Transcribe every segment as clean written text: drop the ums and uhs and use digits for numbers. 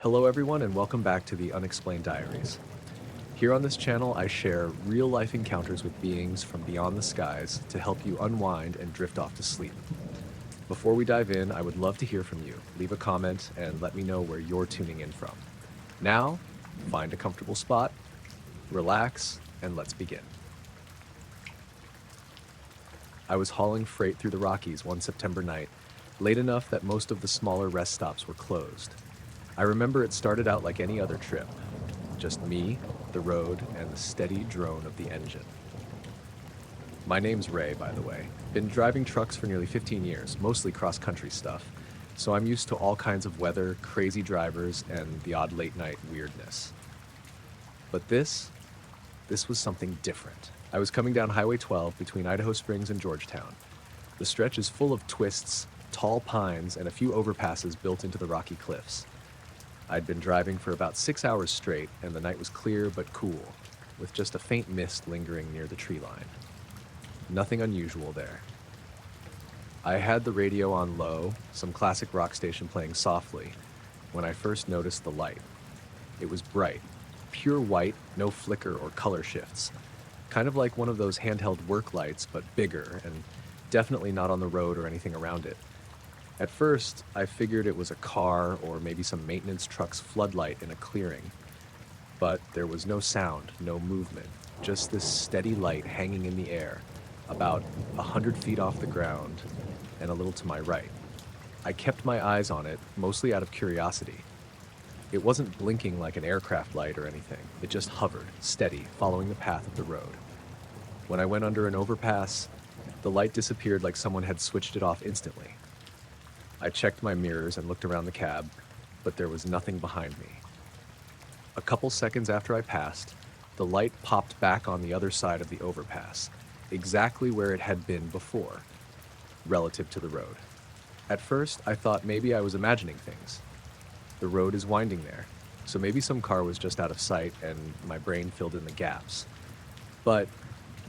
Hello everyone and welcome back to the Unexplained Diaries. Here on this channel I share real-life encounters with beings from beyond the skies to help you unwind and drift off to sleep. Before we dive in, I would love to hear from you. Leave a comment and let me know where you're tuning in from. Now, find a comfortable spot, relax, and let's begin. I was hauling freight through the Rockies one September night, late enough that most of the smaller rest stops were closed. I remember it started out like any other trip. Just me, the road, and the steady drone of the engine. My name's Ray, by the way. Been driving trucks for nearly 15 years, mostly cross-country stuff, so I'm used to all kinds of weather, crazy drivers, and the odd late-night weirdness. But this was something different. I was coming down Highway 12 between Idaho Springs and Georgetown. The stretch is full of twists, tall pines, and a few overpasses built into the rocky cliffs. I'd been driving for about 6 hours straight, and the night was clear but cool, with just a faint mist lingering near the tree line. Nothing unusual there. I had the radio on low, some classic rock station playing softly, when I first noticed the light. It was bright, pure white, no flicker or color shifts. Kind of like one of those handheld work lights, but bigger, and definitely not on the road or anything around it. At first, I figured it was a car or maybe some maintenance truck's floodlight in a clearing. But there was no sound, no movement, just this steady light hanging in the air, about 100 feet off the ground and a little to my right. I kept my eyes on it, mostly out of curiosity. It wasn't blinking like an aircraft light or anything. It just hovered, steady, following the path of the road. When I went under an overpass, the light disappeared like someone had switched it off instantly. I checked my mirrors and looked around the cab, but there was nothing behind me. A couple seconds after I passed, the light popped back on the other side of the overpass, exactly where it had been before, relative to the road. At first, I thought maybe I was imagining things. The road is winding there, so maybe some car was just out of sight and my brain filled in the gaps. But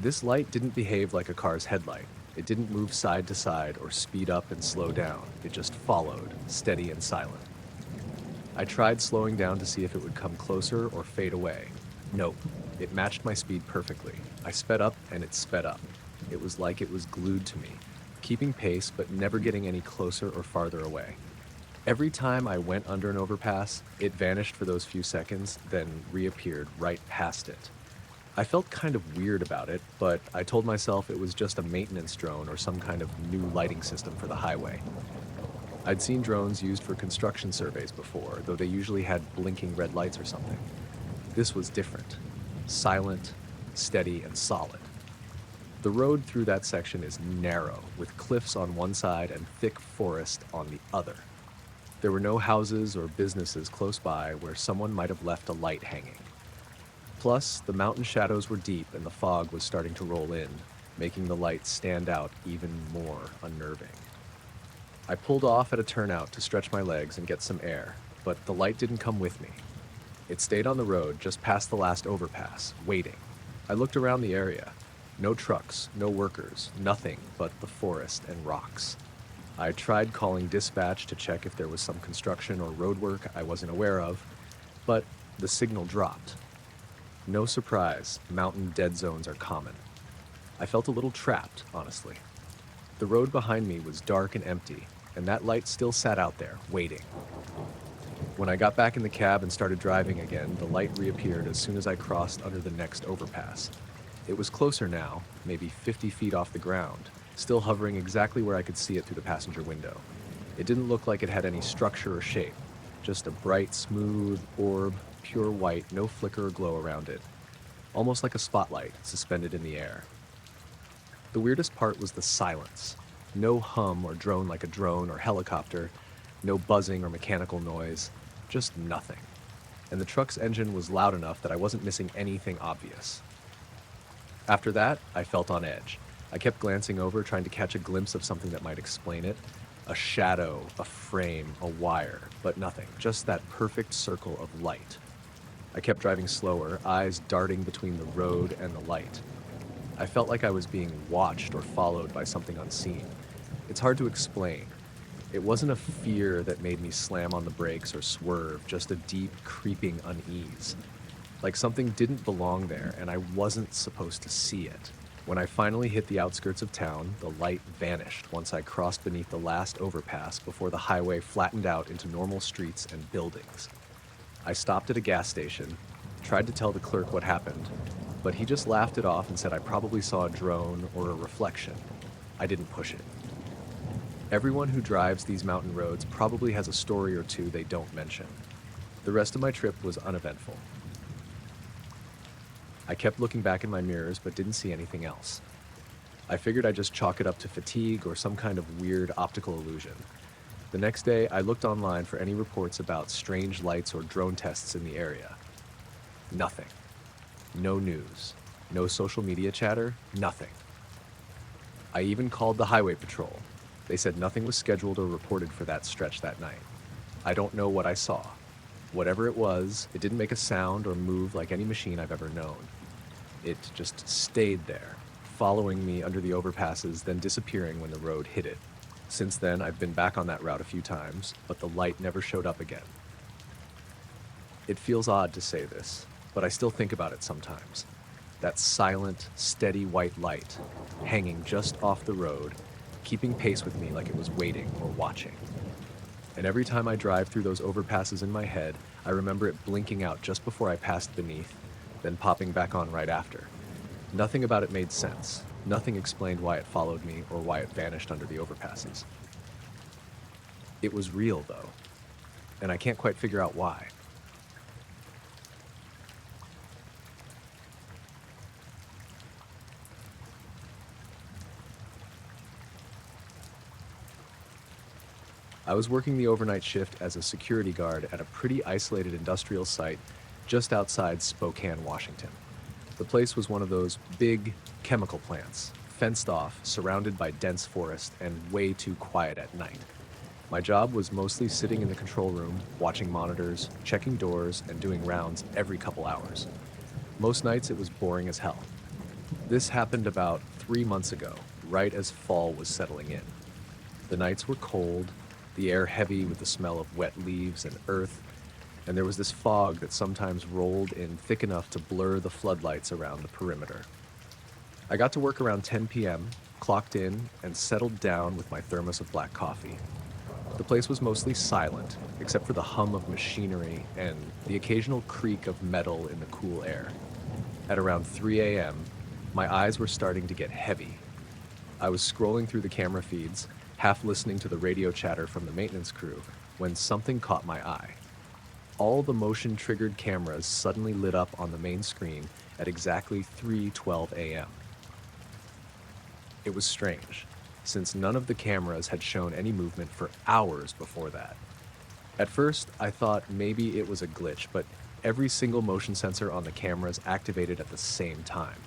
this light didn't behave like a car's headlight. It didn't move side to side or speed up and slow down. It just followed, steady and silent. I tried slowing down to see if it would come closer or fade away. Nope, it matched my speed perfectly. I sped up and it sped up. It was like it was glued to me, keeping pace but never getting any closer or farther away. Every time I went under an overpass, it vanished for those few seconds, then reappeared right past it. I felt kind of weird about it, but I told myself it was just a maintenance drone or some kind of new lighting system for the highway. I'd seen drones used for construction surveys before, though they usually had blinking red lights or something. This was different. Silent, steady, and solid. The road through that section is narrow, with cliffs on one side and thick forest on the other. There were no houses or businesses close by where someone might have left a light hanging. Plus, the mountain shadows were deep and the fog was starting to roll in, making the light stand out even more unnerving. I pulled off at a turnout to stretch my legs and get some air, but the light didn't come with me. It stayed on the road just past the last overpass, waiting. I looked around the area. No trucks, no workers, nothing but the forest and rocks. I tried calling dispatch to check if there was some construction or road work I wasn't aware of, but the signal dropped. No surprise, mountain dead zones are common. I felt a little trapped, honestly. The road behind me was dark and empty, and that light still sat out there, waiting. When I got back in the cab and started driving again, the light reappeared as soon as I crossed under the next overpass. It was closer now, maybe 50 feet off the ground, still hovering exactly where I could see it through the passenger window. It didn't look like it had any structure or shape, just a bright, smooth orb, pure white, no flicker or glow around it. Almost like a spotlight suspended in the air. The weirdest part was the silence. No hum or drone like a drone or helicopter, no buzzing or mechanical noise, just nothing. And the truck's engine was loud enough that I wasn't missing anything obvious. After that, I felt on edge. I kept glancing over, trying to catch a glimpse of something that might explain it. A shadow, a frame, a wire, but nothing, just that perfect circle of light. I kept driving slower, eyes darting between the road and the light. I felt like I was being watched or followed by something unseen. It's hard to explain. It wasn't a fear that made me slam on the brakes or swerve, just a deep, creeping unease. Like something didn't belong there and I wasn't supposed to see it. When I finally hit the outskirts of town, the light vanished once I crossed beneath the last overpass before the highway flattened out into normal streets and buildings. I stopped at a gas station, tried to tell the clerk what happened, but he just laughed it off and said I probably saw a drone or a reflection. I didn't push it. Everyone who drives these mountain roads probably has a story or two they don't mention. The rest of my trip was uneventful. I kept looking back in my mirrors but didn't see anything else. I figured I'd just chalk it up to fatigue or some kind of weird optical illusion. The next day, I looked online for any reports about strange lights or drone tests in the area. Nothing. No news. No social media chatter. Nothing. I even called the highway patrol. They said nothing was scheduled or reported for that stretch that night. I don't know what I saw. Whatever it was, it didn't make a sound or move like any machine I've ever known. It just stayed there, following me under the overpasses, then disappearing when the road hit it. Since then, I've been back on that route a few times, but the light never showed up again. It feels odd to say this, but I still think about it sometimes. That silent, steady white light, hanging just off the road, keeping pace with me like it was waiting or watching. And every time I drive through those overpasses in my head, I remember it blinking out just before I passed beneath, then popping back on right after. Nothing about it made sense. Nothing explained why it followed me or why it vanished under the overpasses. It was real, though, and I can't quite figure out why. I was working the overnight shift as a security guard at a pretty isolated industrial site just outside Spokane, Washington. The place was one of those big chemical plants, fenced off, surrounded by dense forest, and way too quiet at night. My job was mostly sitting in the control room, watching monitors, checking doors, and doing rounds every couple hours. Most nights it was boring as hell. This happened about 3 months ago, right as fall was settling in. The nights were cold, the air heavy with the smell of wet leaves and earth, and there was this fog that sometimes rolled in thick enough to blur the floodlights around the perimeter. I got to work around 10 p.m., clocked in, and settled down with my thermos of black coffee. The place was mostly silent, except for the hum of machinery and the occasional creak of metal in the cool air. At around 3 a.m., my eyes were starting to get heavy. I was scrolling through the camera feeds, half listening to the radio chatter from the maintenance crew, when something caught my eye. All the motion-triggered cameras suddenly lit up on the main screen at exactly 3:12 a.m. It was strange, since none of the cameras had shown any movement for hours before that. At first, I thought maybe it was a glitch, but every single motion sensor on the cameras activated at the same time.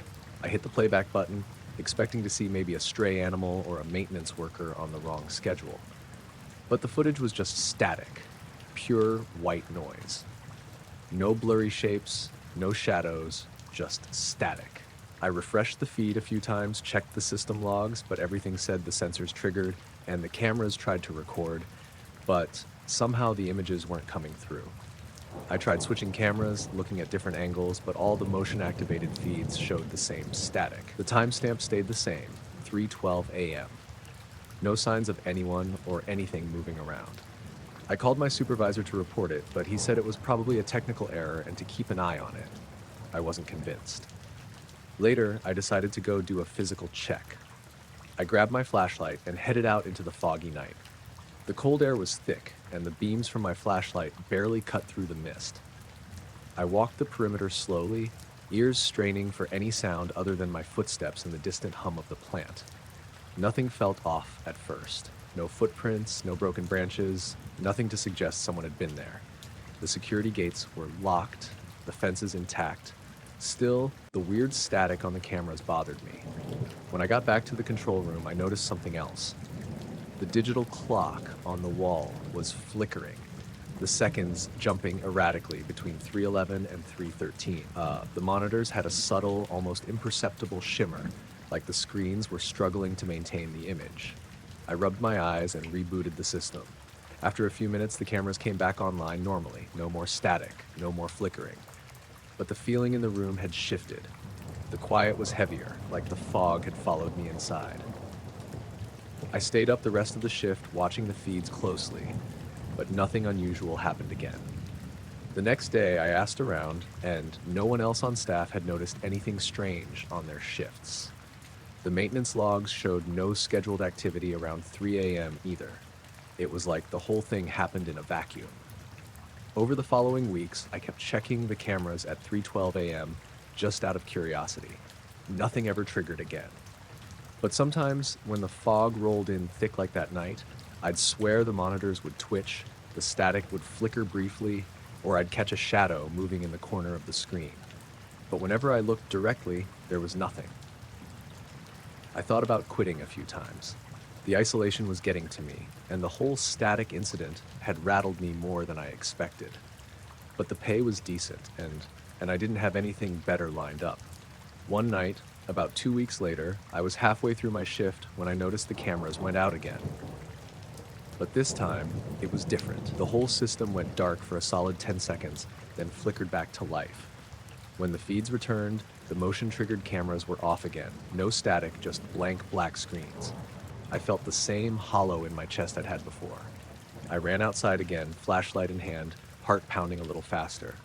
I hit the playback button, expecting to see maybe a stray animal or a maintenance worker on the wrong schedule. But the footage was just static. Pure white noise. No blurry shapes, no shadows, just static. I refreshed the feed a few times, checked the system logs, but everything said the sensors triggered and the cameras tried to record, but somehow the images weren't coming through. I tried switching cameras, looking at different angles, but all the motion-activated feeds showed the same static. The timestamp stayed the same, 3:12 a.m. No signs of anyone or anything moving around. I called my supervisor to report it, but he said it was probably a technical error and to keep an eye on it. I wasn't convinced. Later, I decided to go do a physical check. I grabbed my flashlight and headed out into the foggy night. The cold air was thick, and the beams from my flashlight barely cut through the mist. I walked the perimeter slowly, ears straining for any sound other than my footsteps and the distant hum of the plant. Nothing felt off at first. No footprints, no broken branches, nothing to suggest someone had been there. The security gates were locked, the fences intact. Still, the weird static on the cameras bothered me. When I got back to the control room, I noticed something else. The digital clock on the wall was flickering, the seconds jumping erratically between 3:11 and 3:13. The monitors had a subtle, almost imperceptible shimmer, like the screens were struggling to maintain the image. I rubbed my eyes and rebooted the system. After a few minutes, the cameras came back online normally. No more static, no more flickering. But the feeling in the room had shifted. The quiet was heavier, like the fog had followed me inside. I stayed up the rest of the shift, watching the feeds closely, but nothing unusual happened again. The next day, I asked around, and no one else on staff had noticed anything strange on their shifts. The maintenance logs showed no scheduled activity around 3 a.m. either. It was like the whole thing happened in a vacuum. Over the following weeks, I kept checking the cameras at 3:12 a.m. just out of curiosity. Nothing ever triggered again. But sometimes, when the fog rolled in thick like that night, I'd swear the monitors would twitch, the static would flicker briefly, or I'd catch a shadow moving in the corner of the screen. But whenever I looked directly, there was nothing. I thought about quitting a few times. The isolation was getting to me, and the whole static incident had rattled me more than I expected. But the pay was decent, and I didn't have anything better lined up. One night, about 2 weeks later, I was halfway through my shift when I noticed the cameras went out again. But this time, it was different. The whole system went dark for a solid 10 seconds, then flickered back to life. When the feeds returned, the motion-triggered cameras were off again. No static, just blank black screens. I felt the same hollow in my chest I'd had before. I ran outside again, flashlight in hand, heart pounding a little faster.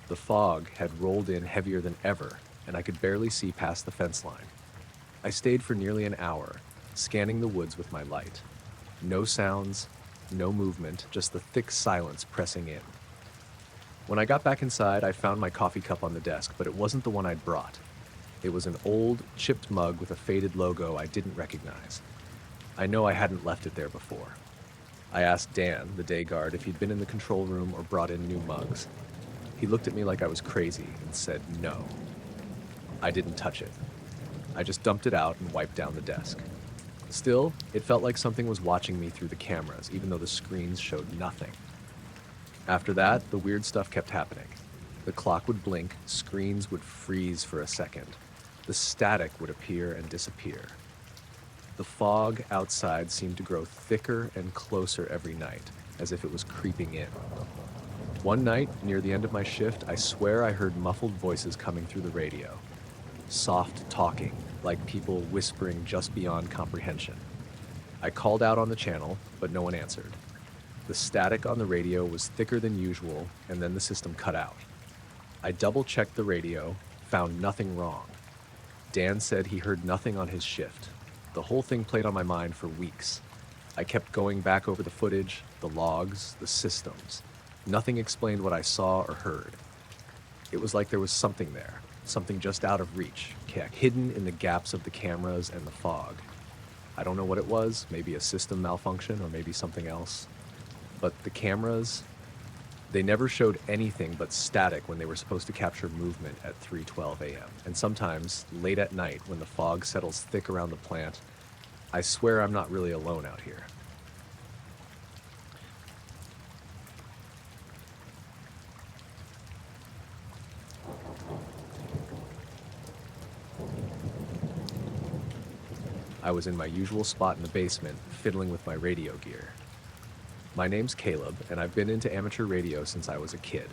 The fog had rolled in heavier than ever, and I could barely see past the fence line. I stayed for nearly an hour, scanning the woods with my light. No sounds, no movement, just the thick silence pressing in. When I got back inside, I found my coffee cup on the desk, but it wasn't the one I'd brought. It was an old, chipped mug with a faded logo I didn't recognize. I know I hadn't left it there before. I asked Dan, the day guard, if he'd been in the control room or brought in new mugs. He looked at me like I was crazy and said no. I didn't touch it. I just dumped it out and wiped down the desk. Still, it felt like something was watching me through the cameras, even though the screens showed nothing. After that, the weird stuff kept happening. The clock would blink, screens would freeze for a second. The static would appear and disappear. The fog outside seemed to grow thicker and closer every night, as if it was creeping in. One night, near the end of my shift, I swear I heard muffled voices coming through the radio. Soft talking, like people whispering just beyond comprehension. I called out on the channel, but no one answered. The static on the radio was thicker than usual, and then the system cut out. I double-checked the radio, found nothing wrong. Dan said he heard nothing on his shift. The whole thing played on my mind for weeks. I kept going back over the footage, the logs, the systems. Nothing explained what I saw or heard. It was like there was something there, something just out of reach, hidden in the gaps of the cameras and the fog. I don't know what it was, maybe a system malfunction or maybe something else. But the cameras, they never showed anything but static when they were supposed to capture movement at 3:12 a.m. And sometimes, late at night, when the fog settles thick around the plant, I swear I'm not really alone out here. I was in my usual spot in the basement, fiddling with my radio gear. My name's Caleb, and I've been into amateur radio since I was a kid.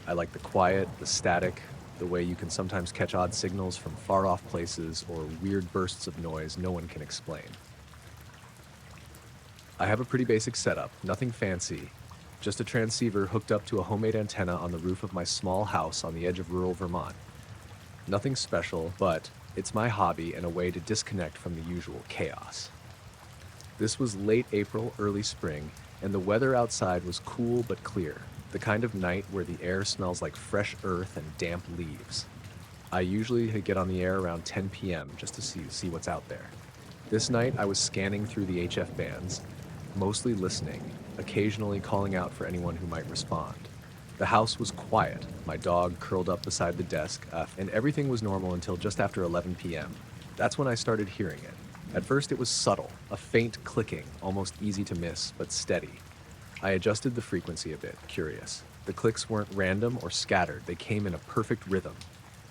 I like the quiet, the static, the way you can sometimes catch odd signals from far-off places or weird bursts of noise no one can explain. I have a pretty basic setup, nothing fancy, just a transceiver hooked up to a homemade antenna on the roof of my small house on the edge of rural Vermont. Nothing special, but it's my hobby and a way to disconnect from the usual chaos. This was late April, early spring, and the weather outside was cool but clear, the kind of night where the air smells like fresh earth and damp leaves. I usually get on the air around 10 p.m. just to see what's out there. This night I was scanning through the HF bands, mostly listening, occasionally calling out for anyone who might respond. The house was quiet, my dog curled up beside the desk, and everything was normal until just after 11 p.m. That's when I started hearing it. At first it was subtle, a faint clicking, almost easy to miss, but steady. I adjusted the frequency a bit, curious. The clicks weren't random or scattered, they came in a perfect rhythm.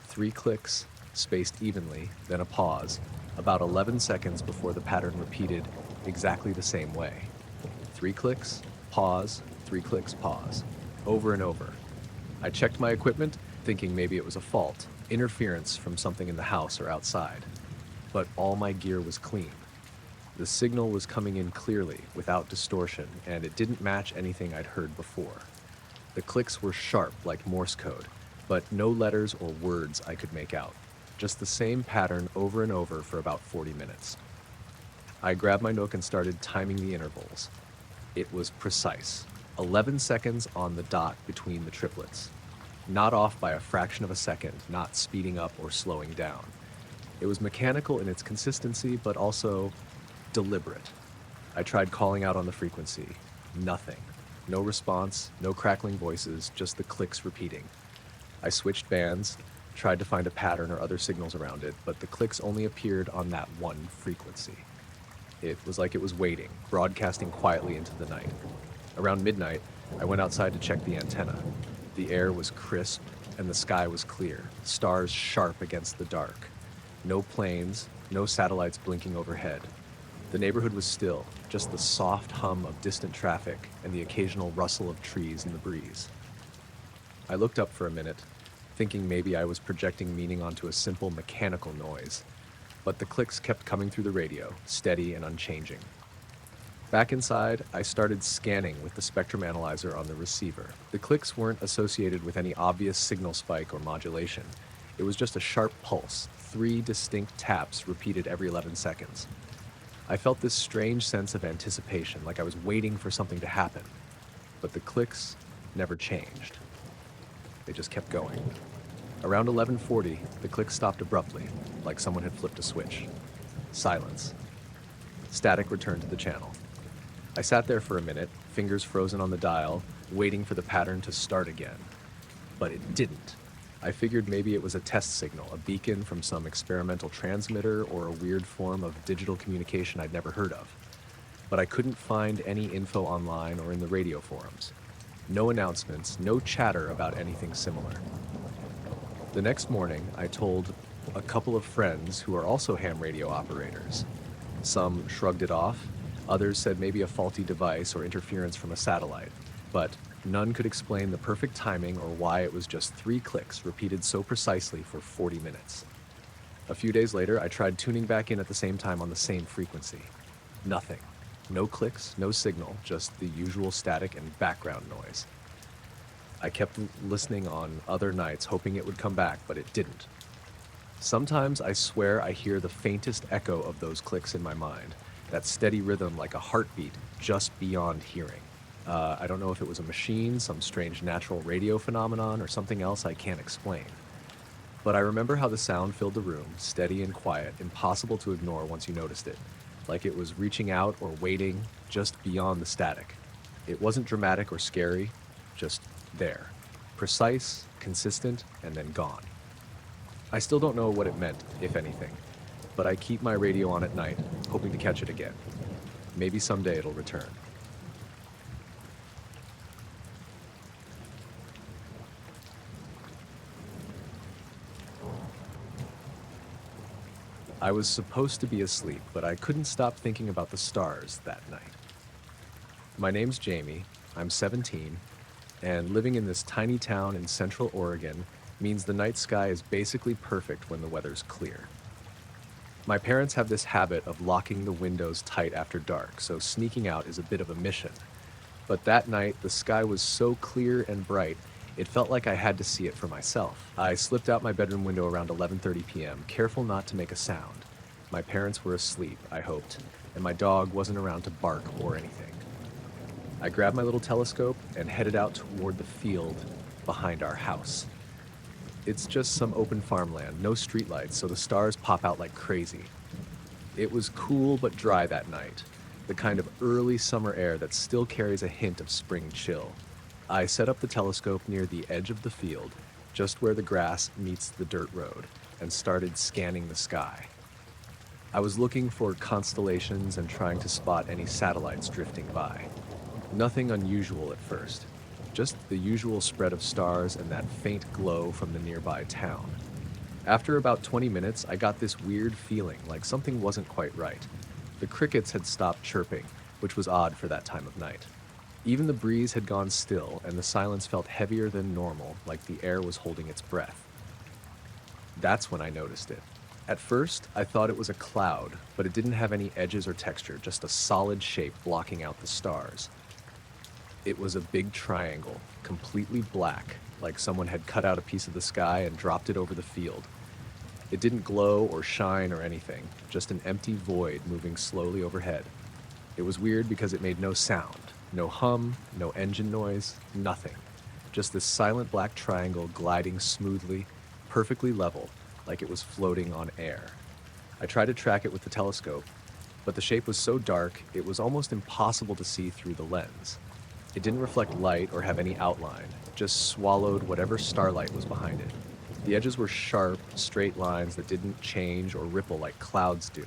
3 clicks, spaced evenly, then a pause, about 11 seconds before the pattern repeated exactly the same way. 3 clicks, pause, 3 clicks, pause. Over and over. I checked my equipment, thinking maybe it was a fault, interference from something in the house or outside. But all my gear was clean. The signal was coming in clearly, without distortion, and it didn't match anything I'd heard before. The clicks were sharp like Morse code, but no letters or words I could make out. Just the same pattern over and over for about 40 minutes. I grabbed my Nook and started timing the intervals. It was precise. 11 seconds on the dot between the triplets. Not off by a fraction of a second, not speeding up or slowing down. It was mechanical in its consistency, but also deliberate. I tried calling out on the frequency. Nothing. No response, no crackling voices, just the clicks repeating. I switched bands, tried to find a pattern or other signals around it, but the clicks only appeared on that one frequency. It was like it was waiting, broadcasting quietly into the night. Around midnight, I went outside to check the antenna. The air was crisp, and the sky was clear, stars sharp against the dark. No planes, no satellites blinking overhead. The neighborhood was still, just the soft hum of distant traffic and the occasional rustle of trees in the breeze. I looked up for a minute, thinking maybe I was projecting meaning onto a simple mechanical noise, but the clicks kept coming through the radio, steady and unchanging. Back inside, I started scanning with the spectrum analyzer on the receiver. The clicks weren't associated with any obvious signal spike or modulation. It was just a sharp pulse, 3 distinct taps repeated every 11 seconds. I felt this strange sense of anticipation, like I was waiting for something to happen. But the clicks never changed. They just kept going. Around 11:40, the clicks stopped abruptly, like someone had flipped a switch. Silence. Static returned to the channel. I sat there for a minute, fingers frozen on the dial, waiting for the pattern to start again. But it didn't. I figured maybe it was a test signal, a beacon from some experimental transmitter or a weird form of digital communication I'd never heard of. But I couldn't find any info online or in the radio forums. No announcements, no chatter about anything similar. The next morning, I told a couple of friends who are also ham radio operators. Some shrugged it off, others said maybe a faulty device or interference from a satellite, but none could explain the perfect timing or why it was just 3 clicks repeated so precisely for 40 minutes. A few days later, I tried tuning back in at the same time on the same frequency. Nothing. No clicks, no signal, just the usual static and background noise. I kept listening on other nights, hoping it would come back, but it didn't. Sometimes I swear I hear the faintest echo of those clicks in my mind, that steady rhythm like a heartbeat just beyond hearing. I don't know if it was a machine, some strange natural radio phenomenon, or something else I can't explain. But I remember how the sound filled the room, steady and quiet, impossible to ignore once you noticed it, like it was reaching out or waiting just beyond the static. It wasn't dramatic or scary, just there. Precise, consistent, and then gone. I still don't know what it meant, if anything, but I keep my radio on at night, hoping to catch it again. Maybe someday it'll return. I was supposed to be asleep, but I couldn't stop thinking about the stars that night. My name's Jamie, I'm 17, and living in this tiny town in central Oregon means the night sky is basically perfect when the weather's clear. My parents have this habit of locking the windows tight after dark, so sneaking out is a bit of a mission. But that night, the sky was so clear and bright, it felt like I had to see it for myself. I slipped out my bedroom window around 11:30 p.m., careful not to make a sound. My parents were asleep, I hoped, and my dog wasn't around to bark or anything. I grabbed my little telescope and headed out toward the field behind our house. It's just some open farmland, no streetlights, so the stars pop out like crazy. It was cool but dry that night, the kind of early summer air that still carries a hint of spring chill. I set up the telescope near the edge of the field, just where the grass meets the dirt road, and started scanning the sky. I was looking for constellations and trying to spot any satellites drifting by. Nothing unusual at first, just the usual spread of stars and that faint glow from the nearby town. After about 20 minutes, I got this weird feeling like something wasn't quite right. The crickets had stopped chirping, which was odd for that time of night. Even the breeze had gone still, and the silence felt heavier than normal, like the air was holding its breath. That's when I noticed it. At first, I thought it was a cloud, but it didn't have any edges or texture, just a solid shape blocking out the stars. It was a big triangle, completely black, like someone had cut out a piece of the sky and dropped it over the field. It didn't glow or shine or anything, just an empty void moving slowly overhead. It was weird because it made no sound, no hum, no engine noise, nothing. Just this silent black triangle gliding smoothly, perfectly level, like it was floating on air. I tried to track it with the telescope, but the shape was so dark it was almost impossible to see through the lens. It didn't reflect light or have any outline, just swallowed whatever starlight was behind it. The edges were sharp, straight lines that didn't change or ripple like clouds do.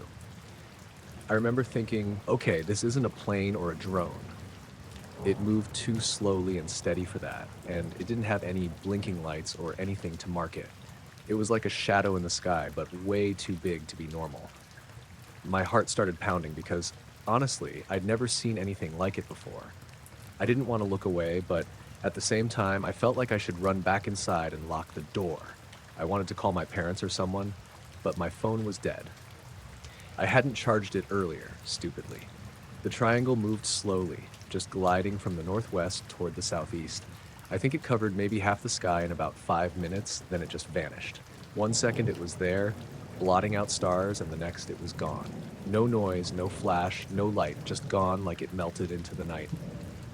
I remember thinking, okay, this isn't a plane or a drone. It moved too slowly and steady for that, and it didn't have any blinking lights or anything to mark it. It was like a shadow in the sky, but way too big to be normal. My heart started pounding because, honestly, I'd never seen anything like it before. I didn't want to look away, but at the same time, I felt like I should run back inside and lock the door. I wanted to call my parents or someone, but my phone was dead. I hadn't charged it earlier, stupidly. The triangle moved slowly, just gliding from the northwest toward the southeast. I think it covered maybe half the sky in about 5 minutes, then it just vanished. 1 second it was there, blotting out stars, and the next it was gone. No noise, no flash, no light, just gone like it melted into the night.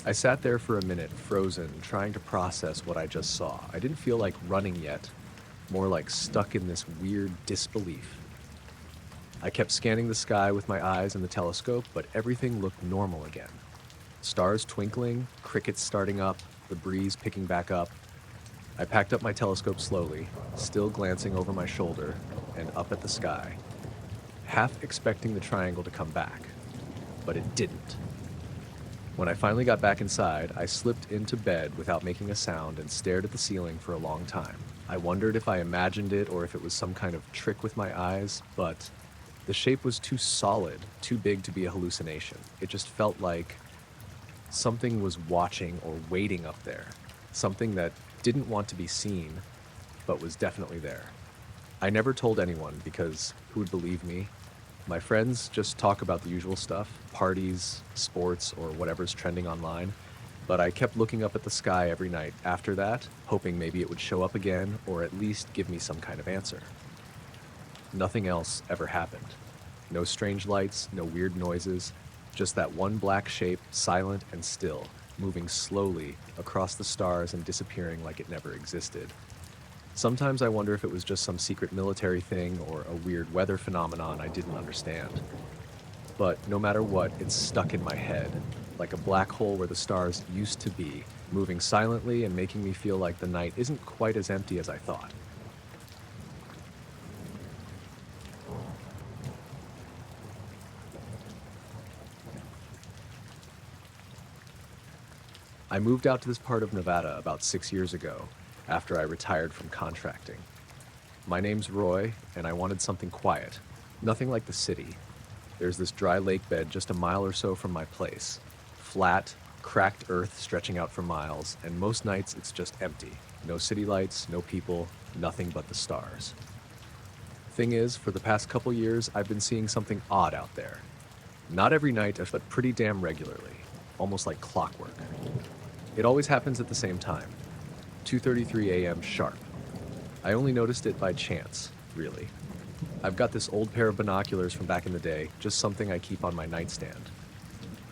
I sat there for a minute, frozen, trying to process what I just saw. I didn't feel like running yet, more like stuck in this weird disbelief. I kept scanning the sky with my eyes and the telescope, but everything looked normal again. Stars twinkling, crickets starting up, the breeze picking back up. I packed up my telescope slowly, still glancing over my shoulder and up at the sky, half expecting the triangle to come back, but it didn't. When I finally got back inside, I slipped into bed without making a sound and stared at the ceiling for a long time. I wondered if I imagined it or if it was some kind of trick with my eyes, but the shape was too solid, too big to be a hallucination. It just felt like something was watching or waiting up there, something that didn't want to be seen, but was definitely there. I never told anyone because who would believe me? My friends just talk about the usual stuff, parties, sports, or whatever's trending online, but I kept looking up at the sky every night after that, hoping maybe it would show up again or at least give me some kind of answer. Nothing else ever happened. No strange lights, no weird noises, just that one black shape, silent and still, moving slowly across the stars and disappearing like it never existed. Sometimes I wonder if it was just some secret military thing or a weird weather phenomenon I didn't understand. But no matter what, it's stuck in my head, like a black hole where the stars used to be, moving silently and making me feel like the night isn't quite as empty as I thought. I moved out to this part of Nevada about 6 years ago, after I retired from contracting. My name's Roy, and I wanted something quiet, nothing like the city. There's this dry lake bed just a mile or so from my place. Flat, cracked earth stretching out for miles, and most nights it's just empty. No city lights, no people, nothing but the stars. Thing is, for the past couple years, I've been seeing something odd out there. Not every night, but pretty damn regularly, almost like clockwork. It always happens at the same time, 2:33 a.m. sharp. I only noticed it by chance, really. I've got this old pair of binoculars from back in the day, just something I keep on my nightstand.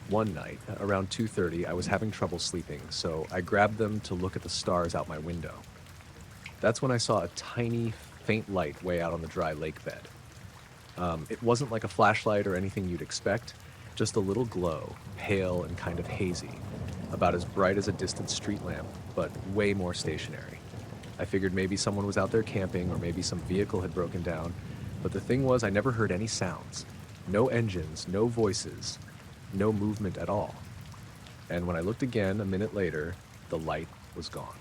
One night, around 2:30, I was having trouble sleeping, so I grabbed them to look at the stars out my window. That's when I saw a tiny, faint light way out on the dry lake bed. It wasn't like a flashlight or anything you'd expect, just a little glow, pale and kind of hazy, about as bright as a distant street lamp, but way more stationary. I figured maybe someone was out there camping or maybe some vehicle had broken down, but the thing was I never heard any sounds. No engines, no voices, no movement at all. And when I looked again a minute later, the light was gone.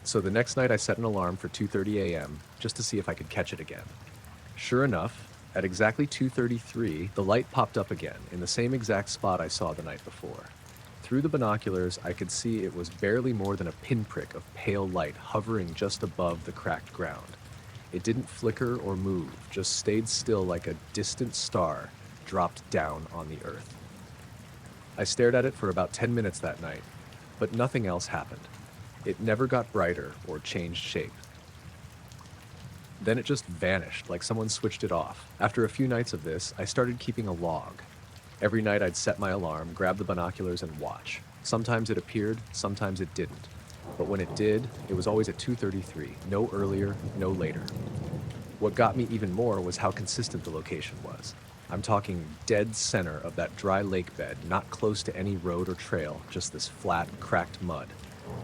So the next night I set an alarm for 2:30 a.m. just to see if I could catch it again. Sure enough, At exactly 2:33, the light popped up again, in the same exact spot I saw the night before. Through the binoculars, I could see it was barely more than a pinprick of pale light hovering just above the cracked ground. It didn't flicker or move, just stayed still like a distant star dropped down on the earth. I stared at it for about 10 minutes that night, but nothing else happened. It never got brighter or changed shape. Then it just vanished, like someone switched it off. After a few nights of this, I started keeping a log. Every night I'd set my alarm, grab the binoculars, and watch. Sometimes it appeared, sometimes it didn't. But when it did, it was always at 2:33, no earlier, no later. What got me even more was how consistent the location was. I'm talking dead center of that dry lake bed, not close to any road or trail, just this flat, cracked mud.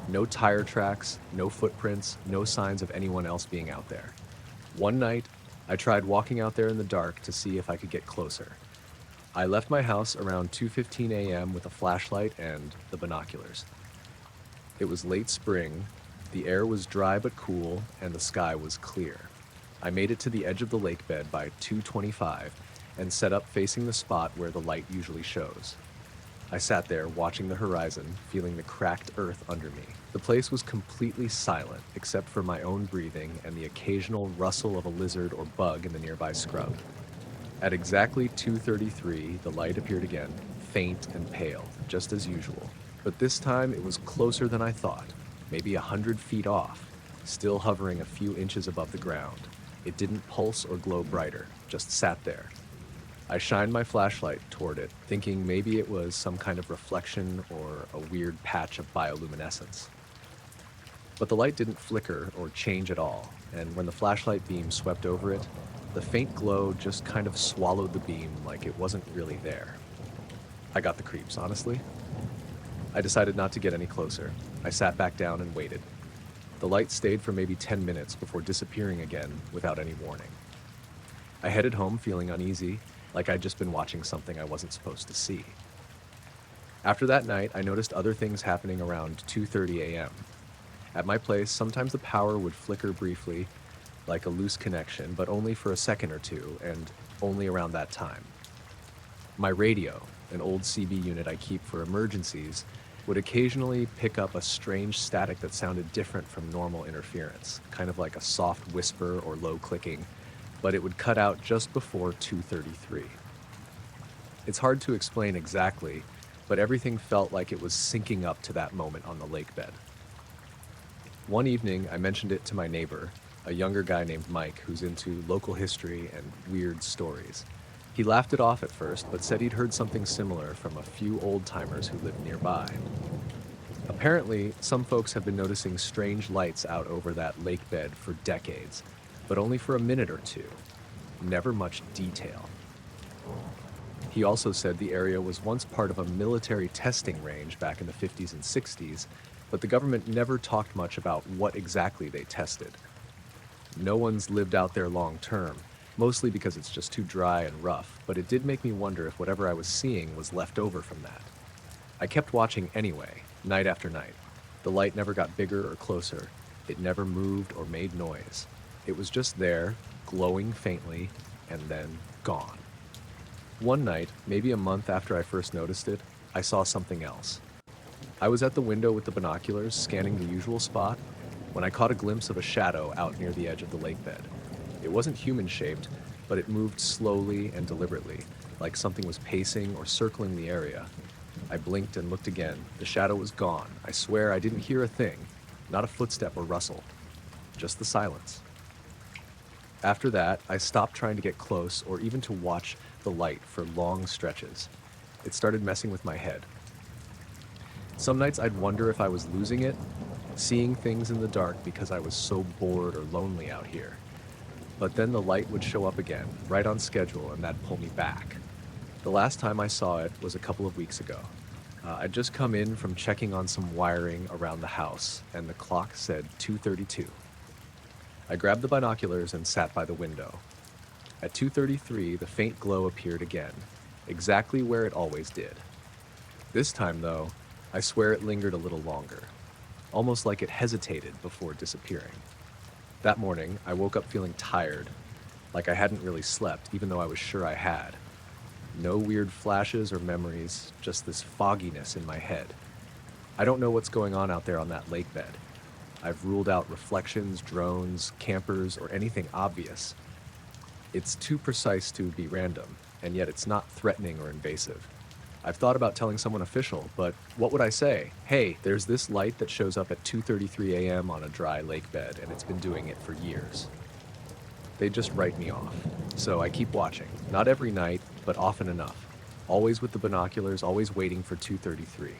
No tire tracks, no footprints, no signs of anyone else being out there. One night, I tried walking out there in the dark to see if I could get closer. I left my house around 2:15 a.m. with a flashlight and the binoculars. It was late spring, the air was dry but cool, and the sky was clear. I made it to the edge of the lake bed by 2:25 and set up facing the spot where the light usually shows. I sat there watching the horizon, feeling the cracked earth under me. The place was completely silent, except for my own breathing and the occasional rustle of a lizard or bug in the nearby scrub. At exactly 2:33, the light appeared again, faint and pale, just as usual. But this time it was closer than I thought, maybe 100 feet off, still hovering a few inches above the ground. It didn't pulse or glow brighter, just sat there. I shined my flashlight toward it, thinking maybe it was some kind of reflection or a weird patch of bioluminescence. But the light didn't flicker or change at all, and when the flashlight beam swept over it, the faint glow just kind of swallowed the beam like it wasn't really there. I got the creeps, honestly. I decided not to get any closer. I sat back down and waited. The light stayed for maybe 10 minutes before disappearing again without any warning. I headed home feeling uneasy, like I'd just been watching something I wasn't supposed to see. After that night, I noticed other things happening around 2:30 a.m. At my place, sometimes the power would flicker briefly, like a loose connection, but only for a second or two, and only around that time. My radio, an old CB unit I keep for emergencies, would occasionally pick up a strange static that sounded different from normal interference, kind of like a soft whisper or low clicking, but it would cut out just before 2:33. It's hard to explain exactly, but everything felt like it was syncing up to that moment on the lake bed. One evening, I mentioned it to my neighbor, a younger guy named Mike who's into local history and weird stories. He laughed it off at first, but said he'd heard something similar from a few old-timers who lived nearby. Apparently, some folks have been noticing strange lights out over that lake bed for decades, but only for a minute or two. Never much detail. He also said the area was once part of a military testing range back in the 50s and 60s, but the government never talked much about what exactly they tested. No one's lived out there long term, mostly because it's just too dry and rough, but it did make me wonder if whatever I was seeing was left over from that. I kept watching anyway, night after night. The light never got bigger or closer. It never moved or made noise. It was just there, glowing faintly, and then gone. One night, maybe a month after I first noticed it, I saw something else. I was at the window with the binoculars, scanning the usual spot, when I caught a glimpse of a shadow out near the edge of the lake bed. It wasn't human-shaped, but it moved slowly and deliberately, like something was pacing or circling the area. I blinked and looked again. The shadow was gone. I swear I didn't hear a thing, not a footstep or rustle, just the silence. After that, I stopped trying to get close or even to watch the light for long stretches. It started messing with my head. Some nights I'd wonder if I was losing it, seeing things in the dark because I was so bored or lonely out here. But then the light would show up again, right on schedule, and that'd pull me back. The last time I saw it was a couple of weeks ago. I'd just come in from checking on some wiring around the house, and the clock said 2:32. I grabbed the binoculars and sat by the window. At 2:33, the faint glow appeared again, exactly where it always did. This time, though, I swear it lingered a little longer, almost like it hesitated before disappearing. That morning, I woke up feeling tired, like I hadn't really slept, even though I was sure I had. No weird flashes or memories, just this fogginess in my head. I don't know what's going on out there on that lake bed. I've ruled out reflections, drones, campers, or anything obvious. It's too precise to be random, and yet it's not threatening or invasive. I've thought about telling someone official, but what would I say? Hey, there's this light that shows up at 2:33 a.m. on a dry lake bed, and it's been doing it for years. They just write me off. So I keep watching, not every night, but often enough. Always with the binoculars, always waiting for 2:33.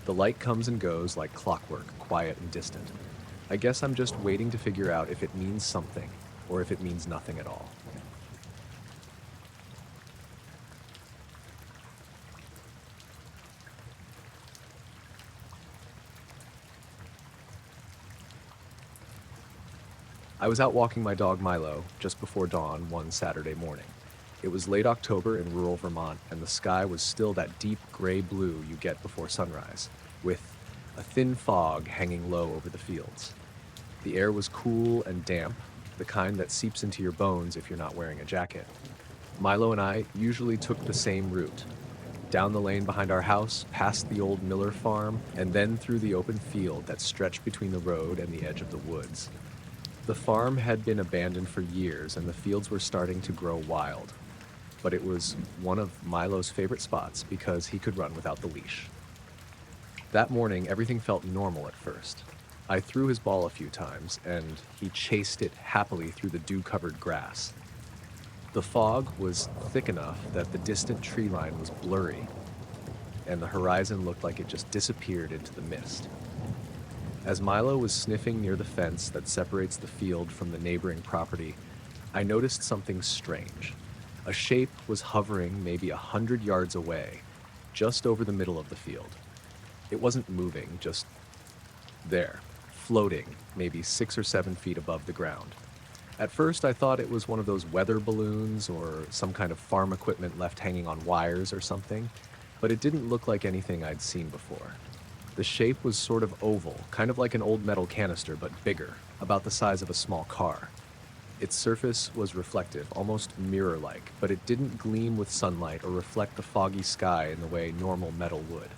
The light comes and goes like clockwork, quiet and distant. I guess I'm just waiting to figure out if it means something, or if it means nothing at all. I was out walking my dog Milo just before dawn one Saturday morning. It was late October in rural Vermont, and the sky was still that deep gray blue you get before sunrise, with a thin fog hanging low over the fields. The air was cool and damp, the kind that seeps into your bones if you're not wearing a jacket. Milo and I usually took the same route, down the lane behind our house, past the old Miller farm, and then through the open field that stretched between the road and the edge of the woods. The farm had been abandoned for years, and the fields were starting to grow wild. But it was one of Milo's favorite spots because he could run without the leash. That morning, everything felt normal at first. I threw his ball a few times, and he chased it happily through the dew-covered grass. The fog was thick enough that the distant tree line was blurry, and the horizon looked like it just disappeared into the mist. As Milo was sniffing near the fence that separates the field from the neighboring property, I noticed something strange. A shape was hovering maybe 100 yards away, just over the middle of the field. It wasn't moving, just there, floating, maybe 6 or 7 feet above the ground. At first, I thought it was one of those weather balloons or some kind of farm equipment left hanging on wires or something, but it didn't look like anything I'd seen before. The shape was sort of oval, kind of like an old metal canister, but bigger, about the size of a small car. Its surface was reflective, almost mirror-like, but it didn't gleam with sunlight or reflect the foggy sky in the way normal metal would.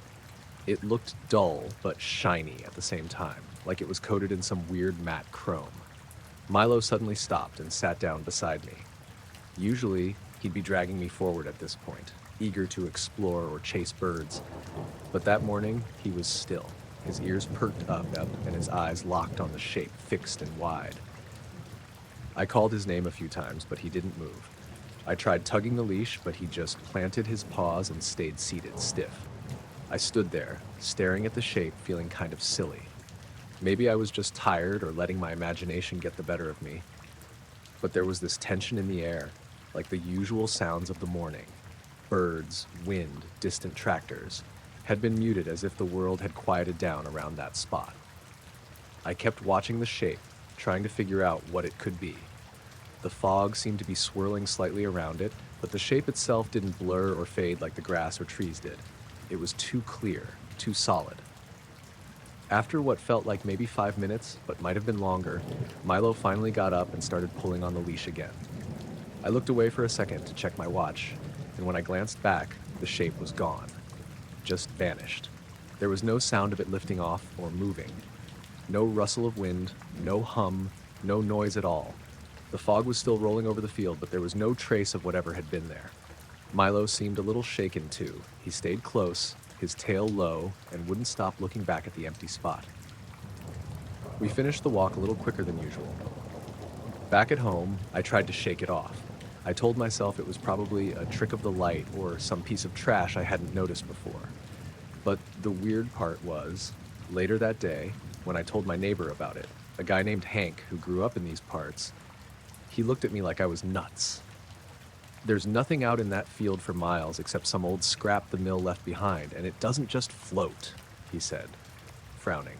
It looked dull, but shiny at the same time, like it was coated in some weird matte chrome. Milo suddenly stopped and sat down beside me. Usually, he'd be dragging me forward at this point, eager to explore or chase birds. But that morning, he was still, his ears perked up and his eyes locked on the shape, fixed and wide. I called his name a few times, but he didn't move. I tried tugging the leash, but he just planted his paws and stayed seated, stiff. I stood there, staring at the shape, feeling kind of silly. Maybe I was just tired or letting my imagination get the better of me. But there was this tension in the air, like the usual sounds of the morning. Birds, wind, distant tractors had been muted as if the world had quieted down around that spot. I kept watching the shape, trying to figure out what it could be. The fog seemed to be swirling slightly around it, but the shape itself didn't blur or fade like the grass or trees did. It was too clear, too solid. After what felt like maybe 5 minutes, but might have been longer, Milo finally got up and started pulling on the leash again. I looked away for a second to check my watch, and when I glanced back, the shape was gone. Just vanished. There was no sound of it lifting off or moving. No rustle of wind, no hum, no noise at all. The fog was still rolling over the field, but there was no trace of whatever had been there. Milo seemed a little shaken too. He stayed close, his tail low, and wouldn't stop looking back at the empty spot. We finished the walk a little quicker than usual. Back at home, I tried to shake it off. I told myself it was probably a trick of the light or some piece of trash I hadn't noticed before. But the weird part was, later that day, when I told my neighbor about it, a guy named Hank who grew up in these parts, he looked at me like I was nuts. There's nothing out in that field for miles except some old scrap the mill left behind, and it doesn't just float, he said, frowning.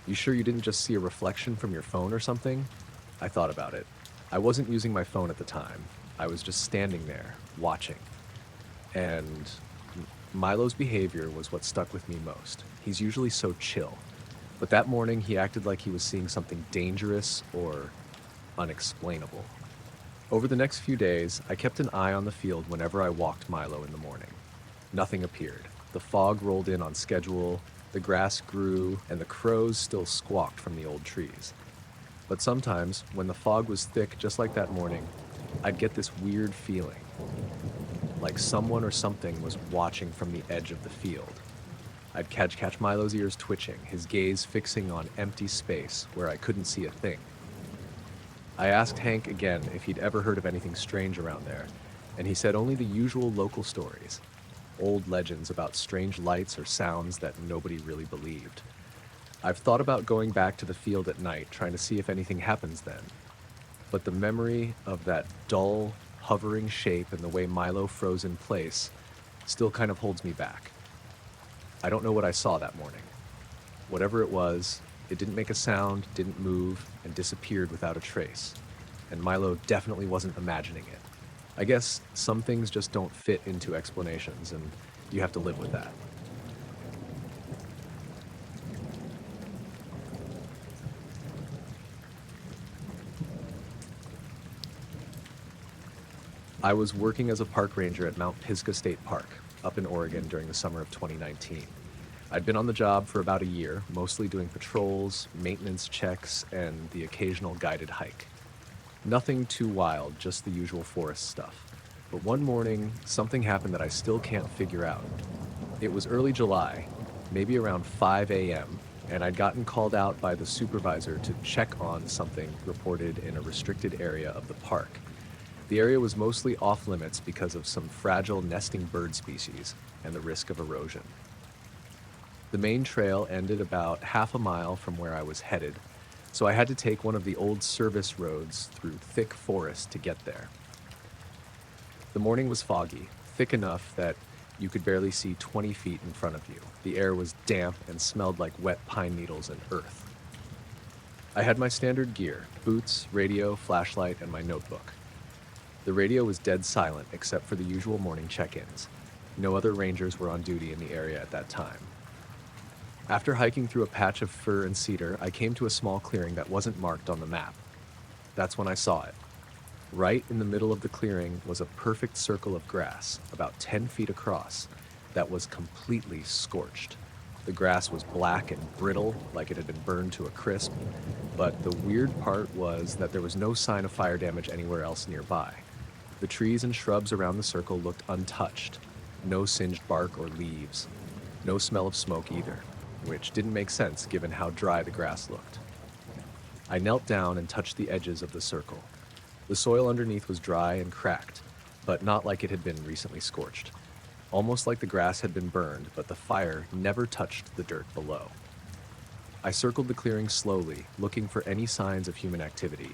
You sure you didn't just see a reflection from your phone or something? I thought about it. I wasn't using my phone at the time. I was just standing there, watching. And Milo's behavior was what stuck with me most. He's usually so chill. But that morning, he acted like he was seeing something dangerous or unexplainable. Over the next few days, I kept an eye on the field whenever I walked Milo in the morning. Nothing appeared. The fog rolled in on schedule, the grass grew, and the crows still squawked from the old trees. But sometimes, when the fog was thick just like that morning, I'd get this weird feeling, like someone or something was watching from the edge of the field. I'd catch Milo's ears twitching, his gaze fixing on empty space where I couldn't see a thing. I asked Hank again if he'd ever heard of anything strange around there, and he said only the usual local stories, old legends about strange lights or sounds that nobody really believed. I've thought about going back to the field at night, trying to see if anything happens then, but the memory of that dull, hovering shape and the way Milo froze in place still kind of holds me back. I don't know what I saw that morning. Whatever it was, it didn't make a sound, didn't move, and disappeared without a trace. And Milo definitely wasn't imagining it. I guess some things just don't fit into explanations, and you have to live with that. I was working as a park ranger at Mount Pisgah State Park, up in Oregon during the summer of 2019. I'd been on the job for about a year, mostly doing patrols, maintenance checks, and the occasional guided hike. Nothing too wild, just the usual forest stuff. But one morning, something happened that I still can't figure out. It was early July, maybe around 5 a.m., and I'd gotten called out by the supervisor to check on something reported in a restricted area of the park. The area was mostly off limits because of some fragile nesting bird species and the risk of erosion. The main trail ended about half a mile from where I was headed, so I had to take one of the old service roads through thick forest to get there. The morning was foggy, thick enough that you could barely see 20 feet in front of you. The air was damp and smelled like wet pine needles and earth. I had my standard gear, boots, radio, flashlight, and my notebook. The radio was dead silent except for the usual morning check-ins. No other rangers were on duty in the area at that time. After hiking through a patch of fir and cedar, I came to a small clearing that wasn't marked on the map. That's when I saw it. Right in the middle of the clearing was a perfect circle of grass, about 10 feet across, that was completely scorched. The grass was black and brittle, like it had been burned to a crisp, but the weird part was that there was no sign of fire damage anywhere else nearby. The trees and shrubs around the circle looked untouched. No singed bark or leaves. No smell of smoke either, which didn't make sense given how dry the grass looked. I knelt down and touched the edges of the circle. The soil underneath was dry and cracked, but not like it had been recently scorched. Almost like the grass had been burned, but the fire never touched the dirt below. I circled the clearing slowly, looking for any signs of human activity.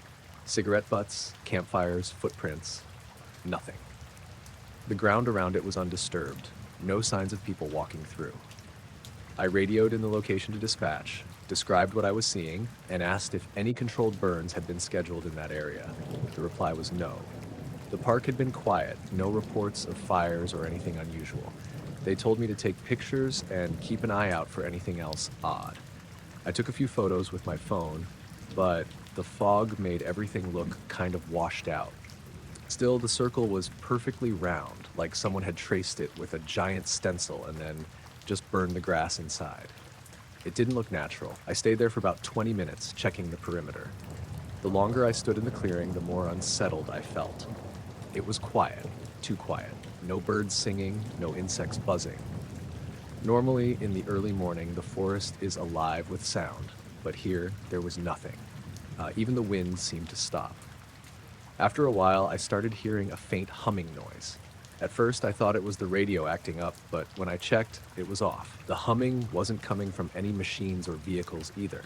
Cigarette butts, campfires, footprints, nothing. The ground around it was undisturbed, no signs of people walking through. I radioed in the location to dispatch, described what I was seeing, and asked if any controlled burns had been scheduled in that area. The reply was no. The park had been quiet, no reports of fires or anything unusual. They told me to take pictures and keep an eye out for anything else odd. I took a few photos with my phone, but the fog made everything look kind of washed out. Still, the circle was perfectly round, like someone had traced it with a giant stencil and then just burned the grass inside. It didn't look natural. I stayed there for about 20 minutes, checking the perimeter. The longer I stood in the clearing, the more unsettled I felt. It was quiet, too quiet. No birds singing, no insects buzzing. Normally, in the early morning, the forest is alive with sound, but here, there was nothing. Even the wind seemed to stop. After a while, I started hearing a faint humming noise. At first, I thought it was the radio acting up, but when I checked, it was off. The humming wasn't coming from any machines or vehicles either.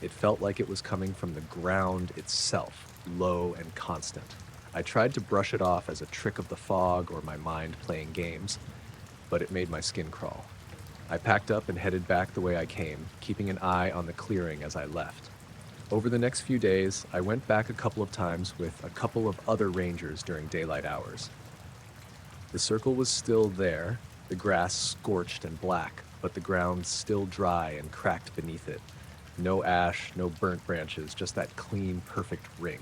It felt like it was coming from the ground itself, low and constant. I tried to brush it off as a trick of the fog or my mind playing games, but it made my skin crawl. I packed up and headed back the way I came, keeping an eye on the clearing as I left. Over the next few days, I went back a couple of times with a couple of other rangers during daylight hours. The circle was still there, the grass scorched and black, but the ground still dry and cracked beneath it. No ash, no burnt branches, just that clean, perfect ring.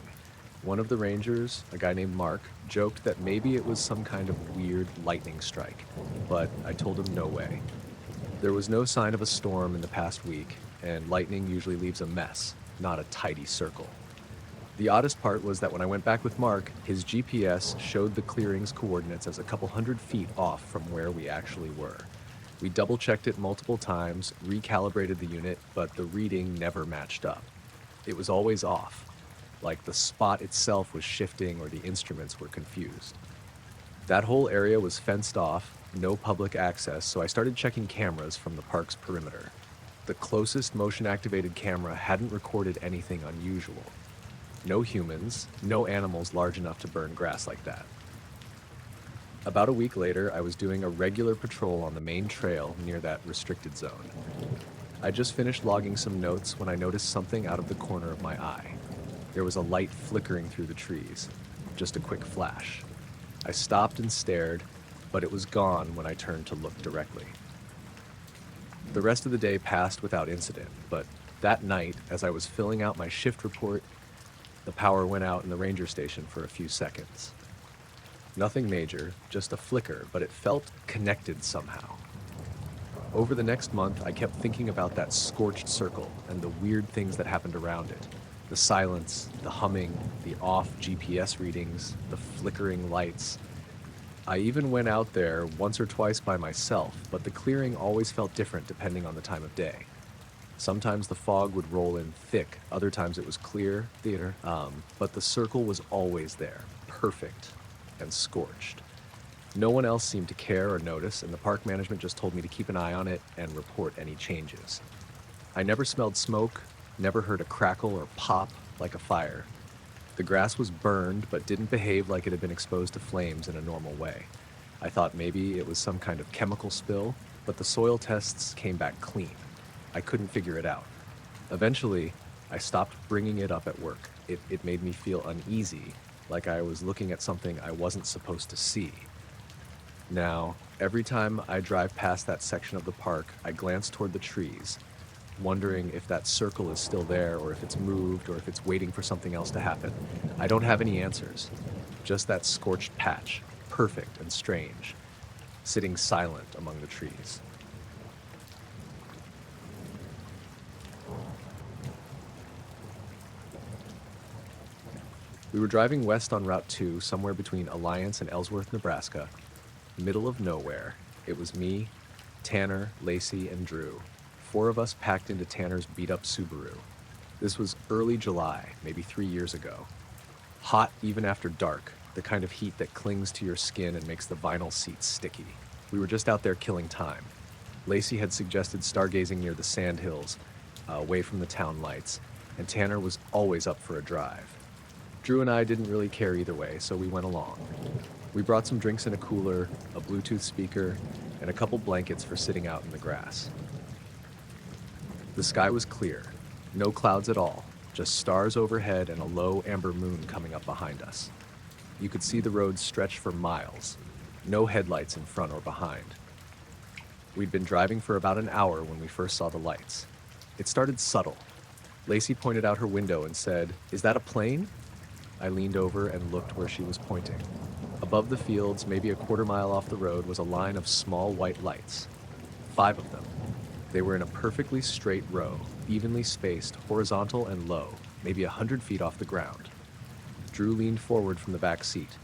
One of the rangers, a guy named Mark, joked that maybe it was some kind of weird lightning strike, but I told him no way. There was no sign of a storm in the past week, and lightning usually leaves a mess, not a tidy circle. The oddest part was that when I went back with Mark, his GPS showed the clearing's coordinates as a couple hundred feet off from where we actually were. We double-checked it multiple times, recalibrated the unit, but the reading never matched up. It was always off, like the spot itself was shifting or the instruments were confused. That whole area was fenced off, no public access, so I started checking cameras from the park's perimeter. The closest motion-activated camera hadn't recorded anything unusual. No humans, no animals large enough to burn grass like that. About a week later, I was doing a regular patrol on the main trail near that restricted zone. I just finished logging some notes when I noticed something out of the corner of my eye. There was a light flickering through the trees, just a quick flash. I stopped and stared, but it was gone when I turned to look directly. The rest of the day passed without incident, but that night, as I was filling out my shift report, the power went out in the ranger station for a few seconds. Nothing major, just a flicker, but it felt connected somehow. Over the next month, I kept thinking about that scorched circle and the weird things that happened around it. The silence, the humming, the off GPS readings, the flickering lights. I even went out there once or twice by myself, but the clearing always felt different depending on the time of day. Sometimes the fog would roll in thick, other times it was clear, but the circle was always there, perfect and scorched. No one else seemed to care or notice, and the park management just told me to keep an eye on it and report any changes. I never smelled smoke, never heard a crackle or pop like a fire. The grass was burned, but didn't behave like it had been exposed to flames in a normal way. I thought maybe it was some kind of chemical spill, but the soil tests came back clean. I couldn't figure it out. Eventually, I stopped bringing it up at work. It made me feel uneasy, like I was looking at something I wasn't supposed to see. Now, every time I drive past that section of the park, I glance toward the trees, wondering if that circle is still there, or if it's moved, or if it's waiting for something else to happen. I don't have any answers. Just that scorched patch, perfect and strange, sitting silent among the trees. We were driving west on Route 2, somewhere between Alliance and Ellsworth, Nebraska. Middle of nowhere. It was me, Tanner, Lacey, and Drew. 4 of us packed into Tanner's beat-up Subaru. This was early July, maybe 3 years ago. Hot even after dark, the kind of heat that clings to your skin and makes the vinyl seats sticky. We were just out there killing time. Lacey had suggested stargazing near the sandhills, away from the town lights, and Tanner was always up for a drive. Drew and I didn't really care either way, so we went along. We brought some drinks in a cooler, a Bluetooth speaker, and a couple blankets for sitting out in the grass. The sky was clear, no clouds at all, just stars overhead and a low amber moon coming up behind us. You could see the road stretch for miles, no headlights in front or behind. We'd been driving for about an hour when we first saw the lights. It started subtle. Lacey pointed out her window and said, "Is that a plane?" I leaned over and looked where she was pointing. Above the fields, maybe a quarter mile off the road, was a line of small white lights. 5 of them. They were in a perfectly straight row, evenly spaced, horizontal and low, maybe 100 feet off the ground. Drew leaned forward from the back seat.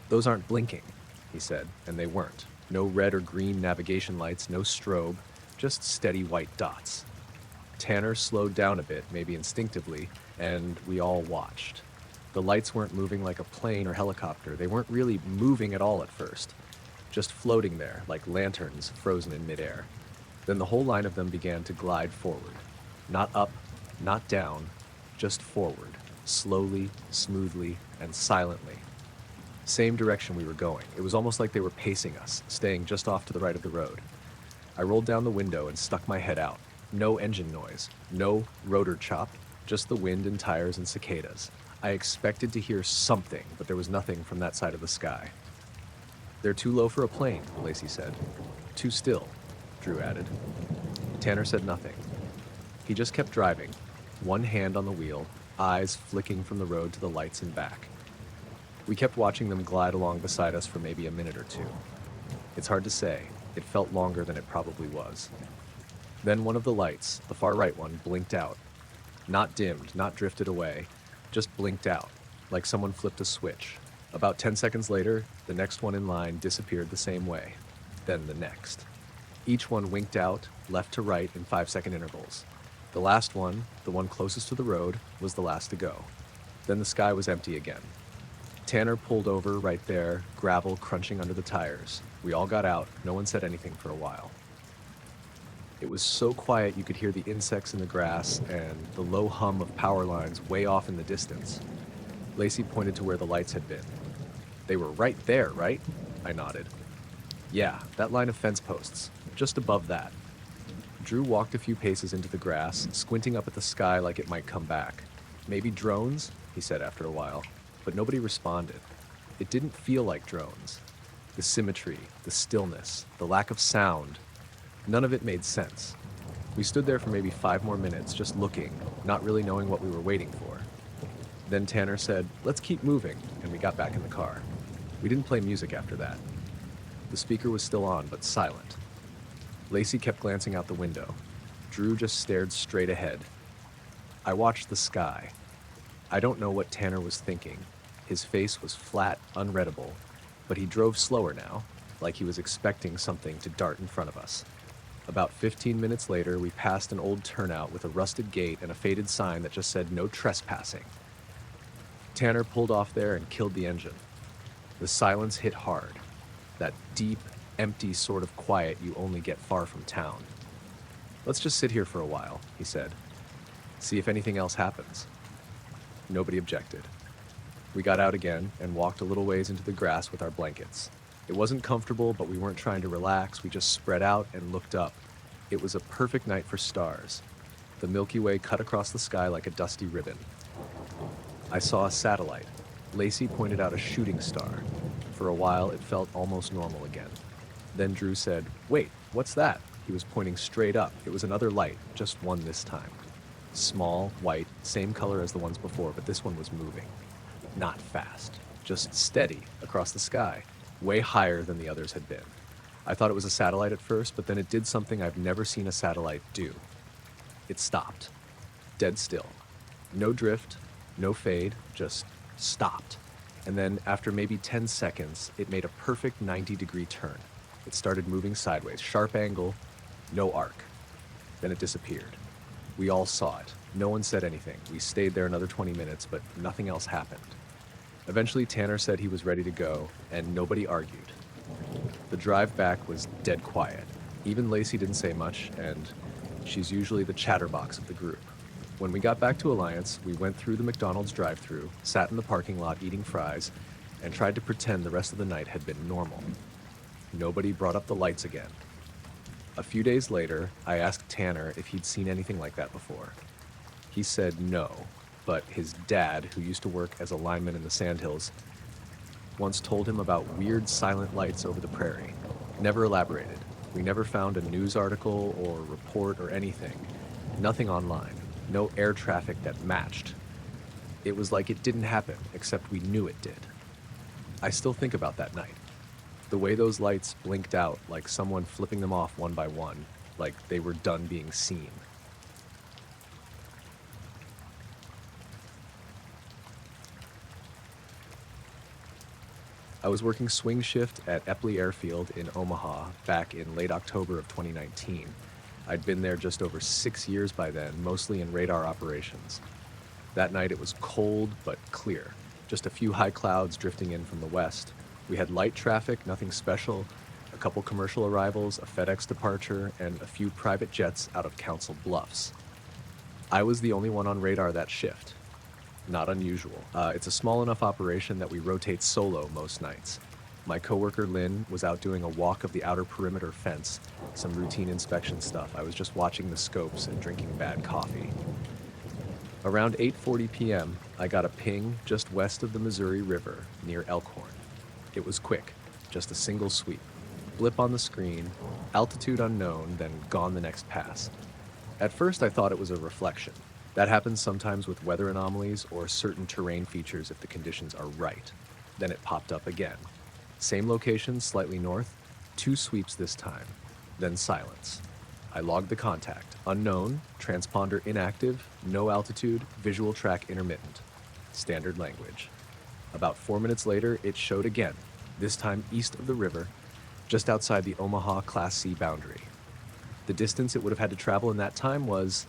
"Those aren't blinking," he said, and they weren't. No red or green navigation lights, no strobe, just steady white dots. Tanner slowed down a bit, maybe instinctively, and we all watched. The lights weren't moving like a plane or helicopter. They weren't really moving at all at first, just floating there like lanterns frozen in midair. Then the whole line of them began to glide forward. Not up, not down, just forward, slowly, smoothly, and silently. Same direction we were going. It was almost like they were pacing us, staying just off to the right of the road. I rolled down the window and stuck my head out. No engine noise, no rotor chop, just the wind and tires and cicadas. I expected to hear something, but there was nothing from that side of the sky. "They're too low for a plane," Lacey said. "Too still," Drew added. Tanner said nothing. He just kept driving, one hand on the wheel, eyes flicking from the road to the lights and back. We kept watching them glide along beside us for maybe a minute or two. It's hard to say. It felt longer than it probably was. Then one of the lights, the far right one, blinked out. Not dimmed, not drifted away, just blinked out, like someone flipped a switch. About 10 seconds later, the next one in line disappeared the same way. Then the next. Each one winked out, left to right in 5-second intervals. The last one, the one closest to the road, was the last to go. Then the sky was empty again. Tanner pulled over right there, gravel crunching under the tires. We all got out. No one said anything for a while. It was so quiet you could hear the insects in the grass and the low hum of power lines way off in the distance. Lacey pointed to where the lights had been. They were right there, right? I nodded. Yeah, that line of fence posts, just above that. Drew walked a few paces into the grass, squinting up at the sky like it might come back. Maybe drones, he said after a while, but nobody responded. It didn't feel like drones. The symmetry, the stillness, the lack of sound, none of it made sense. We stood there for maybe 5 more minutes, just looking, not really knowing what we were waiting for. Then Tanner said, "Let's keep moving," and we got back in the car. We didn't play music after that. The speaker was still on, but silent. Lacey kept glancing out the window. Drew just stared straight ahead. I watched the sky. I don't know what Tanner was thinking. His face was flat, unreadable, but he drove slower now, like he was expecting something to dart in front of us. About 15 minutes later, we passed an old turnout with a rusted gate and a faded sign that just said "No trespassing." Tanner pulled off there and killed the engine. The silence hit hard. That deep, empty sort of quiet you only get far from town. "Let's just sit here for a while," he said. "See if anything else happens." Nobody objected. We got out again and walked a little ways into the grass with our blankets. It wasn't comfortable, but we weren't trying to relax. We just spread out and looked up. It was a perfect night for stars. The Milky Way cut across the sky like a dusty ribbon. I saw a satellite. Lacey pointed out a shooting star. For a while, it felt almost normal again. Then Drew said, "Wait, what's that?" He was pointing straight up. It was another light, just one this time. Small, white, same color as the ones before, but this one was moving. Not fast, just steady across the sky, way higher than the others had been. I thought it was a satellite at first, but then it did something I've never seen a satellite do. It stopped. Dead still. No drift, no fade, just stopped. And then after maybe 10 seconds, it made a perfect 90-degree turn. It started moving sideways, sharp angle, no arc. Then it disappeared. We all saw it. No one said anything. We stayed there another 20 minutes, but nothing else happened. Eventually, Tanner said he was ready to go, and nobody argued. The drive back was dead quiet. Even Lacey didn't say much, and she's usually the chatterbox of the group. When we got back to Alliance, we went through the McDonald's drive-thru, sat in the parking lot eating fries, and tried to pretend the rest of the night had been normal. Nobody brought up the lights again. A few days later, I asked Tanner if he'd seen anything like that before. He said no, but his dad, who used to work as a lineman in the Sandhills, once told him about weird silent lights over the prairie. Never elaborated. We never found a news article or report or anything. Nothing online. No air traffic that matched. It was like it didn't happen, except we knew it did. I still think about that night. The way those lights blinked out, like someone flipping them off one by one, like they were done being seen. I was working swing shift at Epley Airfield in Omaha back in late October of 2019. I'd been there just over 6 years by then, mostly in radar operations. That night it was cold but clear, just a few high clouds drifting in from the west. We had light traffic, nothing special, a couple commercial arrivals, a FedEx departure, and a few private jets out of Council Bluffs. I was the only one on radar that shift. Not unusual. It's a small enough operation that we rotate solo most nights. My coworker Lynn was out doing a walk of the outer perimeter fence, some routine inspection stuff. I was just watching the scopes and drinking bad coffee. Around 8:40 p.m., I got a ping just west of the Missouri River near Elkhorn. It was quick, just a single sweep. Blip on the screen, altitude unknown, then gone the next pass. At first I thought it was a reflection. That happens sometimes with weather anomalies or certain terrain features if the conditions are right. Then it popped up again. Same location, slightly north, 2 sweeps this time, then silence. I logged the contact. Unknown, transponder inactive, no altitude, visual track intermittent. Standard language. About 4 minutes later, it showed again, this time east of the river, just outside the Omaha Class C boundary. The distance it would have had to travel in that time was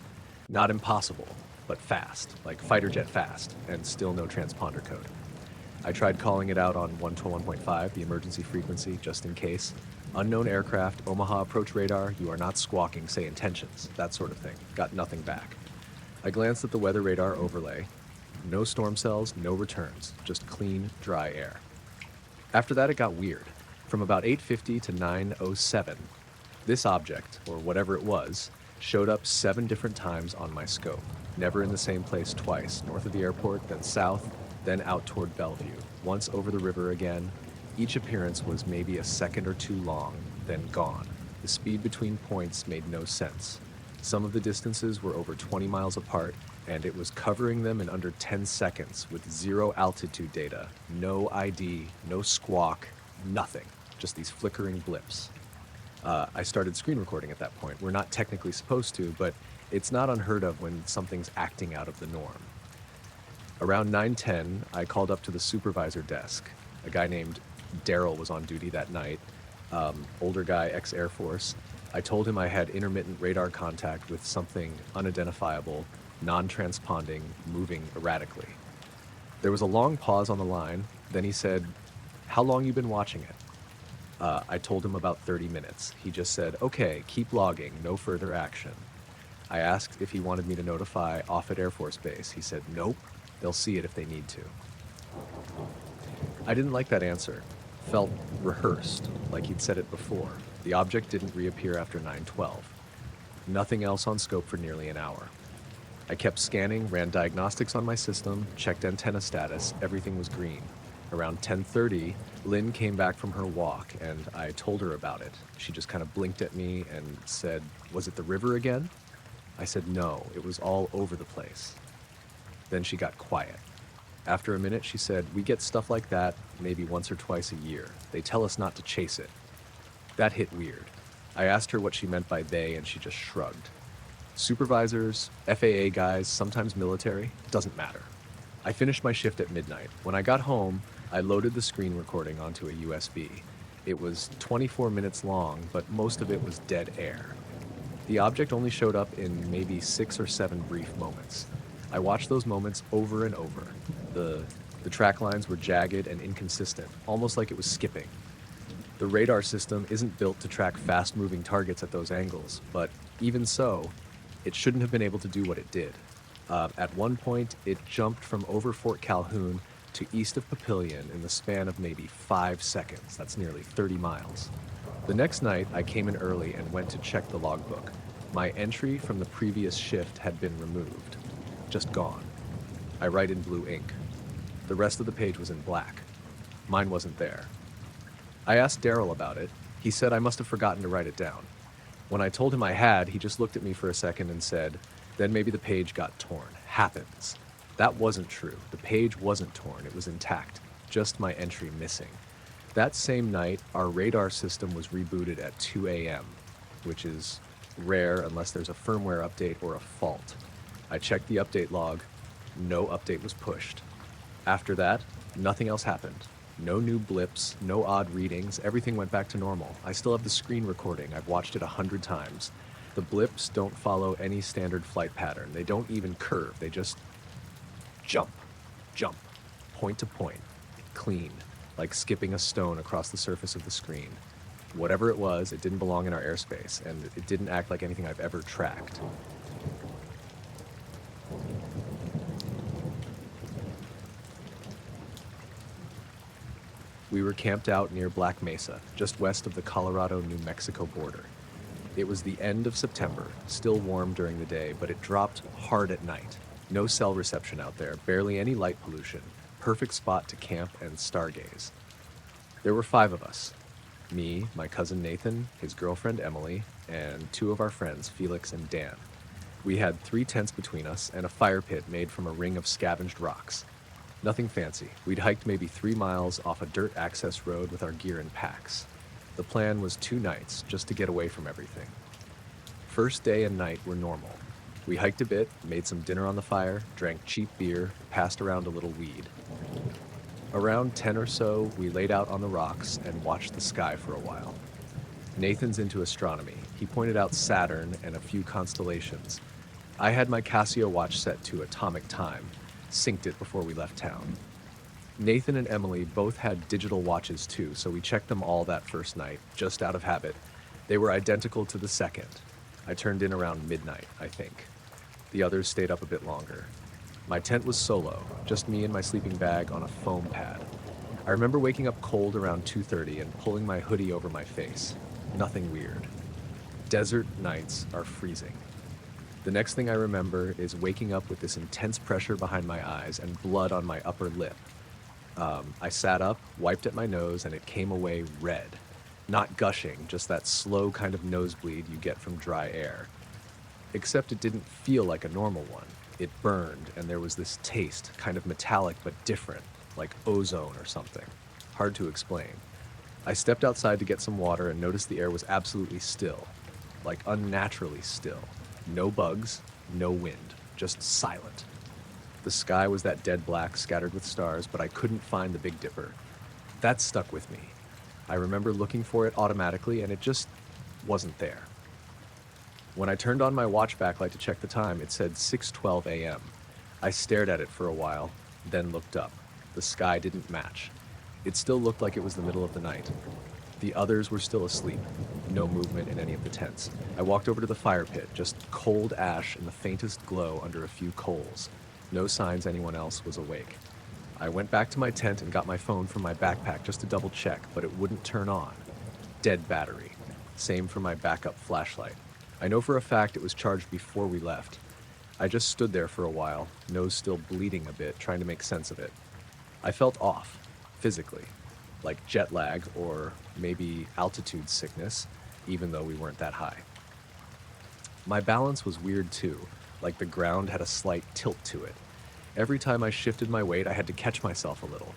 not impossible, but fast, like fighter jet fast, and still no transponder code. I tried calling it out on 112.1.5, the emergency frequency, just in case. Unknown aircraft, Omaha approach radar, you are not squawking, say intentions, that sort of thing. Got nothing back. I glanced at the weather radar overlay. No storm cells, no returns, just clean, dry air. After that, it got weird. From about 8:50 to 9:07, this object, or whatever it was, showed up 7 different times on my scope. Never in the same place twice, north of the airport, then south, then out toward Bellevue, once over the river again. Each appearance was maybe a second or 2 long, then gone. The speed between points made no sense. Some of the distances were over 20 miles apart, and it was covering them in under 10 seconds with 0 altitude data, no ID, no squawk, nothing, just these flickering blips. I started screen recording at that point. We're not technically supposed to, but it's not unheard of when something's acting out of the norm. Around 9:10, I called up to the supervisor desk. A guy named Daryl was on duty that night, older guy, ex-Air Force. I told him I had intermittent radar contact with something unidentifiable, non-transponding, moving erratically. There was a long pause on the line. Then he said, "How long you been watching it?" I told him about 30 minutes. He just said, "Okay, keep logging, no further action." I asked if he wanted me to notify Offutt Air Force Base. He said, "Nope, they'll see it if they need to." I didn't like that answer. Felt rehearsed, like he'd said it before. The object didn't reappear after 9:12. Nothing else on scope for nearly an hour. I kept scanning, ran diagnostics on my system, checked antenna status, everything was green. Around 10:30, Lynn came back from her walk, and I told her about it. She just kind of blinked at me and said, "Was it the river again?" I said, "No, it was all over the place." Then she got quiet. After a minute, she said, "We get stuff like that maybe once or twice a year. They tell us not to chase it." That hit weird. I asked her what she meant by they, and she just shrugged. Supervisors, FAA guys, sometimes military, doesn't matter. I finished my shift at midnight. When I got home, I loaded the screen recording onto a USB. It was 24 minutes long, but most of it was dead air. The object only showed up in maybe 6 or 7 brief moments. I watched those moments over and over. The track lines were jagged and inconsistent, almost like it was skipping. The radar system isn't built to track fast-moving targets at those angles, but even so, it shouldn't have been able to do what it did. At one point, it jumped from over Fort Calhoun to east of Papillion in the span of maybe 5 seconds. That's nearly 30 miles. The next night, I came in early and went to check the logbook. My entry from the previous shift had been removed. Just gone. I write in blue ink. The rest of the page was in black. Mine wasn't there. I asked Daryl about it. He said I must have forgotten to write it down. When I told him I had, he just looked at me for a second and said, "Then maybe the page got torn. Happens." That wasn't true. The page wasn't torn. It was intact. Just my entry missing. That same night, our radar system was rebooted at 2 a.m., which is rare unless there's a firmware update or a fault. I checked the update log. No update was pushed. After that, nothing else happened. No new blips, no odd readings. Everything went back to normal. I still have the screen recording. I've watched it 100 times. The blips don't follow any standard flight pattern. They don't even curve. They just jump, jump, point to point, clean, like skipping a stone across the surface of the screen. Whatever it was, it didn't belong in our airspace, and it didn't act like anything I've ever tracked. We were camped out near Black Mesa, just west of the Colorado-New Mexico border. It was the end of September, still warm during the day, but it dropped hard at night. No cell reception out there, barely any light pollution. Perfect spot to camp and stargaze. There were 5 of us. Me, my cousin Nathan, his girlfriend Emily, and 2 of our friends, Felix and Dan. We had 3 tents between us and a fire pit made from a ring of scavenged rocks. Nothing fancy. We'd hiked maybe 3 miles off a dirt access road with our gear in packs. The plan was 2 nights, just to get away from everything. First day and night were normal. We hiked a bit, made some dinner on the fire, drank cheap beer, passed around a little weed. Around 10 or so, we laid out on the rocks and watched the sky for a while. Nathan's into astronomy. He pointed out Saturn and a few constellations. I had my Casio watch set to atomic time, synced it before we left town. Nathan and Emily both had digital watches too, so we checked them all that first night, just out of habit. They were identical to the second. I turned in around midnight, I think. The others stayed up a bit longer. My tent was solo, just me and my sleeping bag on a foam pad. I remember waking up cold around 2:30 and pulling my hoodie over my face. Nothing weird. Desert nights are freezing. The next thing I remember is waking up with this intense pressure behind my eyes and blood on my upper lip. I sat up, wiped at my nose, and it came away red. Not gushing, just that slow kind of nosebleed you get from dry air. Except it didn't feel like a normal one. It burned, and there was this taste, kind of metallic but different, like ozone or something. Hard to explain. I stepped outside to get some water and noticed the air was absolutely still, like unnaturally still. No bugs, no wind, just silent. The sky was that dead black scattered with stars, but I couldn't find the Big Dipper. That stuck with me. I remember looking for it automatically, and it just wasn't there. When I turned on my watch backlight to check the time, it said 6:12 a.m. I stared at it for a while, then looked up. The sky didn't match. It still looked like it was the middle of the night. The others were still asleep. No movement in any of the tents. I walked over to the fire pit, just cold ash and the faintest glow under a few coals. No signs anyone else was awake. I went back to my tent and got my phone from my backpack just to double check, but it wouldn't turn on. Dead battery. Same for my backup flashlight. I know for a fact it was charged before we left. I just stood there for a while, nose still bleeding a bit, trying to make sense of it. I felt off, physically, like jet lag or maybe altitude sickness, even though we weren't that high. My balance was weird too, like the ground had a slight tilt to it. Every time I shifted my weight, I had to catch myself a little.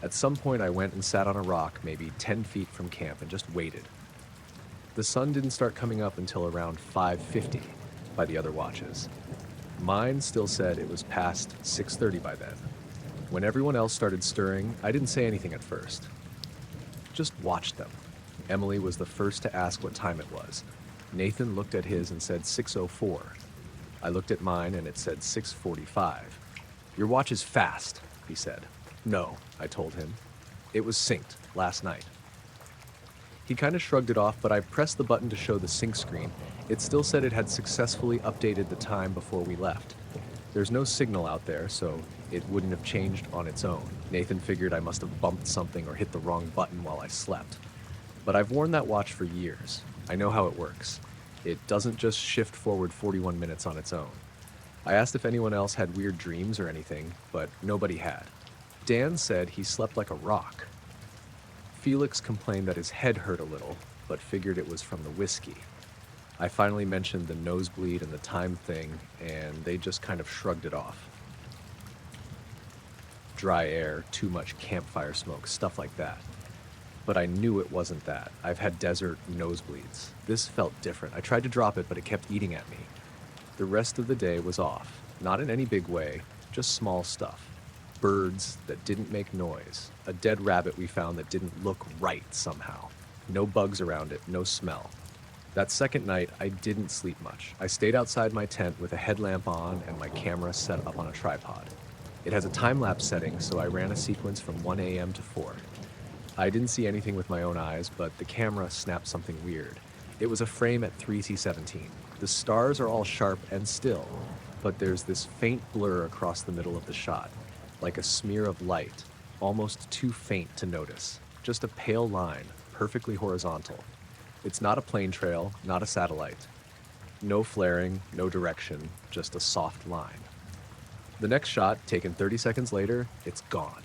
At some point, I went and sat on a rock, maybe 10 feet from camp, and just waited. The sun didn't start coming up until around 5:50 by the other watches. Mine still said it was past 6:30 by then. When everyone else started stirring, I didn't say anything at first. Just watched them. Emily was the first to ask what time it was. Nathan looked at his and said 6:04. I looked at mine and it said 6:45. "Your watch is fast," he said. "No," I told him. "It was synced last night." He kind of shrugged it off, but I pressed the button to show the sync screen. It still said it had successfully updated the time before we left. There's no signal out there, so it wouldn't have changed on its own. Nathan figured I must have bumped something or hit the wrong button while I slept. But I've worn that watch for years. I know how it works. It doesn't just shift forward 41 minutes on its own. I asked if anyone else had weird dreams or anything, but nobody had. Dan said he slept like a rock. Felix complained that his head hurt a little, but figured it was from the whiskey. I finally mentioned the nosebleed and the time thing, and they just kind of shrugged it off. Dry air, too much campfire smoke, stuff like that. But I knew it wasn't that. I've had desert nosebleeds. This felt different. I tried to drop it, but it kept eating at me. The rest of the day was off. Not in any big way, just small stuff. Birds that didn't make noise. A dead rabbit we found that didn't look right somehow. No bugs around it, no smell. That second night, I didn't sleep much. I stayed outside my tent with a headlamp on and my camera set up on a tripod. It has a time-lapse setting, so I ran a sequence from 1 a.m. to 4. I didn't see anything with my own eyes, but the camera snapped something weird. It was a frame at 3:17. The stars are all sharp and still, but there's this faint blur across the middle of the shot, like a smear of light, almost too faint to notice. Just a pale line, perfectly horizontal. It's not a plane trail, not a satellite. No flaring, no direction, just a soft line. The next shot, taken 30 seconds later, it's gone.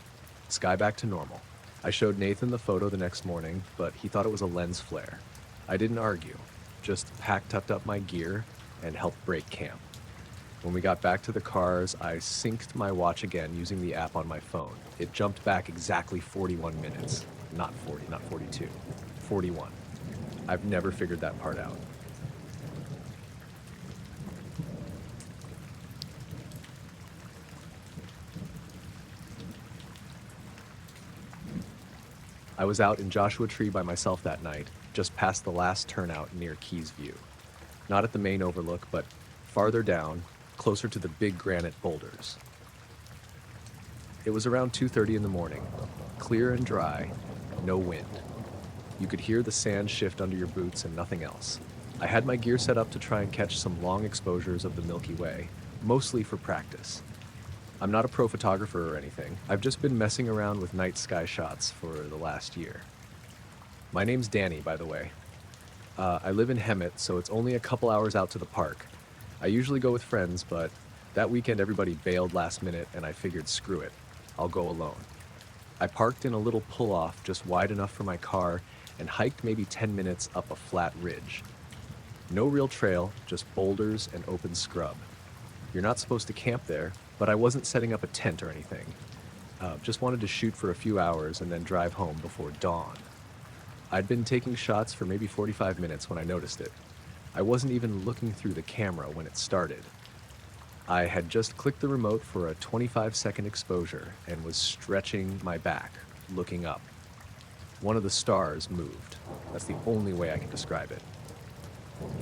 Sky back to normal. I showed Nathan the photo the next morning, but he thought it was a lens flare. I didn't argue, just packed up my gear and helped break camp. When we got back to the cars, I synced my watch again using the app on my phone. It jumped back exactly 41 minutes. Not 40, not 42. 41. I've never figured that part out. I was out in Joshua Tree by myself that night, just past the last turnout near Keys View. Not at the main overlook, but farther down, closer to the big granite boulders. It was around 2:30 in the morning, clear and dry, no wind. You could hear the sand shift under your boots and nothing else. I had my gear set up to try and catch some long exposures of the Milky Way, mostly for practice. I'm not a pro photographer or anything. I've just been messing around with night sky shots for the last year. My name's Danny, by the way. I live in Hemet, so it's only a couple hours out to the park. I usually go with friends, but that weekend everybody bailed last minute and I figured screw it, I'll go alone. I parked in a little pull-off just wide enough for my car and hiked maybe 10 minutes up a flat ridge. No real trail, just boulders and open scrub. You're not supposed to camp there, but I wasn't setting up a tent or anything. Just wanted to shoot for a few hours and then drive home before dawn. I'd been taking shots for maybe 45 minutes when I noticed it. I wasn't even looking through the camera when it started. I had just clicked the remote for a 25-second exposure and was stretching my back, looking up. One of the stars moved. That's the only way I can describe it.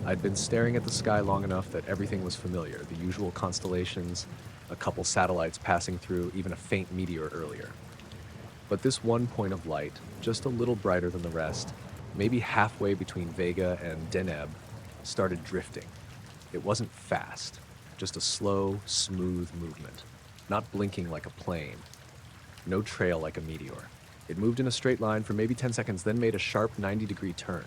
I'd been staring at the sky long enough that everything was familiar, the usual constellations, a couple satellites passing through, even a faint meteor earlier. But this one point of light, just a little brighter than the rest, maybe halfway between Vega and Deneb, started drifting. It wasn't fast, just a slow, smooth movement, not blinking like a plane, no trail like a meteor. It moved in a straight line for maybe 10 seconds, then made a sharp 90-degree turn.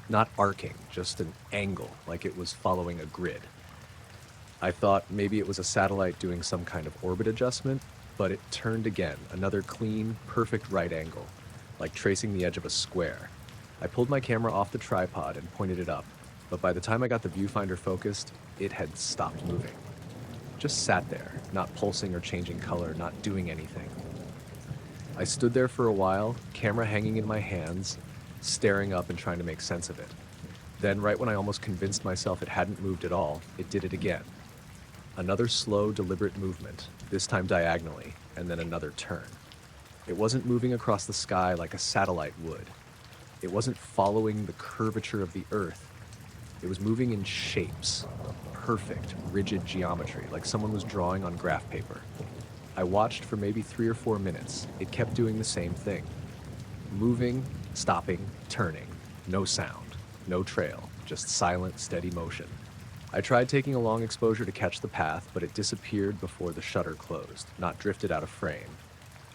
Not arcing, just an angle, like it was following a grid. I thought maybe it was a satellite doing some kind of orbit adjustment, but it turned again, another clean, perfect right angle, like tracing the edge of a square. I pulled my camera off the tripod and pointed it up, but by the time I got the viewfinder focused, it had stopped moving. Just sat there, not pulsing or changing color, not doing anything. I stood there for a while, camera hanging in my hands, staring up and trying to make sense of it. Then, right when I almost convinced myself it hadn't moved at all, it did it again. Another slow, deliberate movement, this time diagonally, and then another turn. It wasn't moving across the sky like a satellite would. It wasn't following the curvature of the Earth. It was moving in shapes, perfect, rigid geometry, like someone was drawing on graph paper. I watched for maybe 3 or 4 minutes. It kept doing the same thing. Moving, stopping, turning. No sound, no trail, just silent, steady motion. I tried taking a long exposure to catch the path, but it disappeared before the shutter closed, not drifted out of frame.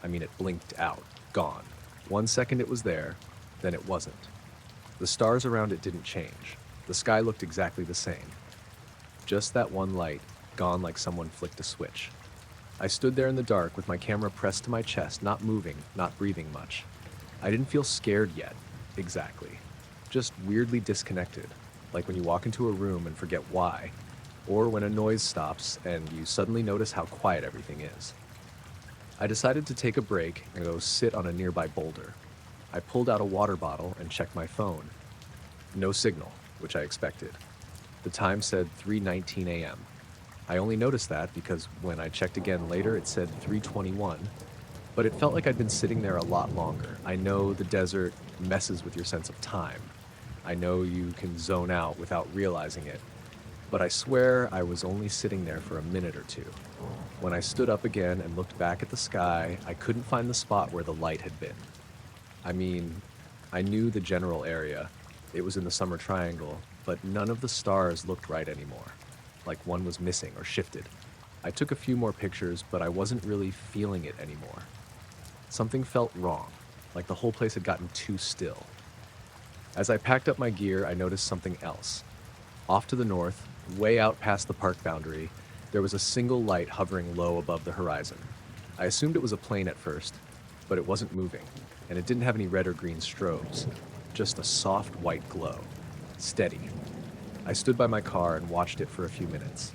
I mean, it blinked out, gone. 1 second it was there, then it wasn't. The stars around it didn't change. The sky looked exactly the same. Just that one light, gone like someone flicked a switch. I stood there in the dark with my camera pressed to my chest, not moving, not breathing much. I didn't feel scared yet, exactly. Just weirdly disconnected, like when you walk into a room and forget why, or when a noise stops and you suddenly notice how quiet everything is. I decided to take a break and go sit on a nearby boulder. I pulled out a water bottle and checked my phone. No signal, which I expected. The time said 3:19 a.m. I only noticed that because when I checked again later, it said 3:21, but it felt like I'd been sitting there a lot longer. I know the desert messes with your sense of time. I know you can zone out without realizing it, but I swear I was only sitting there for a minute or two. When I stood up again and looked back at the sky, I couldn't find the spot where the light had been. I mean, I knew the general area. It was in the summer triangle, but none of the stars looked right anymore, like one was missing or shifted. I took a few more pictures, but I wasn't really feeling it anymore. Something felt wrong, like the whole place had gotten too still. As I packed up my gear, I noticed something else. Off to the north, way out past the park boundary, there was a single light hovering low above the horizon. I assumed it was a plane at first, but it wasn't moving, and it didn't have any red or green strobes, just a soft white glow, steady. I stood by my car and watched it for a few minutes.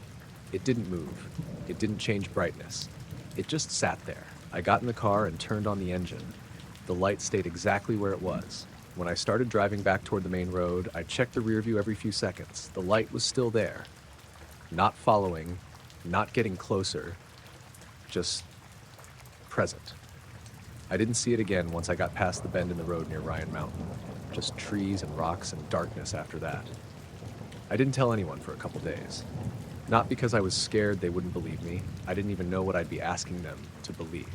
It didn't move. It didn't change brightness. It just sat there. I got in the car and turned on the engine. The light stayed exactly where it was. When I started driving back toward the main road, I checked the rear view every few seconds. The light was still there. Not following, not getting closer, just present. I didn't see it again once I got past the bend in the road near Ryan Mountain. Just trees and rocks and darkness after that. I didn't tell anyone for a couple days. Not because I was scared they wouldn't believe me. I didn't even know what I'd be asking them to believe.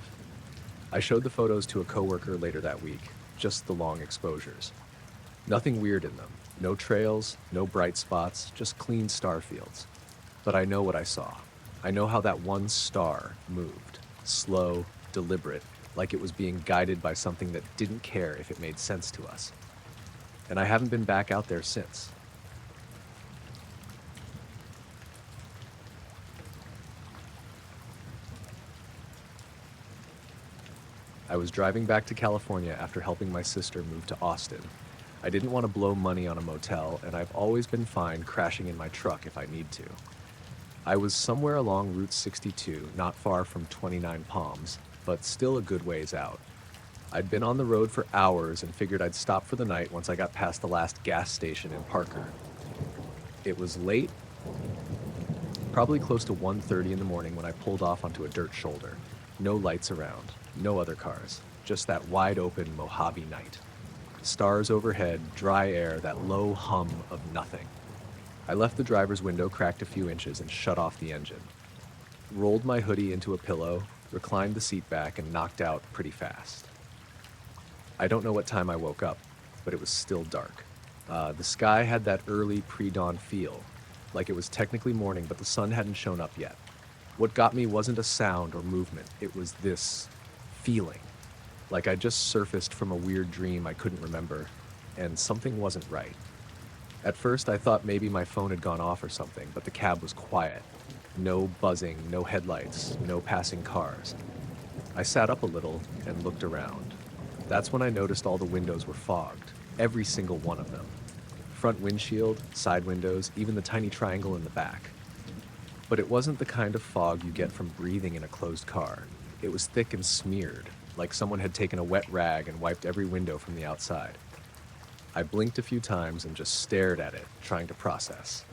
I showed the photos to a coworker later that week, just the long exposures. Nothing weird in them. No trails, no bright spots, just clean star fields. But I know what I saw. I know how that one star moved. Slow, deliberate, like it was being guided by something that didn't care if it made sense to us. And I haven't been back out there since. I was driving back to California after helping my sister move to Austin. I didn't want to blow money on a motel, and I've always been fine crashing in my truck if I need to. I was somewhere along Route 62, not far from 29 Palms, but still a good ways out. I'd been on the road for hours and figured I'd stop for the night once I got past the last gas station in Parker. It was late, probably close to 1:30 in the morning when I pulled off onto a dirt shoulder. No lights around, no other cars, just that wide-open Mojave night. Stars overhead, dry air, that low hum of nothing. I left the driver's window cracked a few inches and shut off the engine. Rolled my hoodie into a pillow, reclined the seat back, and knocked out pretty fast. I don't know what time I woke up, but it was still dark. The sky had that early pre-dawn feel, like it was technically morning, but the sun hadn't shown up yet. What got me wasn't a sound or movement, it was this feeling. Like I just surfaced from a weird dream I couldn't remember, and something wasn't right. At first I thought maybe my phone had gone off or something, but the cab was quiet. No buzzing, no headlights, no passing cars. I sat up a little and looked around. That's when I noticed all the windows were fogged, every single one of them. Front windshield, side windows, even the tiny triangle in the back. But it wasn't the kind of fog you get from breathing in a closed car. It was thick and smeared, like someone had taken a wet rag and wiped every window from the outside. I blinked a few times and just stared at it, trying to process.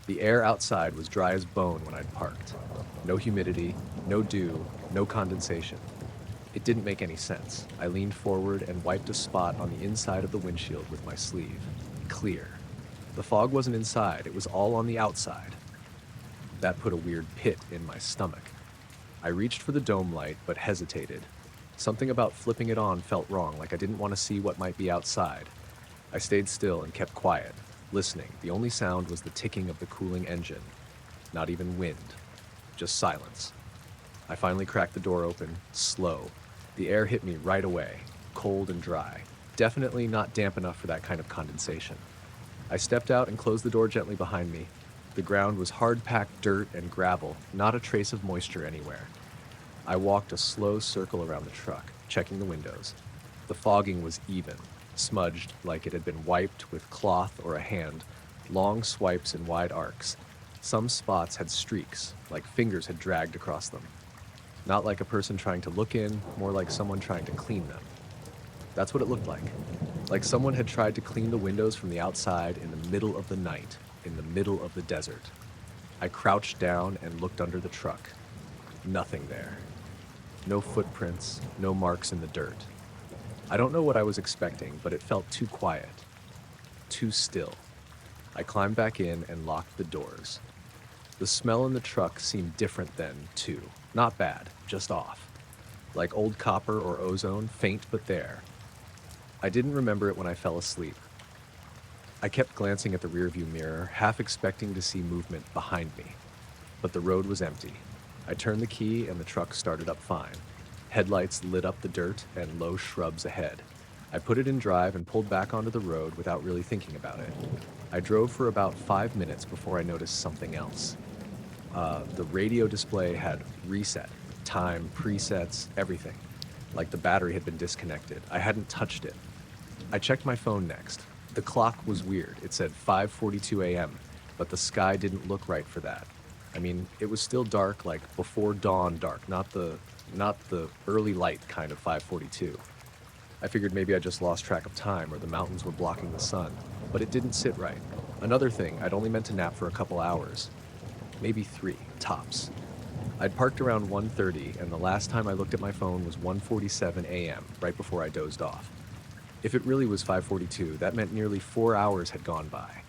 The air outside was dry as bone when I'd parked. No humidity, no dew, no condensation. It didn't make any sense. I leaned forward and wiped a spot on the inside of the windshield with my sleeve. Clear. The fog wasn't inside, it was all on the outside. That put a weird pit in my stomach. I reached for the dome light, but hesitated. Something about flipping it on felt wrong, like I didn't want to see what might be outside. I stayed still and kept quiet, listening. The only sound was the ticking of the cooling engine. Not even wind, just silence. I finally cracked the door open, slow. The air hit me right away, cold and dry. Definitely not damp enough for that kind of condensation. I stepped out and closed the door gently behind me. The ground was hard-packed dirt and gravel, not a trace of moisture anywhere. I walked a slow circle around the truck, checking the windows. The fogging was even, smudged like it had been wiped with cloth or a hand, long swipes in wide arcs. Some spots had streaks, like fingers had dragged across them. Not like a person trying to look in, more like someone trying to clean them. That's what it looked like someone had tried to clean the windows from the outside in the middle of the night, in the middle of the desert. I crouched down and looked under the truck. Nothing there. No footprints, no marks in the dirt. I don't know what I was expecting, but it felt too quiet, too still. I climbed back in and locked the doors. The smell in the truck seemed different then, too. Not bad, just off. Like old copper or ozone, faint but there. I didn't remember it when I fell asleep. I kept glancing at the rearview mirror, half expecting to see movement behind me. But the road was empty. I turned the key and the truck started up fine. Headlights lit up the dirt and low shrubs ahead. I put it in drive and pulled back onto the road without really thinking about it. I drove for about 5 minutes before I noticed something else. The radio display had reset, time, presets, everything. Like the battery had been disconnected. I hadn't touched it. I checked my phone next. The clock was weird. It said 5:42 a.m., but the sky didn't look right for that. I mean, it was still dark, like before dawn dark, not the early light kind of 5:42. I figured maybe I just lost track of time or the mountains were blocking the sun, but it didn't sit right. Another thing, I'd only meant to nap for a couple hours, maybe 3, tops. I'd parked around 1:30, and the last time I looked at my phone was 1:47 a.m., right before I dozed off. If it really was 5:42, that meant nearly 4 hours had gone by.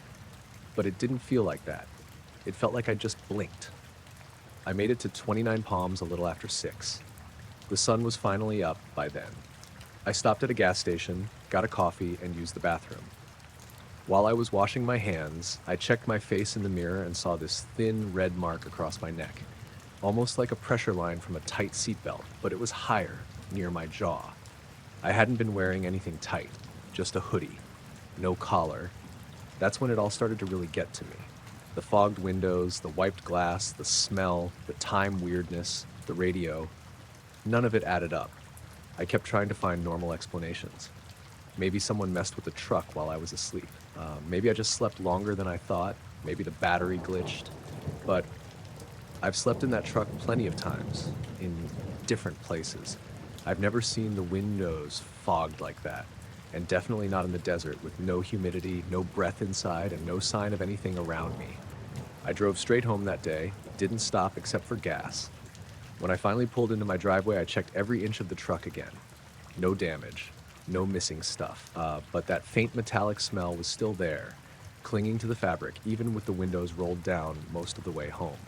But it didn't feel like that. It felt like I just blinked. I made it to 29 Palms a little after 6. The sun was finally up by then. I stopped at a gas station, got a coffee, and used the bathroom. While I was washing my hands, I checked my face in the mirror and saw this thin red mark across my neck, almost like a pressure line from a tight seatbelt, but it was higher, near my jaw. I hadn't been wearing anything tight, just a hoodie, no collar. That's when it all started to really get to me. The fogged windows, the wiped glass, the smell, the time weirdness, the radio. None of it added up. I kept trying to find normal explanations. Maybe someone messed with the truck while I was asleep. Maybe I just slept longer than I thought. Maybe the battery glitched. But I've slept in that truck plenty of times, in different places. I've never seen the windows fogged like that, and definitely not in the desert with no humidity, no breath inside, and no sign of anything around me. I drove straight home that day, didn't stop except for gas. When I finally pulled into my driveway, I checked every inch of the truck again. No damage, no missing stuff, but that faint metallic smell was still there, clinging to the fabric, even with the windows rolled down most of the way home.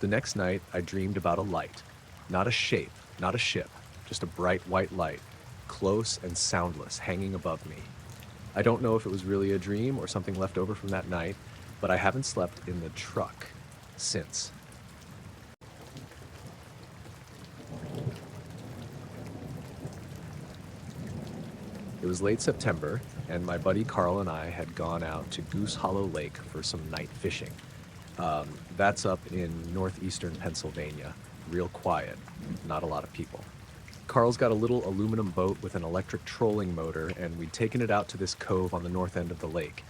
The next night, I dreamed about a light. Not a shape, not a ship, just a bright white light, close and soundless, hanging above me. I don't know if it was really a dream or something left over from that night, but I haven't slept in the truck since. It was late September, and my buddy Carl and I had gone out to Goose Hollow Lake for some night fishing. That's up in northeastern Pennsylvania. Real quiet, not a lot of people. Carl's got a little aluminum boat with an electric trolling motor, and we'd taken it out to this cove on the north end of the lake.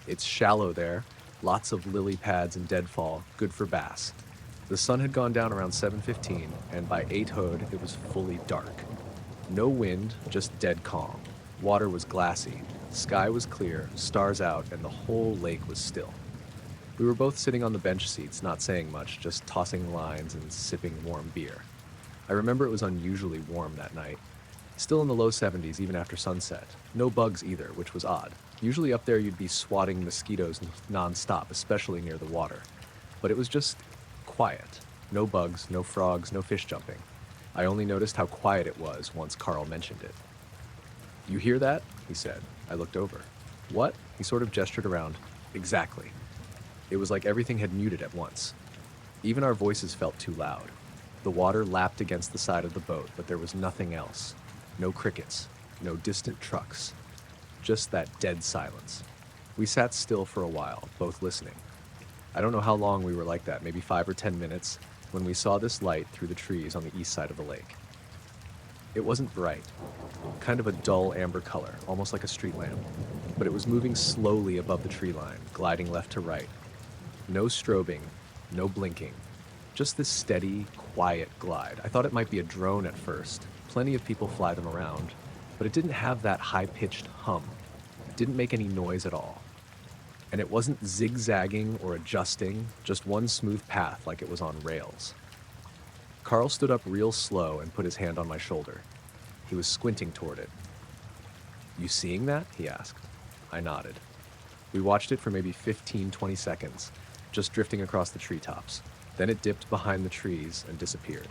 It's shallow there, lots of lily pads and deadfall, good for bass. The sun had gone down around 7:15, and by 8 hood, it was fully dark. No wind, just dead calm. Water was glassy, sky was clear, stars out, and the whole lake was still. We were both sitting on the bench seats, not saying much, just tossing lines and sipping warm beer. I remember it was unusually warm that night. Still in the low 70s even after sunset. No bugs either, which was odd. Usually up there you'd be swatting mosquitoes non-stop, especially near the water. But it was just quiet. No bugs, no frogs, no fish jumping. I only noticed how quiet it was once Carl mentioned it. "You hear that?" he said. I looked over. "What?" He sort of gestured around. "Exactly." It was like everything had muted at once. Even our voices felt too loud. The water lapped against the side of the boat, but there was nothing else. No crickets, no distant trucks. Just that dead silence. We sat still for a while, both listening. I don't know how long we were like that, maybe 5 or 10 minutes, when we saw this light through the trees on the east side of the lake. It wasn't bright, kind of a dull amber color, almost like a street lamp, but it was moving slowly above the tree line, gliding left to right. No strobing, no blinking, just this steady, quiet glide. I thought it might be a drone at first. Plenty of people fly them around, but it didn't have that high-pitched hum. It didn't make any noise at all. And it wasn't zigzagging or adjusting, just one smooth path like it was on rails. Carl stood up real slow and put his hand on my shoulder. He was squinting toward it. "You seeing that?" he asked. I nodded. We watched it for maybe 15-20 seconds, just drifting across the treetops. Then it dipped behind the trees and disappeared.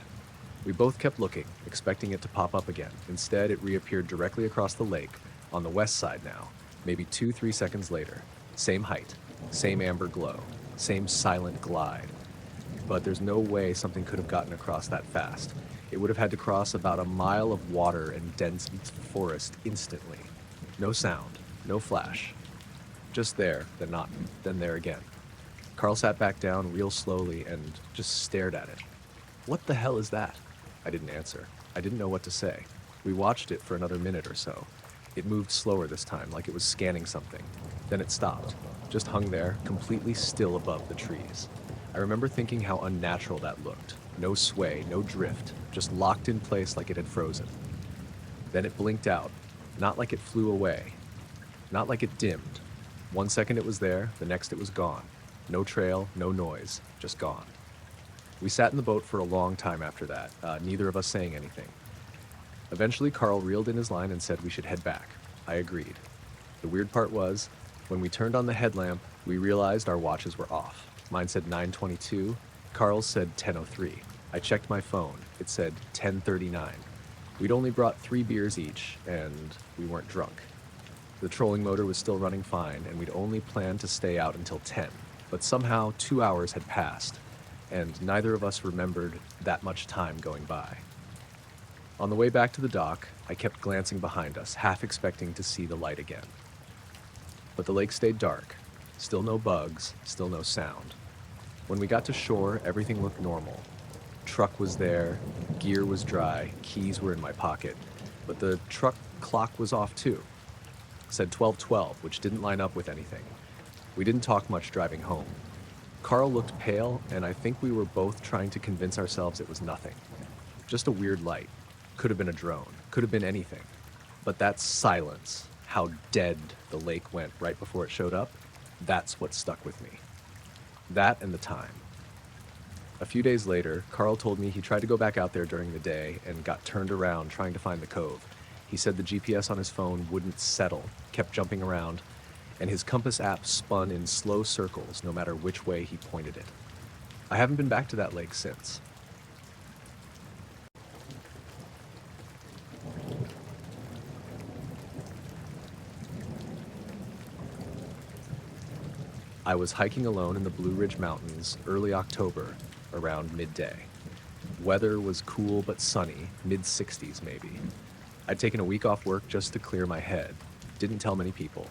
We both kept looking, expecting it to pop up again. Instead, it reappeared directly across the lake, on the west side now, maybe 2-3 seconds later. Same height, same amber glow, same silent glide. But there's no way something could have gotten across that fast. It would have had to cross about a mile of water and dense forest instantly. No sound, no flash. Just there, then not, then there again. Carl sat back down real slowly and just stared at it. "What the hell is that?" I didn't answer. I didn't know what to say. We watched it for another minute or so. It moved slower this time, like it was scanning something. Then it stopped, just hung there, completely still above the trees. I remember thinking how unnatural that looked. No sway, no drift, just locked in place like it had frozen. Then it blinked out, not like it flew away, not like it dimmed. 1 second it was there, the next it was gone. No trail, no noise, just gone. We sat in the boat for a long time after that, neither of us saying anything. Eventually, Carl reeled in his line and said we should head back. I agreed. The weird part was, when we turned on the headlamp, we realized our watches were off. Mine said 9:22, Carl's said 10:03. I checked my phone. It said 10:39. We'd only brought 3 beers each, and we weren't drunk. The trolling motor was still running fine, and we'd only planned to stay out until 10. But somehow 2 hours had passed, and neither of us remembered that much time going by. On the way back to the dock, I kept glancing behind us, half expecting to see the light again. But the lake stayed dark. Still no bugs, still no sound. When we got to shore, everything looked normal. Truck was there, gear was dry, keys were in my pocket, but the truck clock was off too. It said 12:12, which didn't line up with anything. We didn't talk much driving home. Carl looked pale, and I think we were both trying to convince ourselves it was nothing. Just a weird light. Could have been a drone, could have been anything. But that silence, how dead the lake went right before it showed up, that's what stuck with me. That and the time. A few days later, Carl told me he tried to go back out there during the day and got turned around trying to find the cove. He said the GPS on his phone wouldn't settle, kept jumping around, and his compass app spun in slow circles no matter which way he pointed it. I haven't been back to that lake since. I was hiking alone in the Blue Ridge Mountains early October, around midday. Weather was cool but sunny, mid-60s maybe. I'd taken a week off work just to clear my head. Didn't tell many people.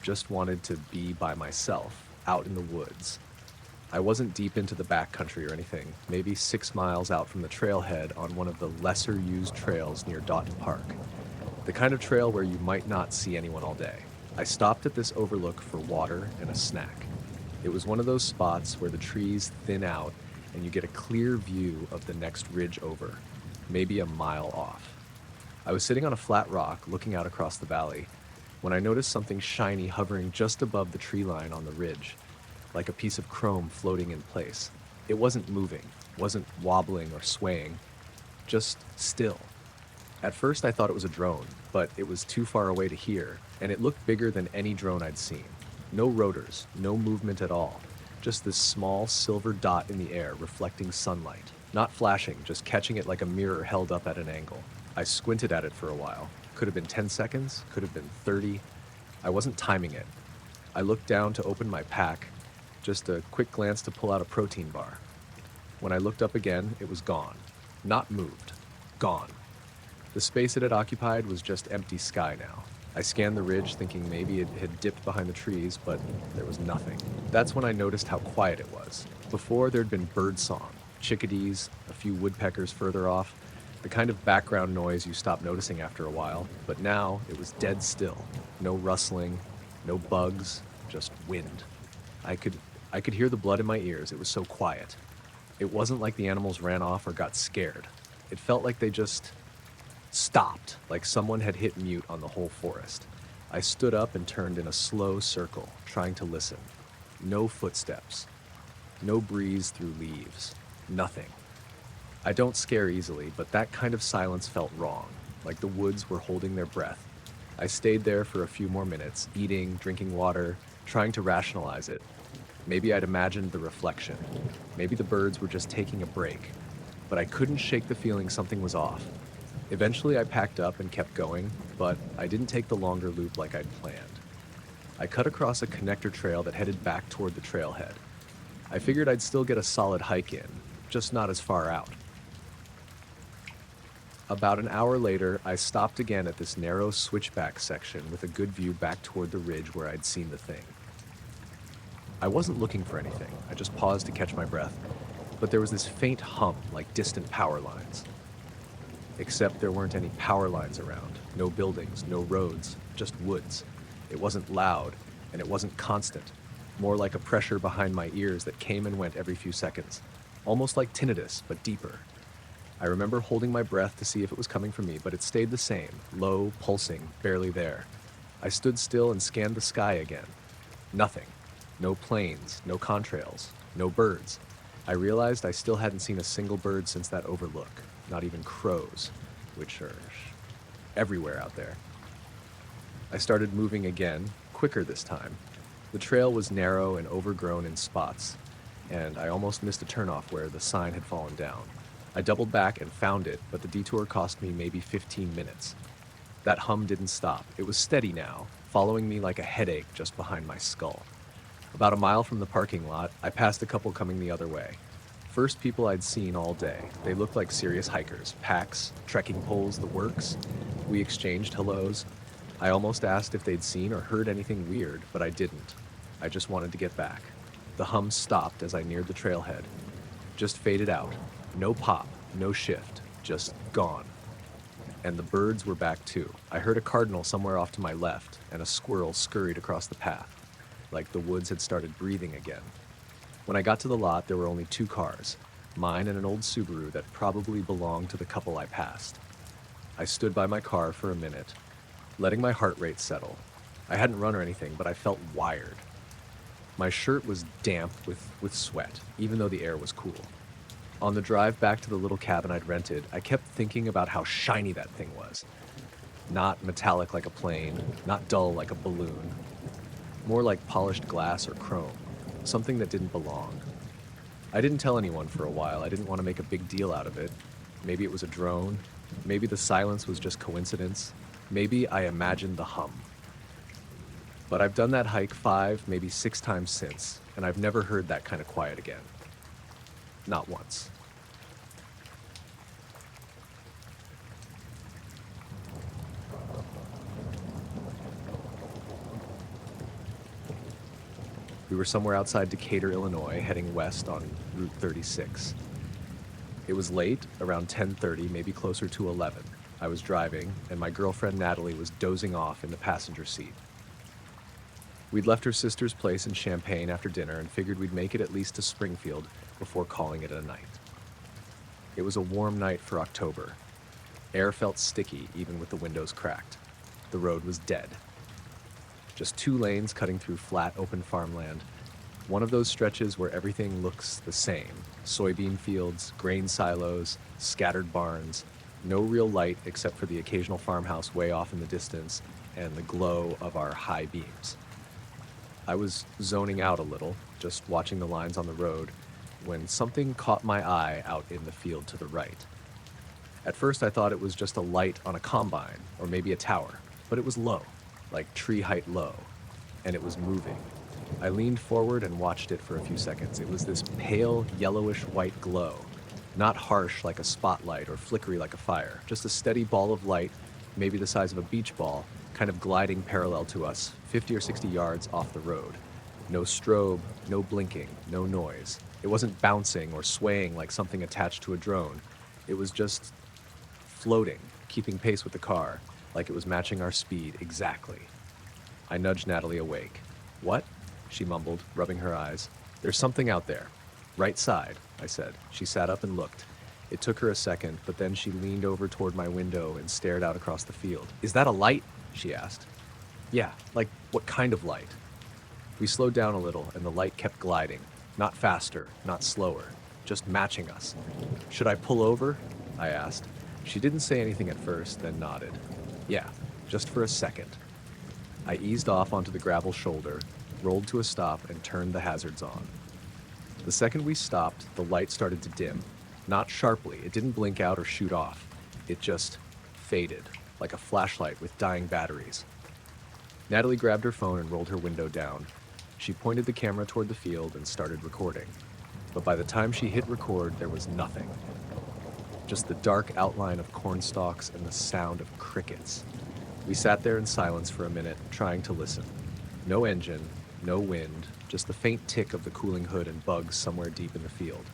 Just wanted to be by myself, out in the woods. I wasn't deep into the backcountry or anything, maybe 6 miles out from the trailhead on one of the lesser-used trails near Dotton Park. The kind of trail where you might not see anyone all day. I stopped at this overlook for water and a snack. It was one of those spots where the trees thin out and you get a clear view of the next ridge over, maybe a mile off. I was sitting on a flat rock looking out across the valley when I noticed something shiny hovering just above the tree line on the ridge, like a piece of chrome floating in place. It wasn't moving, wasn't wobbling or swaying, just still. At first I thought it was a drone, but it was too far away to hear, and it looked bigger than any drone I'd seen. No rotors, no movement at all, just this small silver dot in the air reflecting sunlight. Not flashing, just catching it like a mirror held up at an angle. I squinted at it for a while. Could have been 10 seconds, could have been 30. I wasn't timing it. I looked down to open my pack, just a quick glance to pull out a protein bar. When I looked up again, it was gone. Not moved. Gone. The space it had occupied was just empty sky now. I scanned the ridge thinking maybe it had dipped behind the trees, but there was nothing. That's when I noticed how quiet it was. Before, there'd been bird song, chickadees, a few woodpeckers further off, the kind of background noise you stop noticing after a while, but now it was dead still. No rustling, no bugs, just wind. I could hear the blood in my ears. It was so quiet. It wasn't like the animals ran off or got scared. It felt like they just stopped, like someone had hit mute on the whole forest. I stood up and turned in a slow circle, trying to listen. No footsteps. No breeze through leaves. Nothing. I don't scare easily, but that kind of silence felt wrong, like the woods were holding their breath. I stayed there for a few more minutes, eating, drinking water, trying to rationalize it. Maybe I'd imagined the reflection. Maybe the birds were just taking a break. But I couldn't shake the feeling something was off. Eventually I packed up and kept going, but I didn't take the longer loop like I'd planned. I cut across a connector trail that headed back toward the trailhead. I figured I'd still get a solid hike in, just not as far out. About an hour later, I stopped again at this narrow switchback section with a good view back toward the ridge where I'd seen the thing. I wasn't looking for anything. I just paused to catch my breath, but there was this faint hum like distant power lines. Except there weren't any power lines around, no buildings, no roads, just woods. It wasn't loud, and it wasn't constant. more like a pressure behind my ears that came and went every few seconds, almost like tinnitus, but deeper. I remember holding my breath to see if it was coming from me, but it stayed the same, low, pulsing, barely there. I stood still and scanned the sky again. Nothing. No planes, no contrails, no birds. I realized I still hadn't seen a single bird since that overlook, not even crows, which are everywhere out there. I started moving again, quicker this time. The trail was narrow and overgrown in spots, and I almost missed a turnoff where the sign had fallen down. I doubled back and found it, but the detour cost me maybe 15 minutes. That hum didn't stop. It was steady now, following me like a headache just behind my skull. About a mile from the parking lot, I passed a couple coming the other way. First people I'd seen all day. They looked like serious hikers, packs, trekking poles, the works. We exchanged hellos. I almost asked if they'd seen or heard anything weird, but I didn't. I just wanted to get back. The hum stopped as I neared the trailhead. Just faded out. No pop, no shift, just gone. And the birds were back too. I heard a cardinal somewhere off to my left, and a squirrel scurried across the path, like the woods had started breathing again. When I got to the lot, there were only 2 cars, mine and an old Subaru that probably belonged to the couple I passed. I stood by my car for a minute, letting my heart rate settle. I hadn't run or anything, but I felt wired. My shirt was damp with sweat, even though the air was cool. On the drive back to the little cabin I'd rented, I kept thinking about how shiny that thing was. Not metallic like a plane, not dull like a balloon. More like polished glass or chrome, something that didn't belong. I didn't tell anyone for a while. I didn't want to make a big deal out of it. Maybe it was a drone. Maybe the silence was just coincidence. Maybe I imagined the hum. But I've done that hike 5, maybe 6 times since, and I've never heard that kind of quiet again. Not once. We were somewhere outside Decatur, Illinois, heading west on Route 36. It was late, around 10:30, maybe closer to 11. I was driving, and my girlfriend Natalie was dozing off in the passenger seat. We'd left her sister's place in Champaign after dinner and figured we'd make it at least to Springfield before calling it a night. It was a warm night for October. Air felt sticky, even with the windows cracked. The road was dead. Just 2 lanes cutting through flat, open farmland. One of those stretches where everything looks the same. Soybean fields, grain silos, scattered barns. No real light except for the occasional farmhouse way off in the distance and the glow of our high beams. I was zoning out a little, just watching the lines on the road, when something caught my eye out in the field to the right. At first I thought it was just a light on a combine, or maybe a tower, but it was low, like tree height low, and it was moving. I leaned forward and watched it for a few seconds. It was this pale, yellowish white glow, not harsh like a spotlight or flickery like a fire, just a steady ball of light, maybe the size of a beach ball, kind of gliding parallel to us, 50 or 60 yards off the road. No strobe, no blinking, no noise. It wasn't bouncing or swaying like something attached to a drone. It was just floating, keeping pace with the car, like it was matching our speed exactly. I nudged Natalie awake. "What?" she mumbled, rubbing her eyes. "There's something out there. Right side," I said. She sat up and looked. It took her a second, but then she leaned over toward my window and stared out across the field. "Is that a light?" she asked. "Yeah, like what kind of light?" We slowed down a little, and the light kept gliding. Not faster, not slower, just matching us. "Should I pull over?" I asked. She didn't say anything at first, then nodded. "Yeah, just for a second." I eased off onto the gravel shoulder, rolled to a stop, and turned the hazards on. The second we stopped, the light started to dim. Not sharply, it didn't blink out or shoot off. It just faded, like a flashlight with dying batteries. Natalie grabbed her phone and rolled her window down. She pointed the camera toward the field and started recording. But by the time she hit record, there was nothing. Just the dark outline of corn stalks and the sound of crickets. We sat there in silence for a minute, trying to listen. No engine, no wind, just the faint tick of the cooling hood and bugs somewhere deep in the field.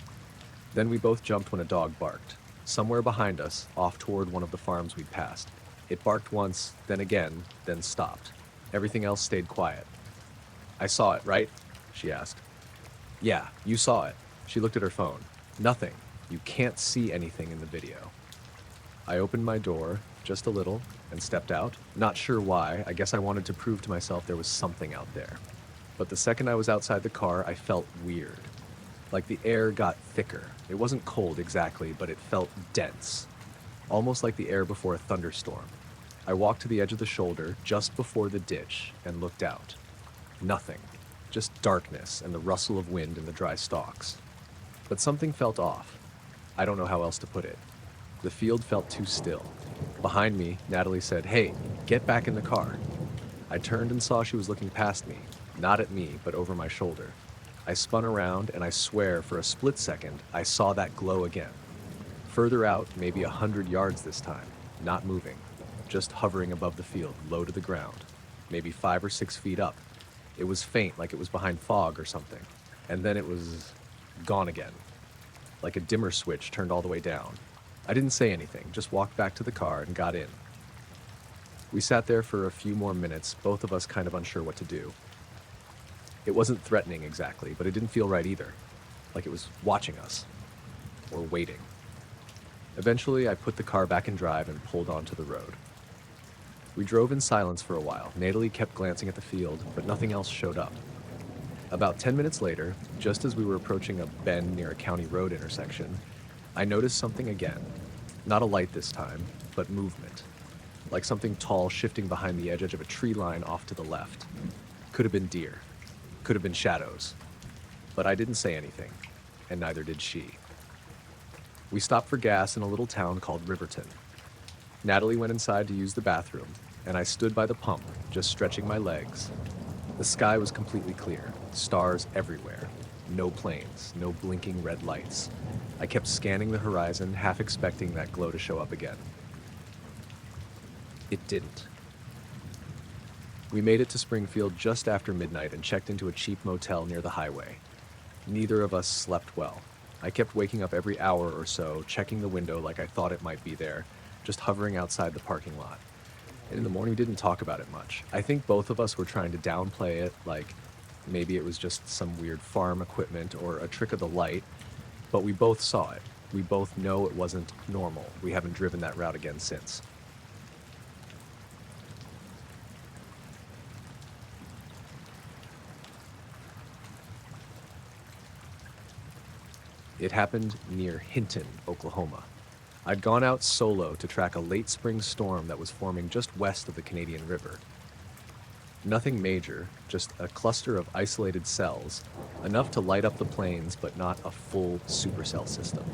Then we both jumped when a dog barked. Somewhere behind us, off toward one of the farms we'd passed. It barked once, then again, then stopped. Everything else stayed quiet. "I saw it, right?" she asked. Yeah, you saw it. She looked at her phone. Nothing. You can't see anything in the video. I opened my door, just a little, and stepped out. Not sure why. I guess I wanted to prove to myself there was something out there. But the second I was outside the car, I felt weird. Like the air got thicker. It wasn't cold exactly, but it felt dense. Almost like the air before a thunderstorm. I walked to the edge of the shoulder, just before the ditch, and looked out. Nothing. Just darkness and the rustle of wind in the dry stalks. But something felt off. I don't know how else to put it. The field felt too still. Behind me, Natalie said, "Hey, get back in the car." I turned and saw she was looking past me, not at me, but over my shoulder. I spun around, and I swear, for a split second, I saw that glow again. Further out, maybe 100 yards this time, not moving, just hovering above the field, low to the ground, maybe 5 or 6 feet up. It was faint, like it was behind fog or something, and then it was gone again, like a dimmer switch turned all the way down. I didn't say anything, just walked back to the car and got in. We sat there for a few more minutes, both of us kind of unsure what to do. It wasn't threatening exactly, but it didn't feel right either, like it was watching us, or waiting. Eventually, I put the car back in drive and pulled onto the road. We drove in silence for a while. Natalie kept glancing at the field, but nothing else showed up. About 10 minutes later, just as we were approaching a bend near a county road intersection, I noticed something again. Not a light this time, but movement. Like something tall shifting behind the edge of a tree line off to the left. Could have been deer. Could have been shadows. But I didn't say anything, and neither did she. We stopped for gas in a little town called Riverton. Natalie went inside to use the bathroom, and I stood by the pump, just stretching my legs. The sky was completely clear, stars everywhere. No planes, no blinking red lights. I kept scanning the horizon, half expecting that glow to show up again. It didn't. We made it to Springfield just after midnight and checked into a cheap motel near the highway. Neither of us slept well. I kept waking up every hour or so, checking the window like I thought it might be there, just hovering outside the parking lot. And in the morning, we didn't talk about it much. I think both of us were trying to downplay it, like maybe it was just some weird farm equipment or a trick of the light, but we both saw it. We both know it wasn't normal. We haven't driven that route again since. It happened near Hinton, Oklahoma. I'd gone out solo to track a late spring storm that was forming just west of the Canadian River. Nothing major, just a cluster of isolated cells, enough to light up the plains but not a full supercell system.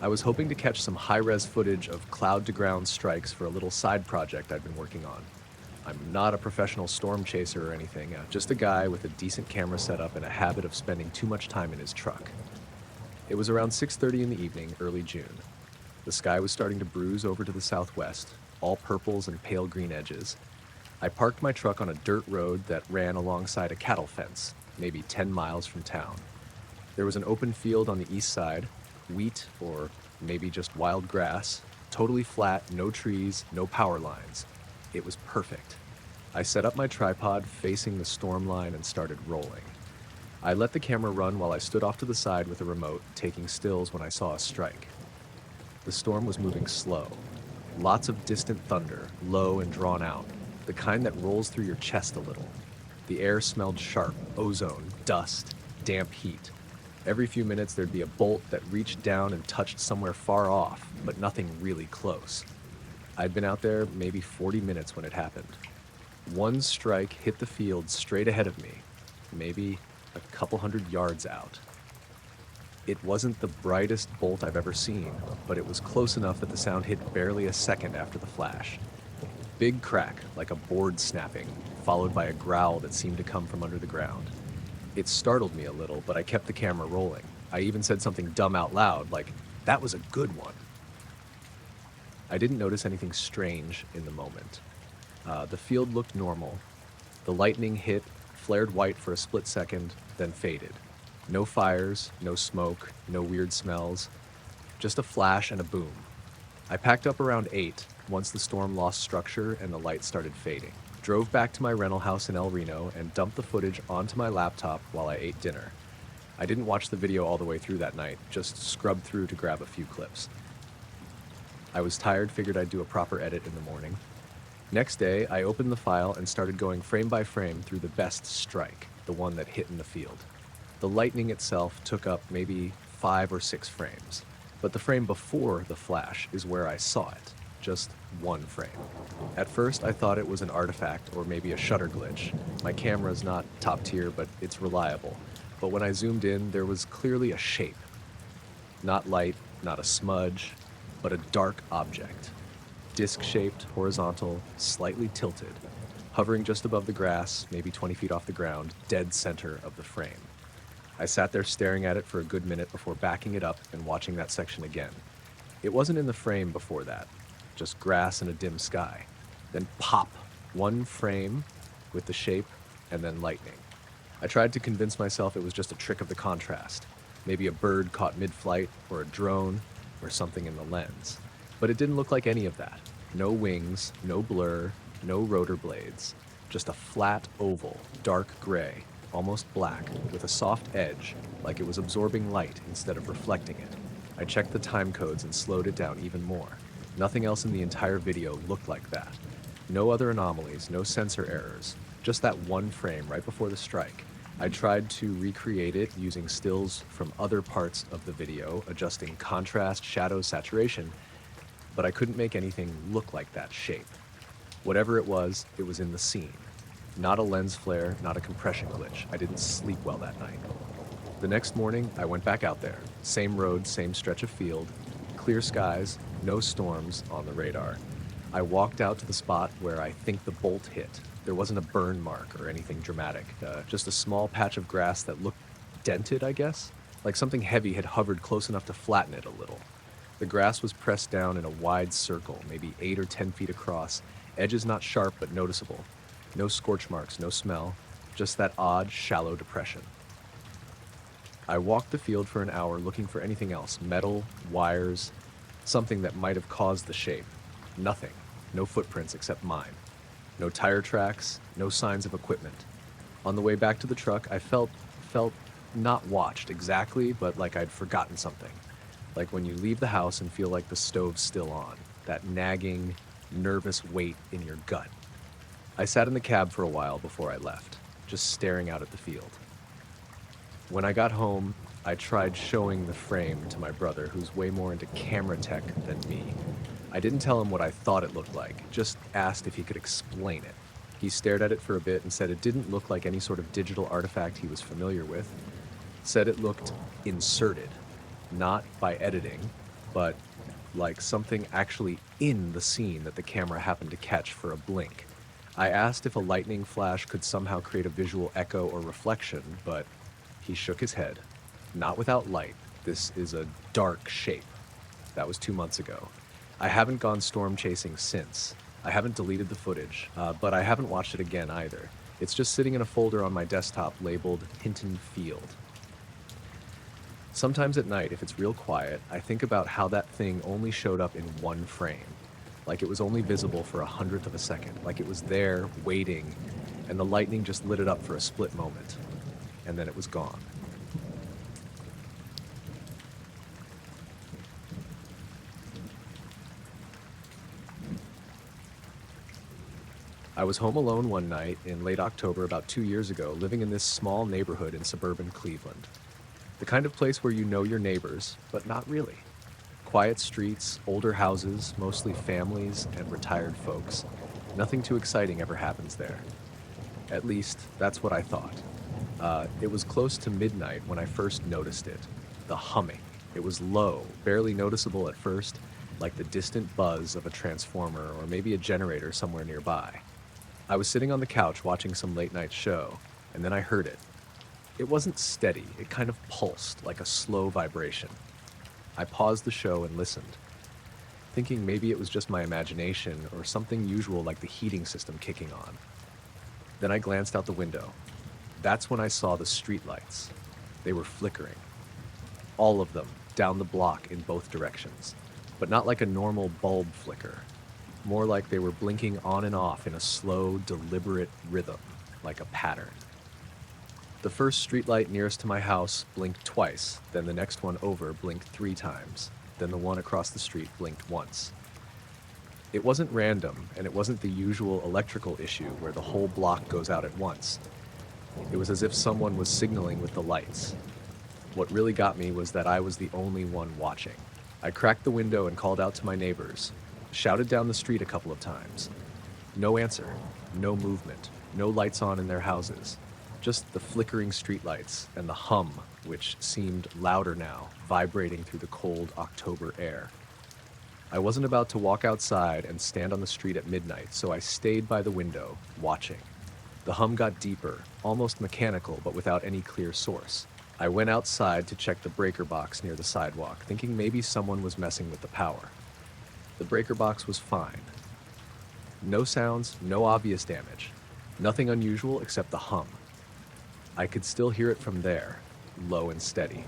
I was hoping to catch some high-res footage of cloud-to-ground strikes for a little side project I'd been working on. I'm not a professional storm chaser or anything, just a guy with a decent camera setup and a habit of spending too much time in his truck. It was around 6:30 in the evening, early June. The sky was starting to bruise over to the southwest, all purples and pale green edges. I parked my truck on a dirt road that ran alongside a cattle fence, maybe 10 miles from town. There was an open field on the east side, wheat or maybe just wild grass, totally flat, no trees, no power lines. It was perfect. I set up my tripod facing the storm line and started rolling. I let the camera run while I stood off to the side with a remote, taking stills when I saw a strike. The storm was moving slow. Lots of distant thunder, low and drawn out, the kind that rolls through your chest a little. The air smelled sharp, ozone, dust, damp heat. Every few minutes there'd be a bolt that reached down and touched somewhere far off, but nothing really close. I'd been out there maybe 40 minutes when it happened. One strike hit the field straight ahead of me, maybe a couple hundred yards out. It wasn't the brightest bolt I've ever seen, but it was close enough that the sound hit barely a second after the flash. Big crack, like a board snapping, followed by a growl that seemed to come from under the ground. It startled me a little, but I kept the camera rolling. I even said something dumb out loud, like, "That was a good one." I didn't notice anything strange in the moment. The field looked normal. The lightning hit, flared white for a split second, then faded. No fires, no smoke, no weird smells. Just a flash and a boom. I packed up around 8 once the storm lost structure and the light started fading. Drove back to my rental house in El Reno and dumped the footage onto my laptop while I ate dinner. I didn't watch the video all the way through that night, just scrubbed through to grab a few clips. I was tired, figured I'd do a proper edit in the morning. Next day, I opened the file and started going frame by frame through the best strike, the one that hit in the field. The lightning itself took up maybe 5 or 6 frames, but the frame before the flash is where I saw it, just one frame. At first, I thought it was an artifact or maybe a shutter glitch. My camera's not top tier, but it's reliable. But when I zoomed in, there was clearly a shape. Not light, not a smudge, but a dark object. Disc-shaped, horizontal, slightly tilted, hovering just above the grass, maybe 20 feet off the ground, dead center of the frame. I sat there staring at it for a good minute before backing it up and watching that section again. It wasn't in the frame before that, just grass and a dim sky. Then pop, one frame with the shape and then lightning. I tried to convince myself it was just a trick of the contrast, maybe a bird caught mid-flight or a drone or something in the lens. But it didn't look like any of that. No wings, no blur, no rotor blades, just a flat oval, dark gray, almost black, with a soft edge, like it was absorbing light instead of reflecting it. I checked the time codes and slowed it down even more. Nothing else in the entire video looked like that. No other anomalies, no sensor errors, just that one frame right before the strike. I tried to recreate it using stills from other parts of the video, adjusting contrast, shadow, saturation, but I couldn't make anything look like that shape. Whatever it was in the scene. Not a lens flare, not a compression glitch. I didn't sleep well that night. The next morning, I went back out there. Same road, same stretch of field, clear skies, no storms on the radar. I walked out to the spot where I think the bolt hit. There wasn't a burn mark or anything dramatic, just a small patch of grass that looked dented, I guess, like something heavy had hovered close enough to flatten it a little. The grass was pressed down in a wide circle, maybe 8 or 10 feet across, edges not sharp but noticeable. No scorch marks, no smell, just that odd, shallow depression. I walked the field for an hour looking for anything else, metal, wires, something that might have caused the shape. Nothing, no footprints except mine. No tire tracks, no signs of equipment. On the way back to the truck, I felt not watched exactly, but like I'd forgotten something. Like when you leave the house and feel like the stove's still on, that nagging, nervous weight in your gut. I sat in the cab for a while before I left, just staring out at the field. When I got home, I tried showing the frame to my brother, who's way more into camera tech than me. I didn't tell him what I thought it looked like, just asked if he could explain it. He stared at it for a bit and said it didn't look like any sort of digital artifact he was familiar with. Said it looked inserted, not by editing, but like something actually in the scene that the camera happened to catch for a blink. I asked if a lightning flash could somehow create a visual echo or reflection, but he shook his head. Not without light. This is a dark shape. That was 2 months ago. I haven't gone storm chasing since. I haven't deleted the footage, but I haven't watched it again either. It's just sitting in a folder on my desktop labeled Hinton Field. Sometimes at night, if it's real quiet, I think about how that thing only showed up in one frame. Like it was only visible for 1/100th of a second. Like it was there, waiting, and the lightning just lit it up for a split moment. And then it was gone. I was home alone one night in late October about 2 years ago, living in this small neighborhood in suburban Cleveland. The kind of place where you know your neighbors, but not really. Quiet streets, older houses, mostly families and retired folks. Nothing too exciting ever happens there. At least, that's what I thought. It was close to midnight when I first noticed it. The humming. It was low, barely noticeable at first, like the distant buzz of a transformer or maybe a generator somewhere nearby. I was sitting on the couch watching some late-night show, and then I heard it. It wasn't steady, it kind of pulsed like a slow vibration. I paused the show and listened, thinking maybe it was just my imagination or something usual like the heating system kicking on. Then I glanced out the window. That's when I saw the streetlights. They were flickering. All of them, down the block in both directions, but not like a normal bulb flicker. more like they were blinking on and off in a slow, deliberate rhythm, like a pattern. The first streetlight nearest to my house blinked twice, then the next one over blinked 3 times, then the one across the street blinked once. It wasn't random, and it wasn't the usual electrical issue where the whole block goes out at once. It was as if someone was signaling with the lights. What really got me was that I was the only one watching. I cracked the window and called out to my neighbors, shouted down the street a couple of times. No answer, no movement, no lights on in their houses, just the flickering streetlights and the hum, which seemed louder now, vibrating through the cold October air. I wasn't about to walk outside and stand on the street at midnight, so I stayed by the window, watching. The hum got deeper, almost mechanical, but without any clear source. I went outside to check the breaker box near the sidewalk, thinking maybe someone was messing with the power. The breaker box was fine. No sounds, no obvious damage. Nothing unusual except the hum. I could still hear it from there, low and steady.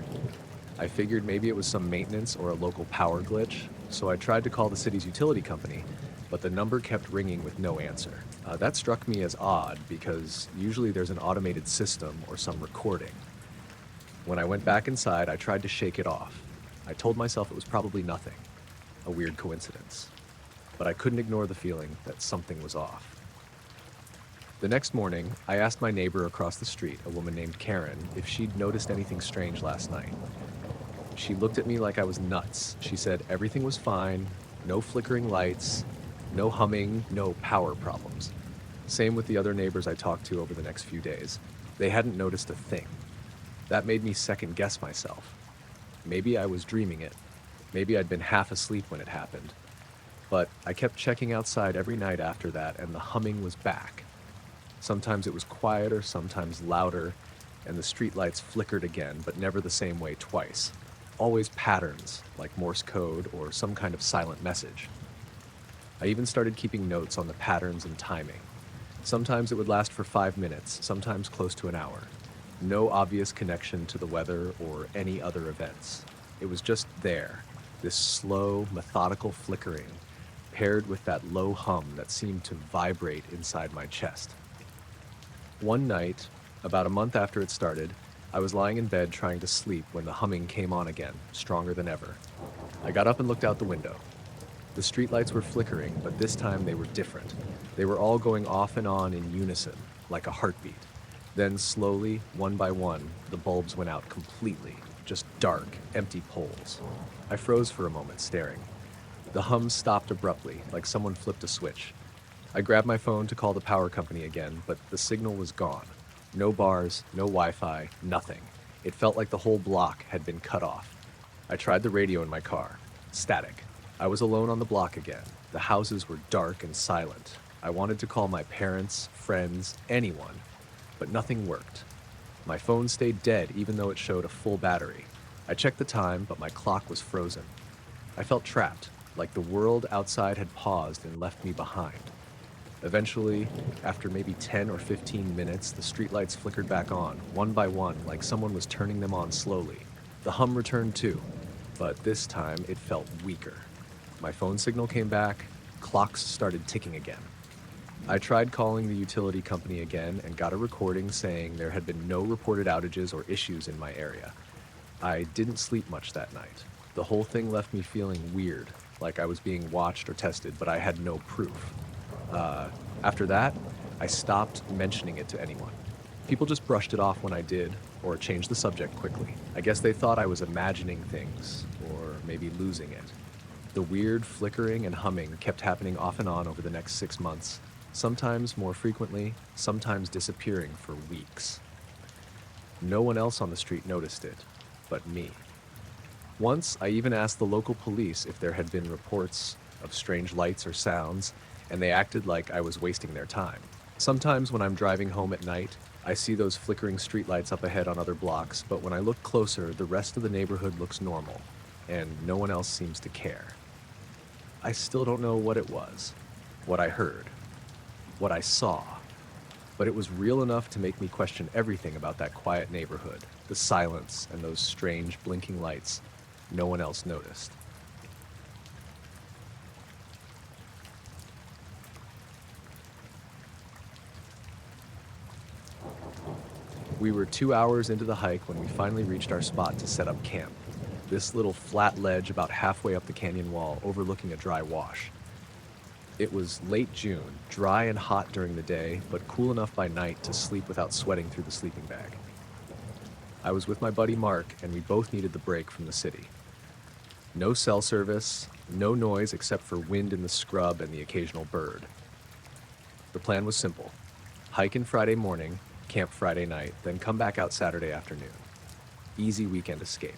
I figured maybe it was some maintenance or a local power glitch, so I tried to call the city's utility company, but the number kept ringing with no answer. That struck me as odd because usually there's an automated system or some recording. When I went back inside, I tried to shake it off. I told myself it was probably nothing, a weird coincidence. But I couldn't ignore the feeling that something was off. The next morning, I asked my neighbor across the street, a woman named Karen, if she'd noticed anything strange last night. She looked at me like I was nuts. She said everything was fine, no flickering lights, no humming, no power problems. Same with the other neighbors I talked to over the next few days. They hadn't noticed a thing. That made me second guess myself. Maybe I was dreaming it. Maybe I'd been half asleep when it happened. But I kept checking outside every night after that, and the humming was back. Sometimes it was quieter, sometimes louder, and the streetlights flickered again, but never the same way twice. Always patterns, like Morse code or some kind of silent message. I even started keeping notes on the patterns and timing. Sometimes it would last for 5 minutes, sometimes close to an hour. No obvious connection to the weather or any other events. It was just there, this slow, methodical flickering, paired with that low hum that seemed to vibrate inside my chest. One night, about a month after it started, I was lying in bed trying to sleep when the humming came on again, stronger than ever. I got up and looked out the window. The streetlights were flickering, but this time they were different. They were all going off and on in unison, like a heartbeat. Then slowly, one by one, the bulbs went out completely, just dark, empty poles. I froze for a moment, staring. The hum stopped abruptly, like someone flipped a switch. I grabbed my phone to call the power company again, but the signal was gone. No bars, no Wi-Fi, nothing. It felt like the whole block had been cut off. I tried the radio in my car. Static. I was alone on the block again. The houses were dark and silent. I wanted to call my parents, friends, anyone, but nothing worked. My phone stayed dead even though it showed a full battery. I checked the time, but my clock was frozen. I felt trapped, like the world outside had paused and left me behind. Eventually, after maybe 10 or 15 minutes, the streetlights flickered back on, one by one, like someone was turning them on slowly. The hum returned too, but this time it felt weaker. My phone signal came back, clocks started ticking again. I tried calling the utility company again and got a recording saying there had been no reported outages or issues in my area. I didn't sleep much that night. The whole thing left me feeling weird, like I was being watched or tested, but I had no proof. After that, I stopped mentioning it to anyone. People just brushed it off when I did, or changed the subject quickly. I guess they thought I was imagining things, or maybe losing it. The weird flickering and humming kept happening off and on over the next 6 months, sometimes more frequently, sometimes disappearing for weeks. No one else on the street noticed it, but me. Once, I even asked the local police if there had been reports of strange lights or sounds, and they acted like I was wasting their time. Sometimes when I'm driving home at night, I see those flickering streetlights up ahead on other blocks, but when I look closer, the rest of the neighborhood looks normal, and no one else seems to care. I still don't know what it was, what I heard, what I saw, but it was real enough to make me question everything about that quiet neighborhood, the silence and those strange blinking lights no one else noticed. We were 2 hours into the hike when we finally reached our spot to set up camp. This little flat ledge about halfway up the canyon wall overlooking a dry wash. It was late June, dry and hot during the day, but cool enough by night to sleep without sweating through the sleeping bag. I was with my buddy Mark, and we both needed the break from the city. No cell service, no noise except for wind in the scrub and the occasional bird. The plan was simple. Hike in Friday morning, camp Friday night, then come back out Saturday afternoon. Easy weekend escape.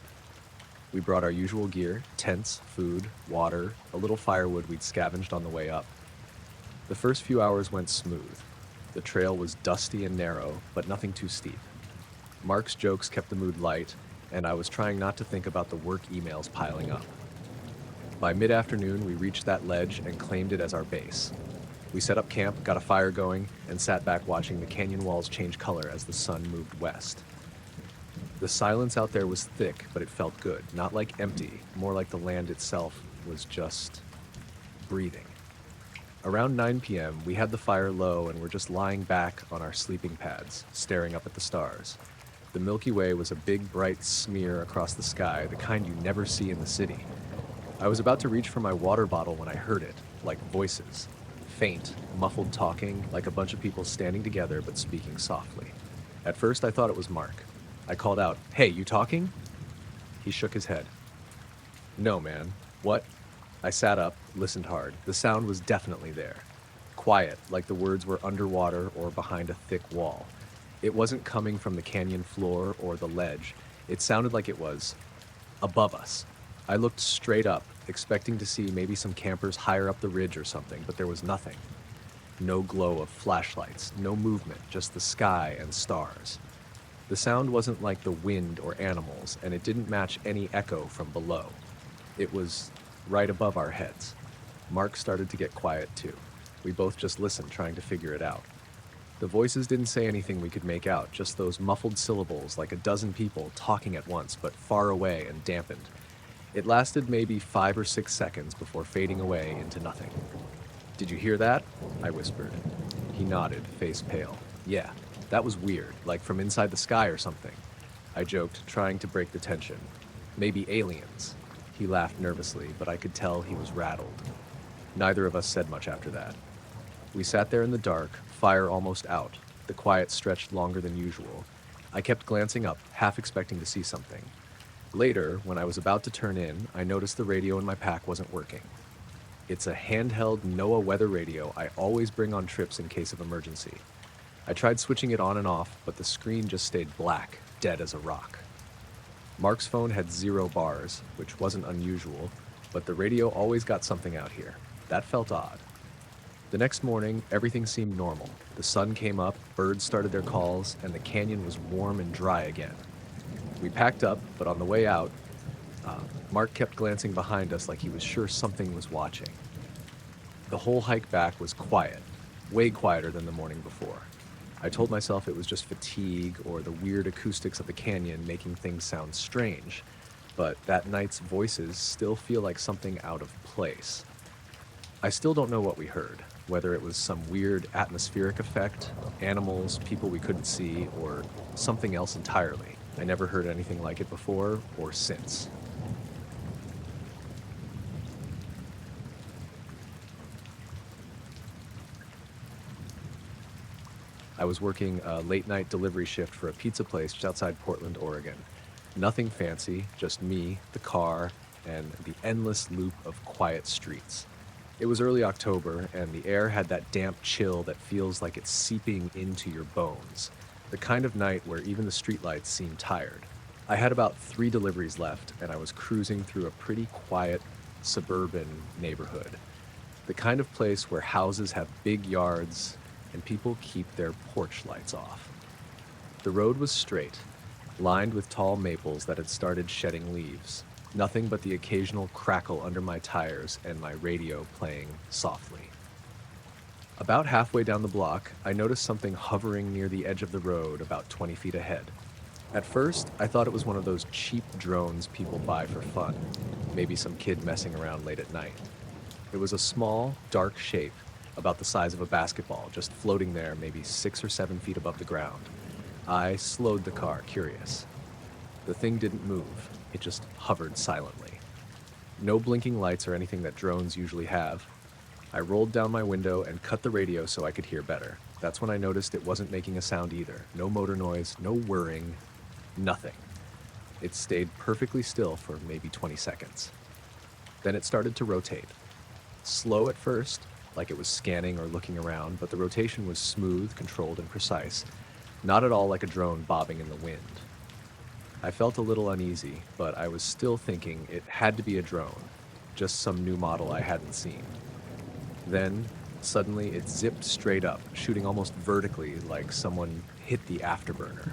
We brought our usual gear, tents, food, water, a little firewood we'd scavenged on the way up. The first few hours went smooth. The trail was dusty and narrow, but nothing too steep. Mark's jokes kept the mood light, and I was trying not to think about the work emails piling up. By mid-afternoon, we reached that ledge and claimed it as our base. We set up camp, got a fire going, and sat back watching the canyon walls change color as the sun moved west. The silence out there was thick, but it felt good. Not like empty, more like the land itself was just breathing. Around 9 p.m., we had the fire low and were just lying back on our sleeping pads, staring up at the stars. The Milky Way was a big, bright smear across the sky, the kind you never see in the city. I was about to reach for my water bottle when I heard it, like voices. Faint, muffled talking, like a bunch of people standing together but speaking softly. At first, I thought it was Mark. I called out, "Hey, you talking?" He shook his head. "No, man. What?" I sat up, listened hard. The sound was definitely there. Quiet, like the words were underwater or behind a thick wall. It wasn't coming from the canyon floor or the ledge. It sounded like it was above us. I looked straight up, expecting to see maybe some campers higher up the ridge or something, but there was nothing. No glow of flashlights, no movement, just the sky and stars. The sound wasn't like the wind or animals, and it didn't match any echo from below. It was right above our heads. Mark started to get quiet too. We both just listened, trying to figure it out. The voices didn't say anything we could make out, just those muffled syllables like a dozen people talking at once, but far away and dampened. It lasted maybe 5 or 6 seconds before fading away into nothing. "Did you hear that?" I whispered. He nodded, face pale. "Yeah, that was weird, like from inside the sky or something." I joked, trying to break the tension. "Maybe aliens." He laughed nervously, but I could tell he was rattled. Neither of us said much after that. We sat there in the dark, fire almost out. The quiet stretched longer than usual. I kept glancing up, half expecting to see something. Later, when I was about to turn in, I noticed the radio in my pack wasn't working. It's a handheld NOAA weather radio I always bring on trips in case of emergency. I tried switching it on and off, but the screen just stayed black, dead as a rock. Mark's phone had 0 bars, which wasn't unusual, but the radio always got something out here. That felt odd. The next morning, everything seemed normal. The sun came up, birds started their calls, and the canyon was warm and dry again. We packed up, but on the way out, Mark kept glancing behind us like he was sure something was watching. The whole hike back was quiet, way quieter than the morning before. I told myself it was just fatigue or the weird acoustics of the canyon making things sound strange, but that night's voices still feel like something out of place. I still don't know what we heard, whether it was some weird atmospheric effect, animals, people we couldn't see, or something else entirely. I never heard anything like it before or since. I was working a late-night delivery shift for a pizza place just outside Portland, Oregon. Nothing fancy, just me, the car, and the endless loop of quiet streets. It was early October, and the air had that damp chill that feels like it's seeping into your bones. The kind of night where even the streetlights seem tired. I had about 3 deliveries left, and I was cruising through a pretty quiet, suburban neighborhood. The kind of place where houses have big yards, and people keep their porch lights off. The road was straight, lined with tall maples that had started shedding leaves. Nothing but the occasional crackle under my tires and my radio playing softly. About halfway down the block, I noticed something hovering near the edge of the road about 20 feet ahead. At first, I thought it was one of those cheap drones people buy for fun, maybe some kid messing around late at night. It was a small, dark shape, about the size of a basketball, just floating there maybe 6 or 7 feet above the ground. I slowed the car, curious. The thing didn't move, it just hovered silently. No blinking lights or anything that drones usually have. I rolled down my window and cut the radio so I could hear better. That's when I noticed it wasn't making a sound either. No motor noise, no whirring, nothing. It stayed perfectly still for maybe 20 seconds. Then it started to rotate. Slow at first, like it was scanning or looking around, but the rotation was smooth, controlled, and precise. Not at all like a drone bobbing in the wind. I felt a little uneasy, but I was still thinking it had to be a drone, just some new model I hadn't seen. Then, suddenly, it zipped straight up, shooting almost vertically like someone hit the afterburner.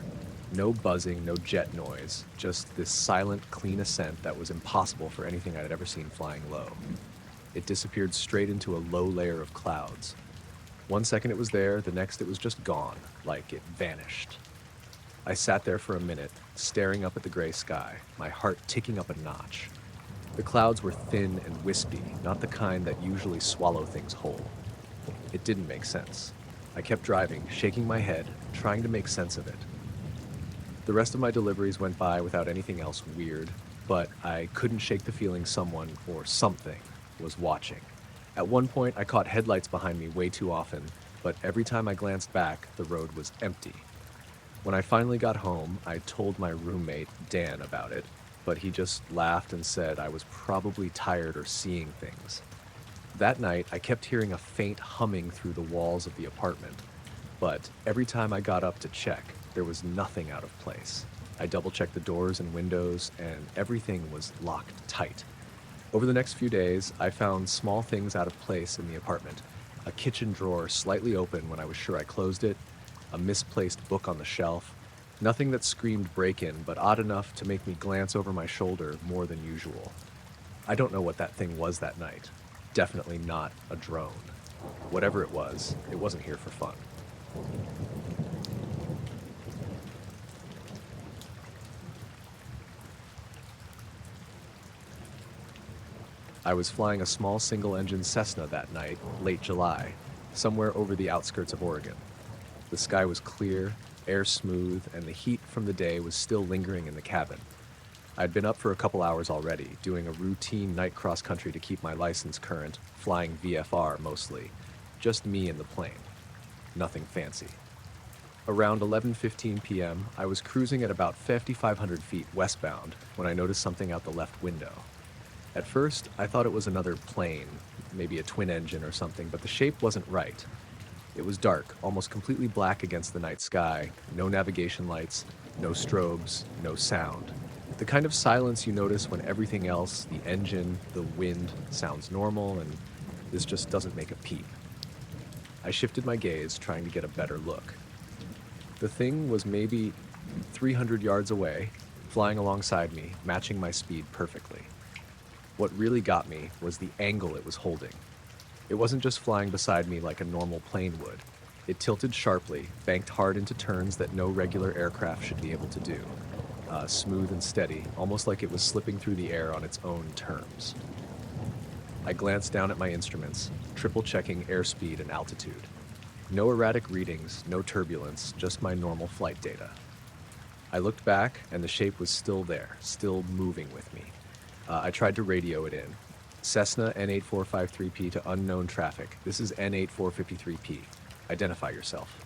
No buzzing, no jet noise, just this silent, clean ascent that was impossible for anything I had ever seen flying low. It disappeared straight into a low layer of clouds. One second it was there, the next it was just gone, like it vanished. I sat there for a minute, staring up at the gray sky, my heart ticking up a notch. The clouds were thin and wispy, not the kind that usually swallow things whole. It didn't make sense. I kept driving, shaking my head, trying to make sense of it. The rest of my deliveries went by without anything else weird, but I couldn't shake the feeling someone or something was watching. At one point, I caught headlights behind me way too often, but every time I glanced back, the road was empty. When I finally got home, I told my roommate, Dan, about it, but he just laughed and said I was probably tired or seeing things. That night, I kept hearing a faint humming through the walls of the apartment, but every time I got up to check, there was nothing out of place. I double-checked the doors and windows, and everything was locked tight. Over the next few days, I found small things out of place in the apartment. A kitchen drawer slightly open when I was sure I closed it, a misplaced book on the shelf, nothing that screamed break-in, but odd enough to make me glance over my shoulder more than usual. I don't know what that thing was that night. Definitely not a drone. Whatever it wasn't here for fun. I was flying a small single-engine Cessna that night, late July, somewhere over the outskirts of Oregon. The sky was clear, air smooth, and the heat from the day was still lingering in the cabin. I'd been up for a couple hours already, doing a routine night cross-country to keep my license current, flying VFR mostly. Just me and the plane. Nothing fancy. Around 11:15 p.m., I was cruising at about 5,500 feet westbound when I noticed something out the left window. At first, I thought it was another plane, maybe a twin engine or something, but the shape wasn't right. It was dark, almost completely black against the night sky, no navigation lights, no strobes, no sound. The kind of silence you notice when everything else, the engine, the wind, sounds normal, and this just doesn't make a peep. I shifted my gaze, trying to get a better look. The thing was maybe 300 yards away, flying alongside me, matching my speed perfectly. What really got me was the angle it was holding. It wasn't just flying beside me like a normal plane would. It tilted sharply, banked hard into turns that no regular aircraft should be able to do. Smooth and steady, almost like it was slipping through the air on its own terms. I glanced down at my instruments, triple-checking airspeed and altitude. No erratic readings, no turbulence, just my normal flight data. I looked back, and the shape was still there, still moving with me. I tried to radio it in. Cessna N8453P to unknown traffic. This is N8453P. Identify yourself.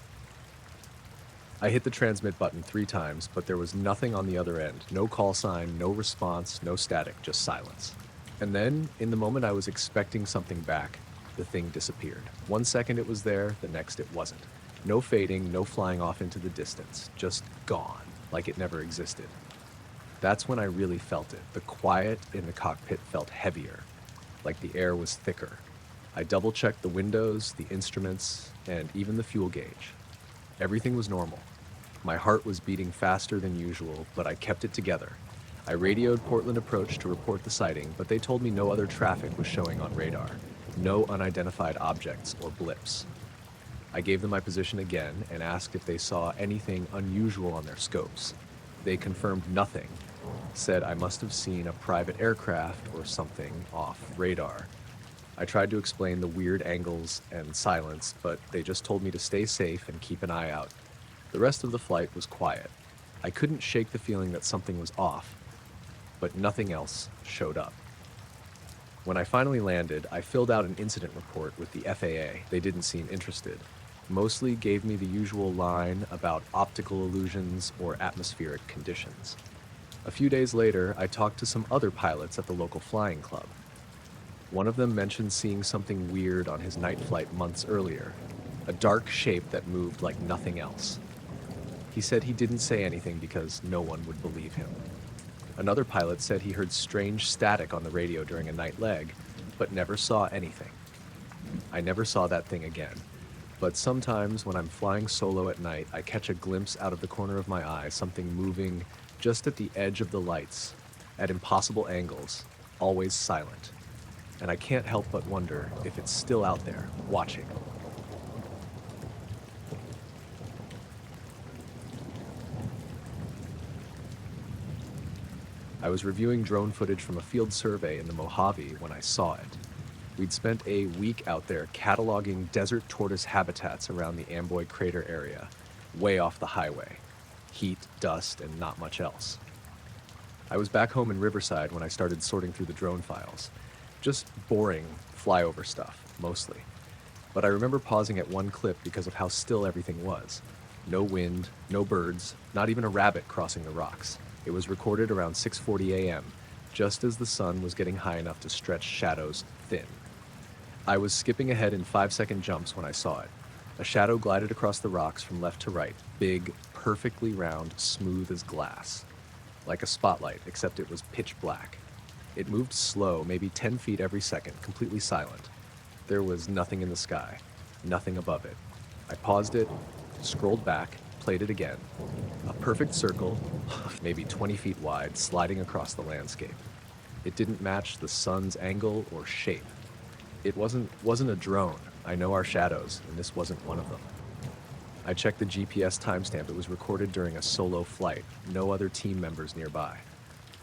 I hit the transmit button 3 times, but there was nothing on the other end. No call sign, no response, no static, just silence. And then, in the moment I was expecting something back, the thing disappeared. 1 second it was there, the next it wasn't. No fading, no flying off into the distance. Just gone, like it never existed. That's when I really felt it. The quiet in the cockpit felt heavier, like the air was thicker. I double-checked the windows, the instruments, and even the fuel gauge. Everything was normal. My heart was beating faster than usual, but I kept it together. I radioed Portland Approach to report the sighting, but they told me no other traffic was showing on radar. No unidentified objects or blips. I gave them my position again and asked if they saw anything unusual on their scopes. They confirmed nothing, said I must have seen a private aircraft or something off radar. I tried to explain the weird angles and silence, but they just told me to stay safe and keep an eye out. The rest of the flight was quiet. I couldn't shake the feeling that something was off, but nothing else showed up. When I finally landed, I filled out an incident report with the FAA. They didn't seem interested. Mostly gave me the usual line about optical illusions or atmospheric conditions. A few days later, I talked to some other pilots at the local flying club. One of them mentioned seeing something weird on his night flight months earlier, a dark shape that moved like nothing else. He said he didn't say anything because no one would believe him. Another pilot said he heard strange static on the radio during a night leg, but never saw anything. I never saw that thing again, but sometimes when I'm flying solo at night, I catch a glimpse out of the corner of my eye, something moving just at the edge of the lights, at impossible angles, always silent. And I can't help but wonder if it's still out there, watching. I was reviewing drone footage from a field survey in the Mojave when I saw it. We'd spent a week out there cataloging desert tortoise habitats around the Amboy crater area, way off the highway. Heat, dust, and not much else. I was back home in Riverside when I started sorting through the drone files. Just boring flyover stuff, mostly. But I remember pausing at one clip because of how still everything was. No wind, no birds, not even a rabbit crossing the rocks. It was recorded around 6:40 a.m., just as the sun was getting high enough to stretch shadows thin. I was skipping ahead in 5-second jumps when I saw it. A shadow glided across the rocks from left to right, big, perfectly round, smooth as glass. Like a spotlight, except it was pitch black. It moved slow, maybe 10 feet every second, completely silent. There was nothing in the sky, nothing above it. I paused it, scrolled back, played it again. A perfect circle, maybe 20 feet wide, sliding across the landscape. It didn't match the sun's angle or shape. It wasn't a drone. I know our shadows, and this wasn't one of them. I checked the GPS timestamp. It was recorded during a solo flight, no other team members nearby.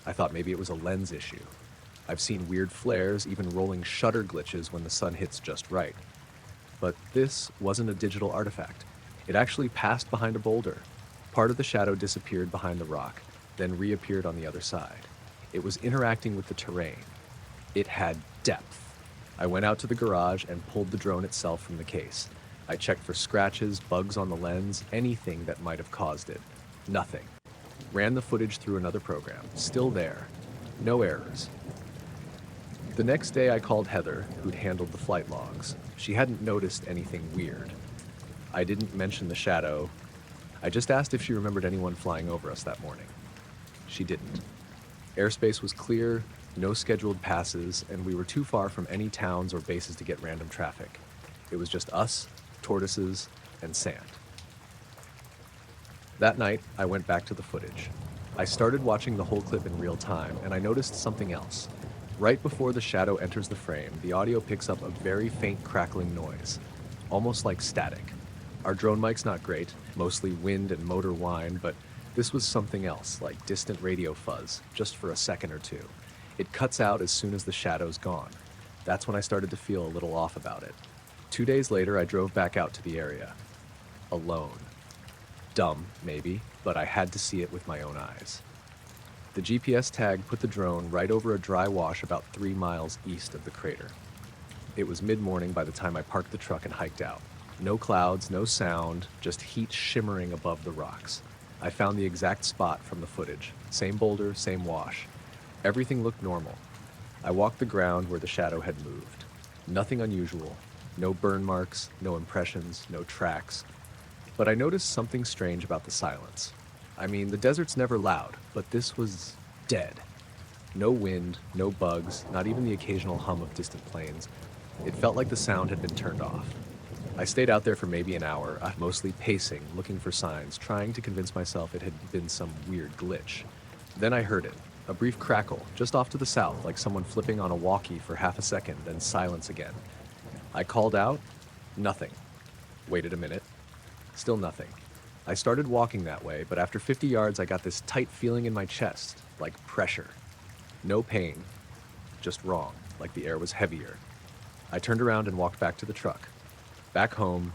I thought maybe it was a lens issue. I've seen weird flares, even rolling shutter glitches when the sun hits just right. But this wasn't a digital artifact. It actually passed behind a boulder. Part of the shadow disappeared behind the rock, then reappeared on the other side. It was interacting with the terrain. It had depth. I went out to the garage and pulled the drone itself from the case. I checked for scratches, bugs on the lens, anything that might have caused it. Nothing. Ran the footage through another program. Still there. No errors. The next day I called Heather, who'd handled the flight logs. She hadn't noticed anything weird. I didn't mention the shadow. I just asked if she remembered anyone flying over us that morning. She didn't. Airspace was clear, no scheduled passes, and we were too far from any towns or bases to get random traffic. It was just us, tortoises, and sand. That night, I went back to the footage. I started watching the whole clip in real time, and I noticed something else. Right before the shadow enters the frame, the audio picks up a very faint crackling noise, almost like static. Our drone mic's not great, mostly wind and motor whine, but this was something else, like distant radio fuzz, just for a second or two. It cuts out as soon as the shadow's gone. That's when I started to feel a little off about it. 2 days later, I drove back out to the area. Alone. Dumb, maybe, but I had to see it with my own eyes. The GPS tag put the drone right over a dry wash about 3 miles east of the crater. It was mid-morning by the time I parked the truck and hiked out. No clouds, no sound, just heat shimmering above the rocks. I found the exact spot from the footage. Same boulder, same wash. Everything looked normal. I walked the ground where the shadow had moved. Nothing unusual. No burn marks, no impressions, no tracks. But I noticed something strange about the silence. I mean, the desert's never loud, but this was dead. No wind, no bugs, not even the occasional hum of distant planes. It felt like the sound had been turned off. I stayed out there for maybe an hour, mostly pacing, looking for signs, trying to convince myself it had been some weird glitch. Then I heard it, a brief crackle, just off to the south, like someone flipping on a walkie for half a second, then silence again. I called out, nothing. Waited a minute, still nothing. I started walking that way, but after 50 yards I got this tight feeling in my chest, like pressure. No pain, just wrong, like the air was heavier. I turned around and walked back to the truck. Back home,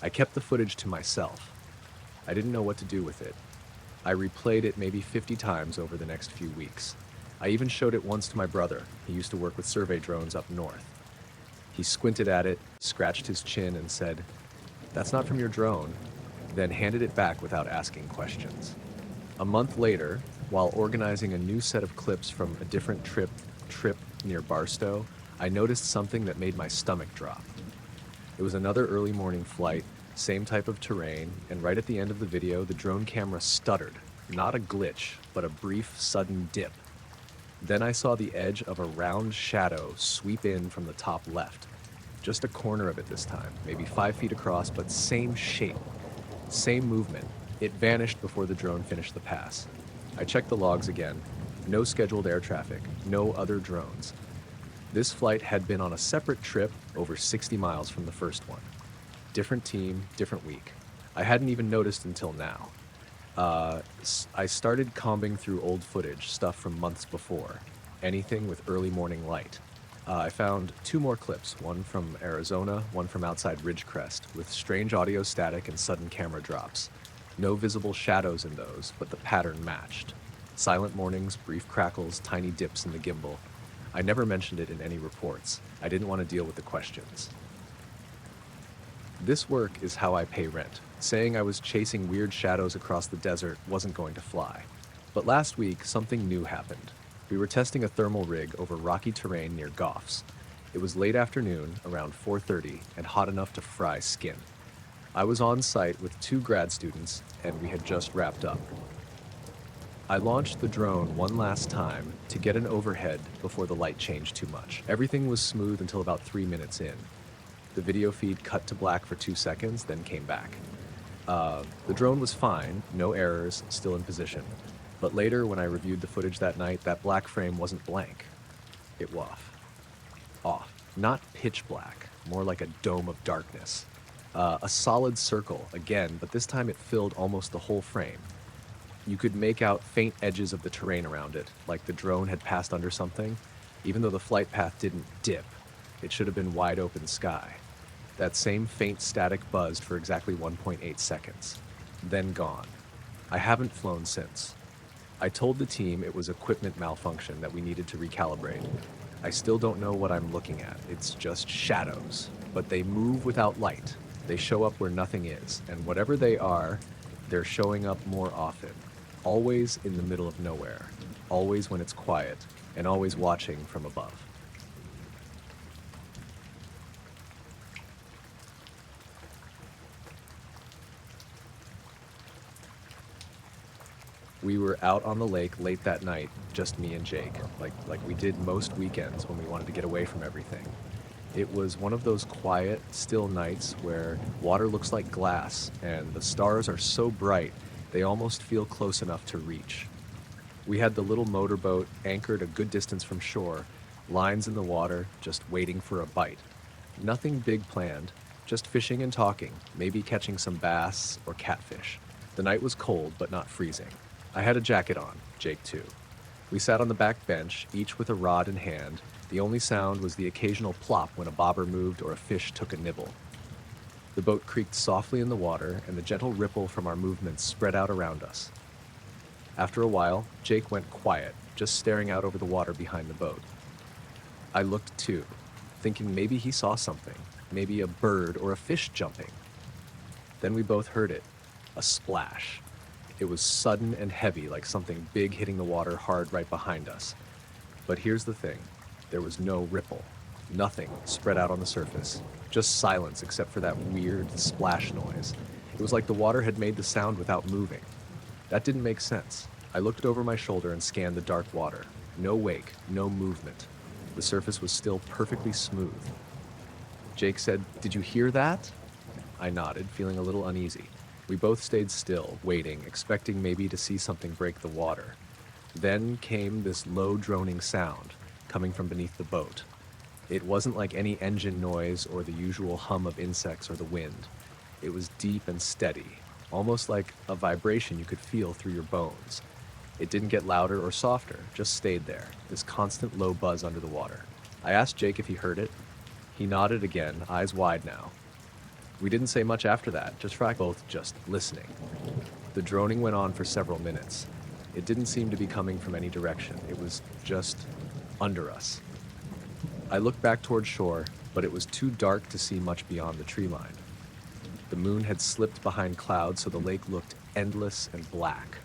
I kept the footage to myself. I didn't know what to do with it. I replayed it maybe 50 times over the next few weeks. I even showed it once to my brother. He used to work with survey drones up north. He squinted at it, scratched his chin, and said, "That's not from your drone," then handed it back without asking questions. A month later, while organizing a new set of clips from a different trip near Barstow, I noticed something that made my stomach drop. It was another early morning flight, same type of terrain, and right at the end of the video, the drone camera stuttered. Not a glitch, but a brief, sudden dip. Then I saw the edge of a round shadow sweep in from the top left. Just a corner of it this time, maybe 5 feet across, but same shape, same movement. It vanished before the drone finished the pass. I checked the logs again. No scheduled air traffic, no other drones. This flight had been on a separate trip over 60 miles from the first one. Different team, different week. I hadn't even noticed until now. I started combing through old footage, stuff from months before, anything with early morning light. I found 2 more clips, one from Arizona, one from outside Ridgecrest, with strange audio static and sudden camera drops. No visible shadows in those, but the pattern matched. Silent mornings, brief crackles, tiny dips in the gimbal. I never mentioned it in any reports. I didn't want to deal with the questions. This work is how I pay rent. Saying I was chasing weird shadows across the desert wasn't going to fly. But last week, something new happened. We were testing a thermal rig over rocky terrain near Goffs. It was late afternoon, around 4:30, and hot enough to fry skin. I was on site with 2 grad students, and we had just wrapped up. I launched the drone one last time to get an overhead before the light changed too much. Everything was smooth until about 3 minutes in. The video feed cut to black for 2 seconds, then came back. The drone was fine, no errors, still in position. But later, when I reviewed the footage that night, that black frame wasn't blank. It was off. Not pitch black, more like a dome of darkness. A solid circle, again, but this time it filled almost the whole frame. You could make out faint edges of the terrain around it, like the drone had passed under something. Even though the flight path didn't dip, it should have been wide open sky. That same faint static buzzed for exactly 1.8 seconds, then gone. I haven't flown since. I told the team it was equipment malfunction that we needed to recalibrate. I still don't know what I'm looking at. It's just shadows, but they move without light. They show up where nothing is, and whatever they are, they're showing up more often. Always in the middle of nowhere, always when it's quiet, and always watching from above. We were out on the lake late that night, just me and Jake, like we did most weekends when we wanted to get away from everything. It was one of those quiet, still nights where water looks like glass and the stars are so bright they almost feel close enough to reach. We had the little motorboat anchored a good distance from shore, lines in the water, just waiting for a bite. Nothing big planned, just fishing and talking, maybe catching some bass or catfish. The night was cold but not freezing. I had a jacket on, Jake too. We sat on the back bench, each with a rod in hand. The only sound was the occasional plop when a bobber moved or a fish took a nibble. The boat creaked softly in the water, and the gentle ripple from our movements spread out around us. After a while, Jake went quiet, just staring out over the water behind the boat. I looked too, thinking maybe he saw something, maybe a bird or a fish jumping. Then we both heard it, a splash. It was sudden and heavy, like something big hitting the water hard right behind us. But here's the thing. There was no ripple. Nothing spread out on the surface. Just silence except for that weird splash noise. It was like the water had made the sound without moving. That didn't make sense. I looked over my shoulder and scanned the dark water. No wake, no movement. The surface was still perfectly smooth. Jake said, "Did you hear that?" I nodded, feeling a little uneasy. We both stayed still, waiting, expecting maybe to see something break the water. Then came this low droning sound, coming from beneath the boat. It wasn't like any engine noise or the usual hum of insects or the wind. It was deep and steady, almost like a vibration you could feel through your bones. It didn't get louder or softer, just stayed there, this constant low buzz under the water. I asked Jake if he heard it. He nodded again, eyes wide now. We didn't say much after that, both just listening. The droning went on for several minutes. It didn't seem to be coming from any direction. It was just under us. I looked back toward shore, but it was too dark to see much beyond the tree line. The moon had slipped behind clouds, so the lake looked endless and black.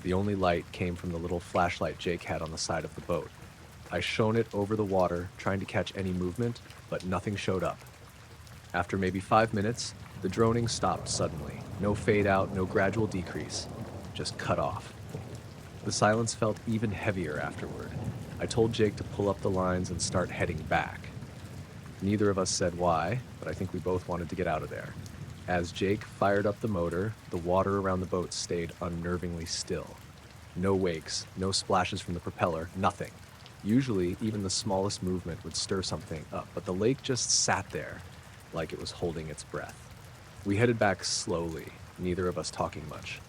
The only light came from the little flashlight Jake had on the side of the boat. I shone it over the water, trying to catch any movement, but nothing showed up. After maybe 5 minutes, the droning stopped suddenly. No fade out, no gradual decrease, just cut off. The silence felt even heavier afterward. I told Jake to pull up the lines and start heading back. Neither of us said why, but I think we both wanted to get out of there. As Jake fired up the motor, the water around the boat stayed unnervingly still. No wakes, no splashes from the propeller, nothing. Usually, even the smallest movement would stir something up, but the lake just sat there, like it was holding its breath. We headed back slowly, neither of us talking much.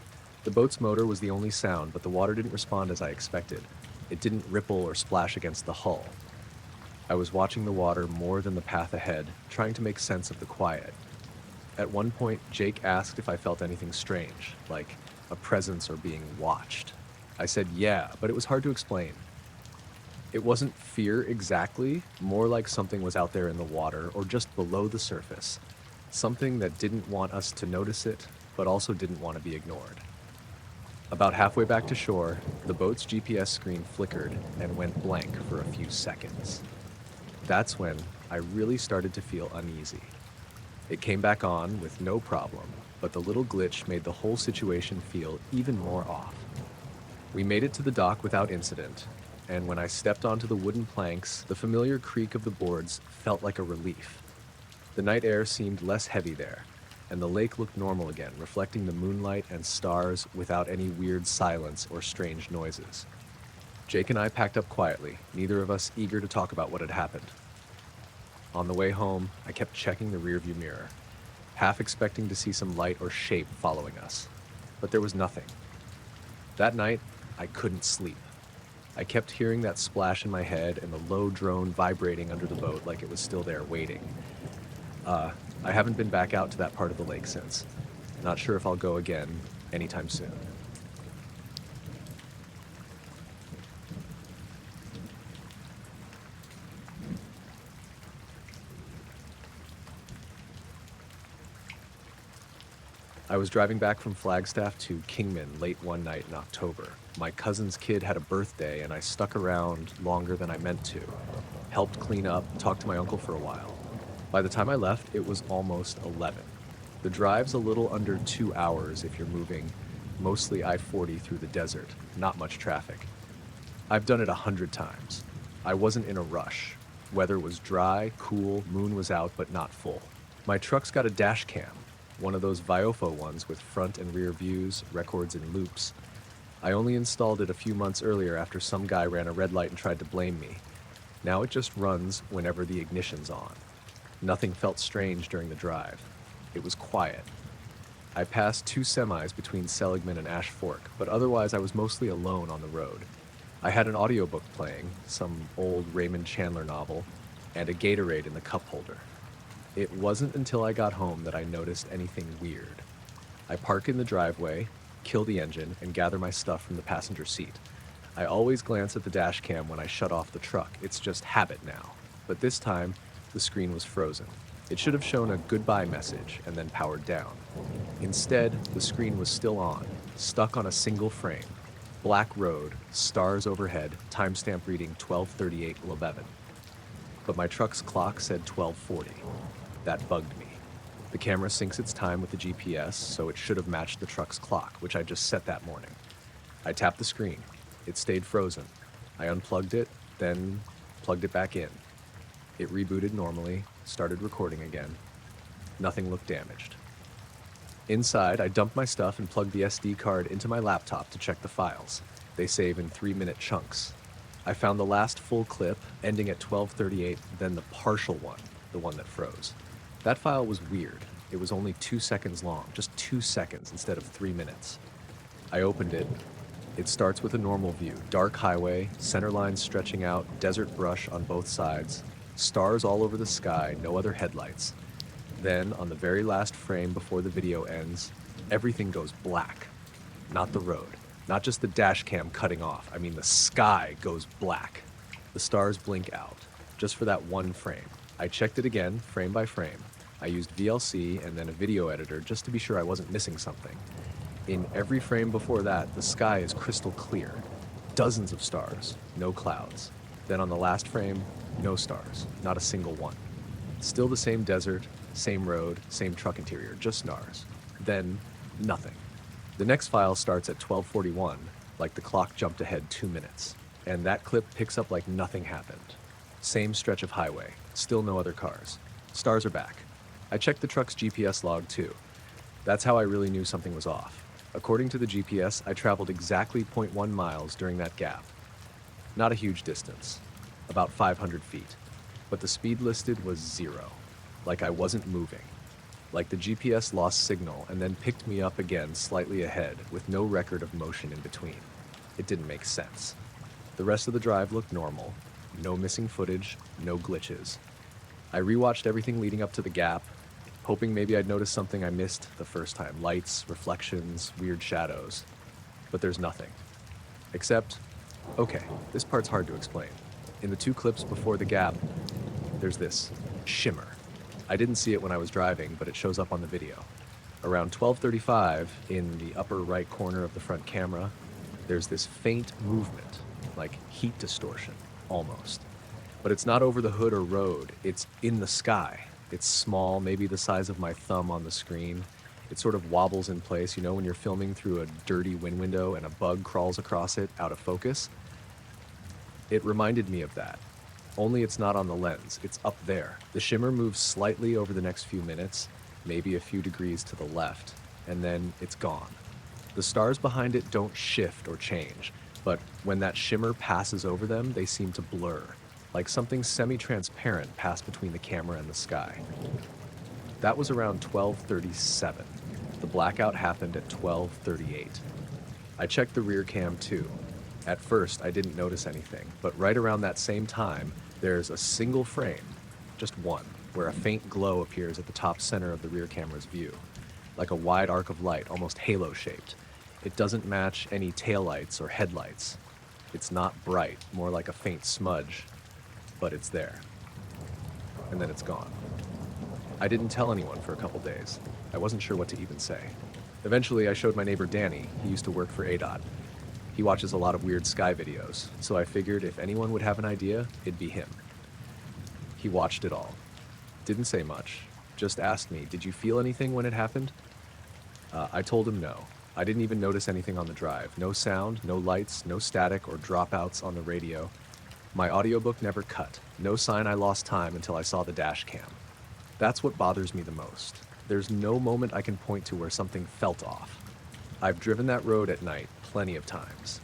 The boat's motor was the only sound, but the water didn't respond as I expected. It didn't ripple or splash against the hull. I was watching the water more than the path ahead, trying to make sense of the quiet. At one point, Jake asked if I felt anything strange, like a presence or being watched. I said yeah, but it was hard to explain. It wasn't fear exactly, more like something was out there in the water or just below the surface. Something that didn't want us to notice it, but also didn't want to be ignored. About halfway back to shore, the boat's GPS screen flickered and went blank for a few seconds. That's when I really started to feel uneasy. It came back on with no problem, but the little glitch made the whole situation feel even more off. We made it to the dock without incident, and when I stepped onto the wooden planks, the familiar creak of the boards felt like a relief. The night air seemed less heavy there, and the lake looked normal again, reflecting the moonlight and stars without any weird silence or strange noises. Jake and I packed up quietly, neither of us eager to talk about what had happened. On the way home, I kept checking the rearview mirror, half expecting to see some light or shape following us, but there was nothing. That night, I couldn't sleep. I kept hearing that splash in my head and the low drone vibrating under the boat like it was still there waiting. I haven't been back out to that part of the lake since. Not sure if I'll go again anytime soon. I was driving back from Flagstaff to Kingman late one night in October. My cousin's kid had a birthday and I stuck around longer than I meant to. Helped clean up, talked to my uncle for a while. By the time I left, it was almost 11. The drive's a little under 2 hours if you're moving mostly I-40 through the desert, not much traffic. I've done it 100 times. I wasn't in a rush. Weather was dry, cool, moon was out, but not full. My truck's got a Dashcam, one of those UFO ones with front and rear views, records, and loops. I only installed it a few months earlier after some guy ran a red light and tried to blame me. Now it just runs whenever the ignition's on. Nothing felt strange during the drive. It was quiet. I passed 2 semis between Seligman and Ash Fork, but otherwise I was mostly alone on the road. I had an audiobook playing, some old Raymond Chandler novel, and a Gatorade in the cup holder. It wasn't until I got home that I noticed anything weird. I park in the driveway, kill the engine, and gather my stuff from the passenger seat. I always glance at the dash cam when I shut off the truck. It's just habit now. But this time, the screen was frozen. It should have shown a goodbye message and then powered down. Instead, the screen was still on, stuck on a single frame. Black road, stars overhead, timestamp reading 12:38:11. But my truck's clock said 12:40. That bugged me. The camera syncs its time with the GPS, so it should have matched the truck's clock, which I just set that morning. I tapped the screen. It stayed frozen. I unplugged it, then plugged it back in. It rebooted normally, started recording again. Nothing looked damaged. Inside, I dumped my stuff and plugged the SD card into my laptop to check the files. They save in 3-minute chunks. I found the last full clip, ending at 12:38, then the partial one, the one that froze. That file was weird. It was only 2 seconds long, just 2 seconds instead of 3 minutes. I opened it. It starts with a normal view. Dark highway, center lines stretching out, desert brush on both sides, stars all over the sky, no other headlights. Then, on the very last frame before the video ends, everything goes black. Not the road, not just the dash cam cutting off. I mean, the sky goes black. The stars blink out, just for that one frame. I checked it again, frame by frame. I used VLC and then a video editor just to be sure I wasn't missing something. In every frame before that, the sky is crystal clear. Dozens of stars, no clouds. Then on the last frame, no stars, not a single one. Still the same desert, same road, same truck interior, just stars. Then, nothing. The next file starts at 12:41, like the clock jumped ahead 2 minutes. And that clip picks up like nothing happened. Same stretch of highway, still no other cars. Stars are back. I checked the truck's GPS log too. That's how I really knew something was off. According to the GPS, I traveled exactly 0.1 miles during that gap. Not a huge distance, about 500 feet. But the speed listed was 0, like I wasn't moving. Like the GPS lost signal and then picked me up again slightly ahead with no record of motion in between. It didn't make sense. The rest of the drive looked normal. No missing footage, no glitches. I rewatched everything leading up to the gap, hoping maybe I'd notice something I missed the first time. Lights, reflections, weird shadows. But there's nothing. Except, okay, this part's hard to explain. In the 2 clips before the gap, there's this shimmer. I didn't see it when I was driving, but it shows up on the video. Around 12:35, in the upper right corner of the front camera, there's this faint movement, like heat distortion, almost. But it's not over the hood or road, it's in the sky. It's small, maybe the size of my thumb on the screen. It sort of wobbles in place, you know, when you're filming through a dirty wind window and a bug crawls across it out of focus. It reminded me of that. Only it's not on the lens, it's up there. The shimmer moves slightly over the next few minutes, maybe a few degrees to the left, and then it's gone. The stars behind it don't shift or change, but when that shimmer passes over them, they seem to blur, like something semi-transparent passed between the camera and the sky. That was around 12:37. The blackout happened at 12:38. I checked the rear cam too. At first, I didn't notice anything, but right around that same time, there's a single frame, just one, where a faint glow appears at the top center of the rear camera's view, like a wide arc of light, almost halo-shaped. It doesn't match any taillights or headlights. It's not bright, more like a faint smudge, but it's there. And then it's gone. I didn't tell anyone for a couple days. I wasn't sure what to even say. Eventually, I showed my neighbor Danny. He used to work for ADOT. He watches a lot of weird sky videos, so I figured if anyone would have an idea, it'd be him. He watched it all. Didn't say much. Just asked me, "Did you feel anything when it happened?" I told him no. I didn't even notice anything on the drive. No sound, no lights, no static or dropouts on the radio. My audiobook never cut. No sign I lost time until I saw the dash cam. That's what bothers me the most. There's no moment I can point to where something felt off. I've driven that road at night plenty of times.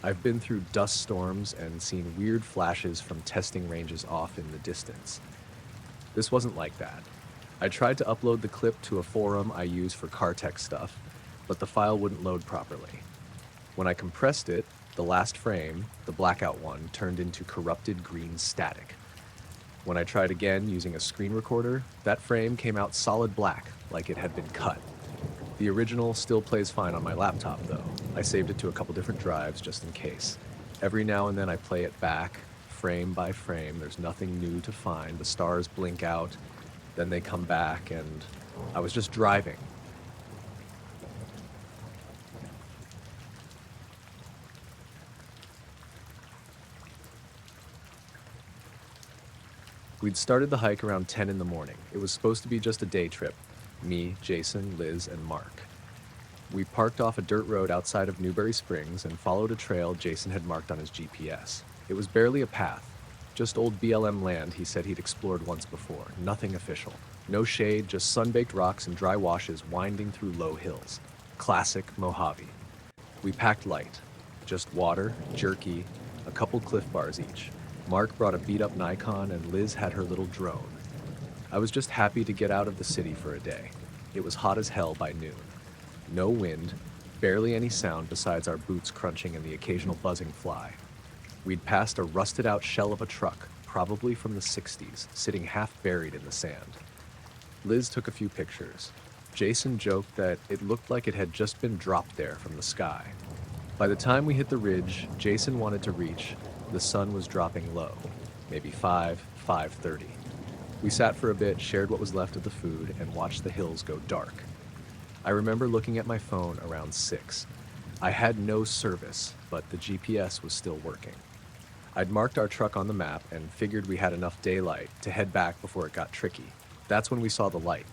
I've been through dust storms and seen weird flashes from testing ranges off in the distance. This wasn't like that. I tried to upload the clip to a forum I use for car tech stuff, but the file wouldn't load properly. When I compressed it, the last frame, the blackout one, turned into corrupted green static. When I tried again using a screen recorder, that frame came out solid black, like it had been cut. The original still plays fine on my laptop, though. I saved it to a couple different drives just in case. Every now and then I play it back, frame by frame. There's nothing new to find. The stars blink out, then they come back, and I was just driving. We'd started the hike around 10 in the morning. It was supposed to be just a day trip. Me, Jason, Liz, and Mark. We parked off a dirt road outside of Newberry Springs and followed a trail Jason had marked on his GPS. It was barely a path, just old BLM land he said he'd explored once before. Nothing official. No shade, just sun-baked rocks and dry washes winding through low hills. Classic Mojave. We packed light. Just water, jerky, a couple Cliff Bars each. Mark brought a beat-up Nikon and Liz had her little drone. I was just happy to get out of the city for a day. It was hot as hell by noon. No wind, barely any sound besides our boots crunching and the occasional buzzing fly. We'd passed a rusted-out shell of a truck, probably from the 60s, sitting half buried in the sand. Liz took a few pictures. Jason joked that it looked like it had just been dropped there from the sky. By the time we hit the ridge Jason wanted to reach, the sun was dropping low, maybe 5:30. We sat for a bit, shared what was left of the food, and watched the hills go dark. I remember looking at my phone around 6. I had no service, but the GPS was still working. I'd marked our truck on the map and figured we had enough daylight to head back before it got tricky. That's when we saw the light.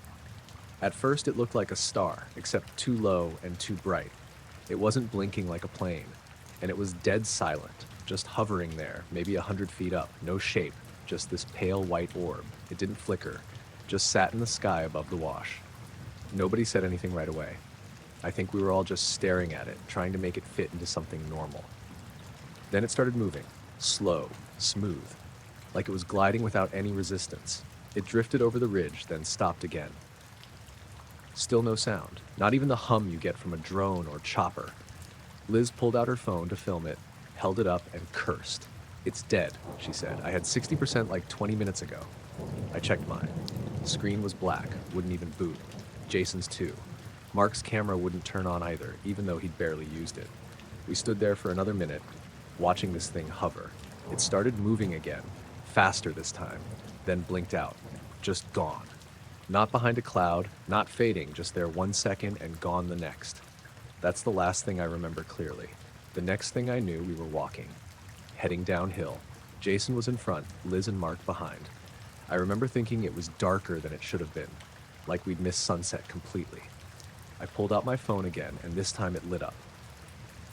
At first it looked like a star, except too low and too bright. It wasn't blinking like a plane, and it was dead silent, just hovering there, maybe 100 feet up, no shape, just this pale white orb. It didn't flicker, just sat in the sky above the wash. Nobody said anything right away. I think we were all just staring at it, trying to make it fit into something normal. Then it started moving, slow, smooth, like it was gliding without any resistance. It drifted over the ridge, then stopped again. Still no sound, not even the hum you get from a drone or chopper. Liz pulled out her phone to film it, held it up, and cursed. "It's dead," she said. "I had 60% like 20 minutes ago." I checked mine. The screen was black, wouldn't even boot. Jason's too. Mark's camera wouldn't turn on either, even though he'd barely used it. We stood there for another minute, watching this thing hover. It started moving again, faster this time, then blinked out. Just gone. Not behind a cloud, not fading, just there 1 second and gone the next. That's the last thing I remember clearly. The next thing I knew, we were walking, heading downhill. Jason was in front, Liz and Mark behind. I remember thinking it was darker than it should have been, like we'd missed sunset completely. I pulled out my phone again, and this time it lit up.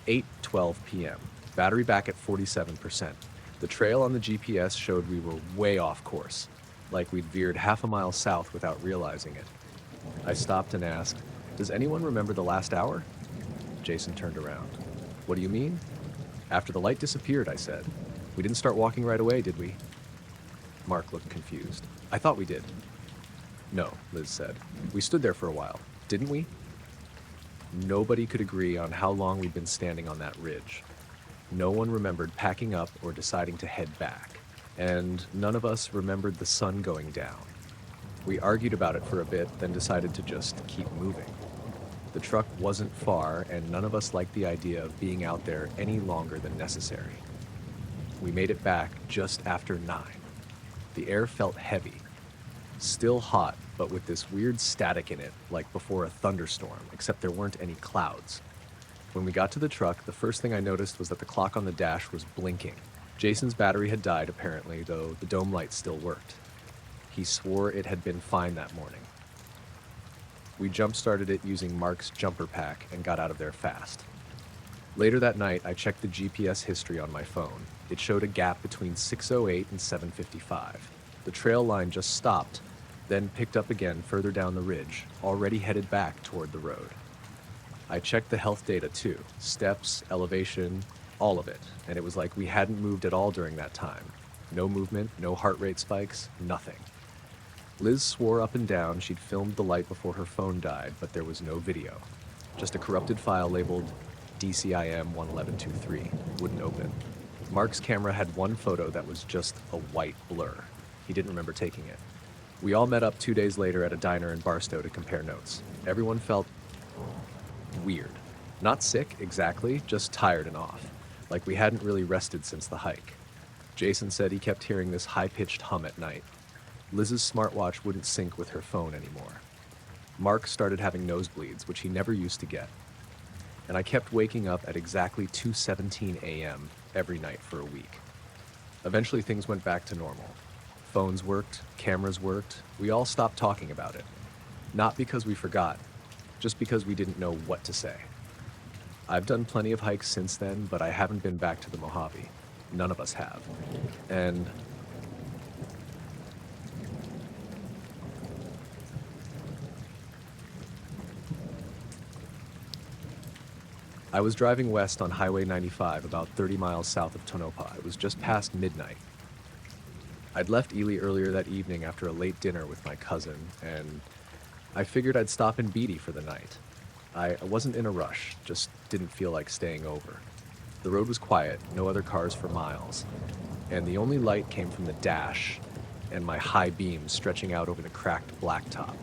8:12 p.m. Battery back at 47%. The trail on the GPS showed we were way off course, like we'd veered half a mile south without realizing it. I stopped and asked, "Does anyone remember the last hour?" Jason turned around. "What do you mean?" "After the light disappeared," I said. "We didn't start walking right away, did we?" Mark looked confused. "I thought we did." "No," Liz said. "We stood there for a while, didn't we?" Nobody could agree on how long we'd been standing on that ridge. No one remembered packing up or deciding to head back. And none of us remembered the sun going down. We argued about it for a bit, then decided to just keep moving. The truck wasn't far, and none of us liked the idea of being out there any longer than necessary. We made it back just after 9. The air felt heavy, still hot, but with this weird static in it, like before a thunderstorm, except there weren't any clouds. When we got to the truck, the first thing I noticed was that the clock on the dash was blinking. Jason's battery had died, apparently, though the dome light still worked. He swore it had been fine that morning. We jump-started it using Mark's jumper pack and got out of there fast. Later that night, I checked the GPS history on my phone. It showed a gap between 6:08 and 7:55. The trail line just stopped, then picked up again further down the ridge, already headed back toward the road. I checked the health data too, steps, elevation, all of it, and it was like we hadn't moved at all during that time. No movement, no heart rate spikes, nothing. Liz swore up and down she'd filmed the light before her phone died, but there was no video. Just a corrupted file labeled DCIM 11123, wouldn't open. Mark's camera had one photo that was just a white blur. He didn't remember taking it. We all met up 2 days later at a diner in Barstow to compare notes. Everyone felt weird. Not sick, exactly, just tired and off, like we hadn't really rested since the hike. Jason said he kept hearing this high-pitched hum at night. Liz's smartwatch wouldn't sync with her phone anymore. Mark started having nosebleeds, which he never used to get. And I kept waking up at exactly 2:17 a.m. every night for a week. Eventually things went back to normal. Phones worked, cameras worked, we all stopped talking about it. Not because we forgot, just because we didn't know what to say. I've done plenty of hikes since then, but I haven't been back to the Mojave. None of us have. And I was driving west on Highway 95 about 30 miles south of Tonopah. It was just past midnight. I'd left Ely earlier that evening after a late dinner with my cousin, and I figured I'd stop in Beatty for the night. I wasn't in a rush, just didn't feel like staying over. The road was quiet, no other cars for miles, and the only light came from the dash and my high beams stretching out over the cracked blacktop.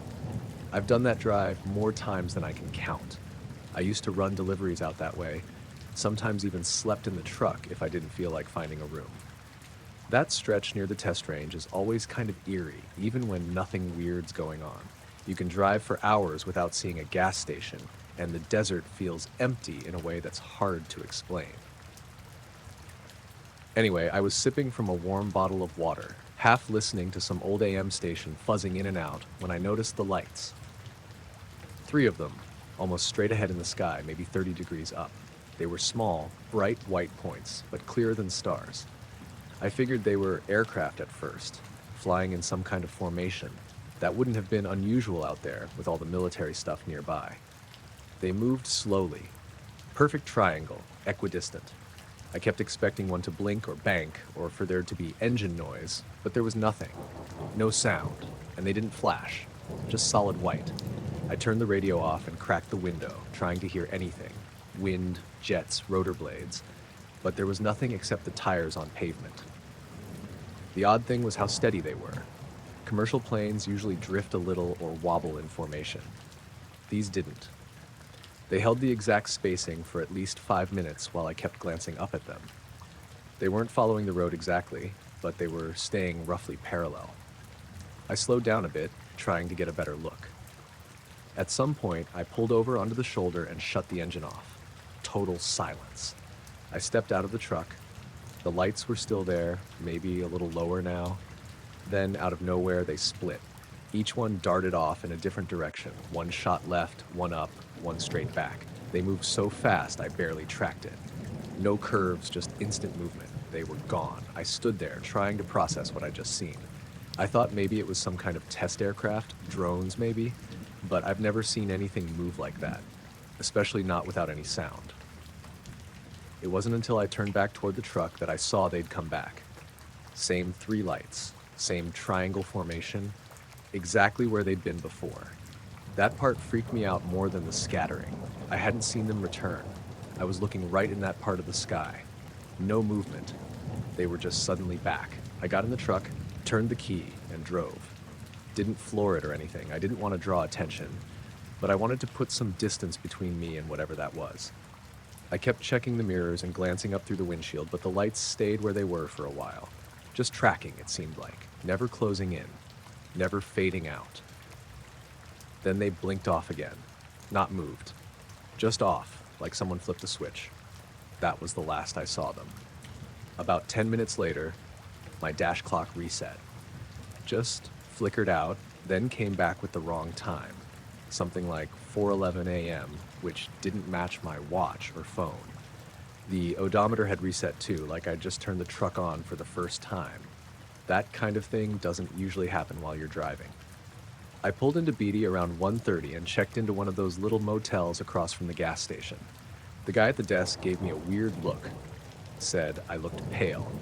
I've done that drive more times than I can count. I used to run deliveries out that way, sometimes even slept in the truck if I didn't feel like finding a room. That stretch near the test range is always kind of eerie, even when nothing weird's going on. You can drive for hours without seeing a gas station, and the desert feels empty in a way that's hard to explain. Anyway, I was sipping from a warm bottle of water, half listening to some old AM station fuzzing in and out, when I noticed the lights. 3 of them, almost straight ahead in the sky, maybe 30 degrees up. They were small, bright white points, but clearer than stars. I figured they were aircraft at first, flying in some kind of formation. That wouldn't have been unusual out there with all the military stuff nearby. They moved slowly. Perfect triangle, equidistant. I kept expecting one to blink or bank, or for there to be engine noise, but there was nothing. No sound, and they didn't flash, just solid white. I turned the radio off and cracked the window, trying to hear anything. Wind, jets, rotor blades. But there was nothing except the tires on pavement. The odd thing was how steady they were. Commercial planes usually drift a little or wobble in formation. These didn't. They held the exact spacing for at least 5 minutes while I kept glancing up at them. They weren't following the road exactly, but they were staying roughly parallel. I slowed down a bit, trying to get a better look. At some point, I pulled over onto the shoulder and shut the engine off. Total silence. I stepped out of the truck. The lights were still there, maybe a little lower now. Then, out of nowhere, they split. Each one darted off in a different direction. One shot left, one up, one straight back. They moved so fast, I barely tracked it. No curves, just instant movement. They were gone. I stood there, trying to process what I'd just seen. I thought maybe it was some kind of test aircraft, drones maybe, but I've never seen anything move like that, especially not without any sound. It wasn't until I turned back toward the truck that I saw they'd come back. Same 3 lights, same triangle formation, exactly where they'd been before. That part freaked me out more than the scattering. I hadn't seen them return. I was looking right in that part of the sky. No movement. They were just suddenly back. I got in the truck, turned the key, and drove. Didn't floor it or anything. I didn't want to draw attention, but I wanted to put some distance between me and whatever that was. I kept checking the mirrors and glancing up through the windshield, but the lights stayed where they were for a while. Just tracking, it seemed like. Never closing in. Never fading out. Then they blinked off again. Not moved. Just off, like someone flipped a switch. That was the last I saw them. About 10 minutes later, my dash clock reset. Just flickered out, then came back with the wrong time. Something like 4:11 a.m., which didn't match my watch or phone. The odometer had reset too, like I just turned the truck on for the first time. That kind of thing doesn't usually happen while you're driving. I pulled into Beatty around 1:30 and checked into one of those little motels across from the gas station. The guy at the desk gave me a weird look. Said I looked pale.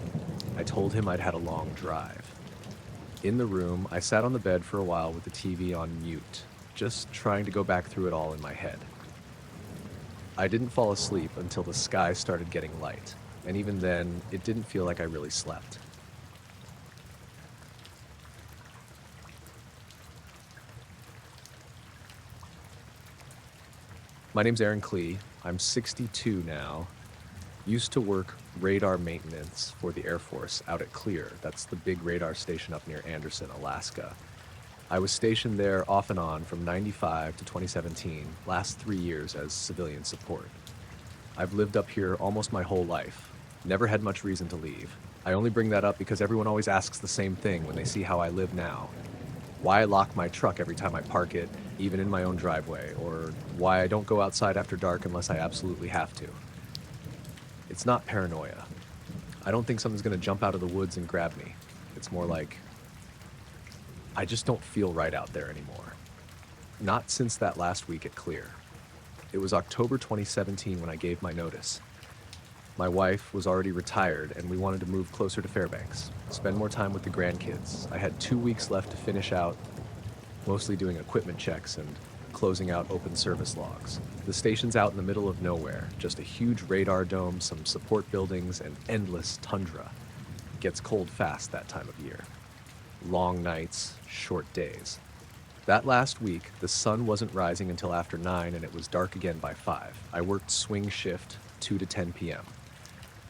I told him I'd had a long drive. In the room, I sat on the bed for a while with the TV on mute, just trying to go back through it all in my head. I didn't fall asleep until the sky started getting light, and even then, it didn't feel like I really slept. My name's Aaron Klee. I'm 62 now. Used to work radar maintenance for the Air Force out at Clear. That's the big radar station up near Anderson, Alaska. I was stationed there off and on from 95 to 2017, last 3 years as civilian support. I've lived up here almost my whole life. Never had much reason to leave. I only bring that up because everyone always asks the same thing when they see how I live now. Why I lock my truck every time I park it, even in my own driveway, or why I don't go outside after dark unless I absolutely have to. It's not paranoia. I don't think something's going to jump out of the woods and grab me. It's more like, I just don't feel right out there anymore. Not since that last week at Clear. It was October 2017 when I gave my notice. My wife was already retired and we wanted to move closer to Fairbanks, spend more time with the grandkids. I had 2 weeks left to finish out, mostly doing equipment checks and closing out open service logs. The station's out in the middle of nowhere, just a huge radar dome, some support buildings, and endless tundra. It gets cold fast that time of year. Long nights, short days. That last week, the sun wasn't rising until after 9 and it was dark again by 5. I worked swing shift 2 to 10 p.m.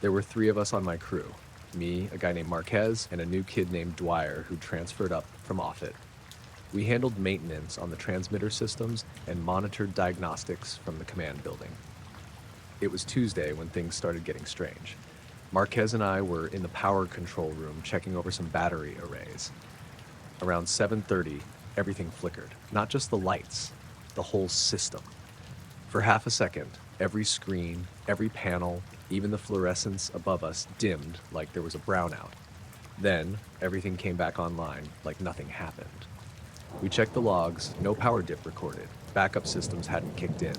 There were 3 of us on my crew. Me, a guy named Marquez, and a new kid named Dwyer who transferred up from Offutt. We handled maintenance on the transmitter systems and monitored diagnostics from the command building. It was Tuesday when things started getting strange. Marquez and I were in the power control room checking over some battery arrays. Around 7:30, everything flickered. Not just the lights, the whole system. For half a second, every screen, every panel, even the fluorescence above us dimmed like there was a brownout. Then, everything came back online like nothing happened. We checked the logs, no power dip recorded. Backup systems hadn't kicked in.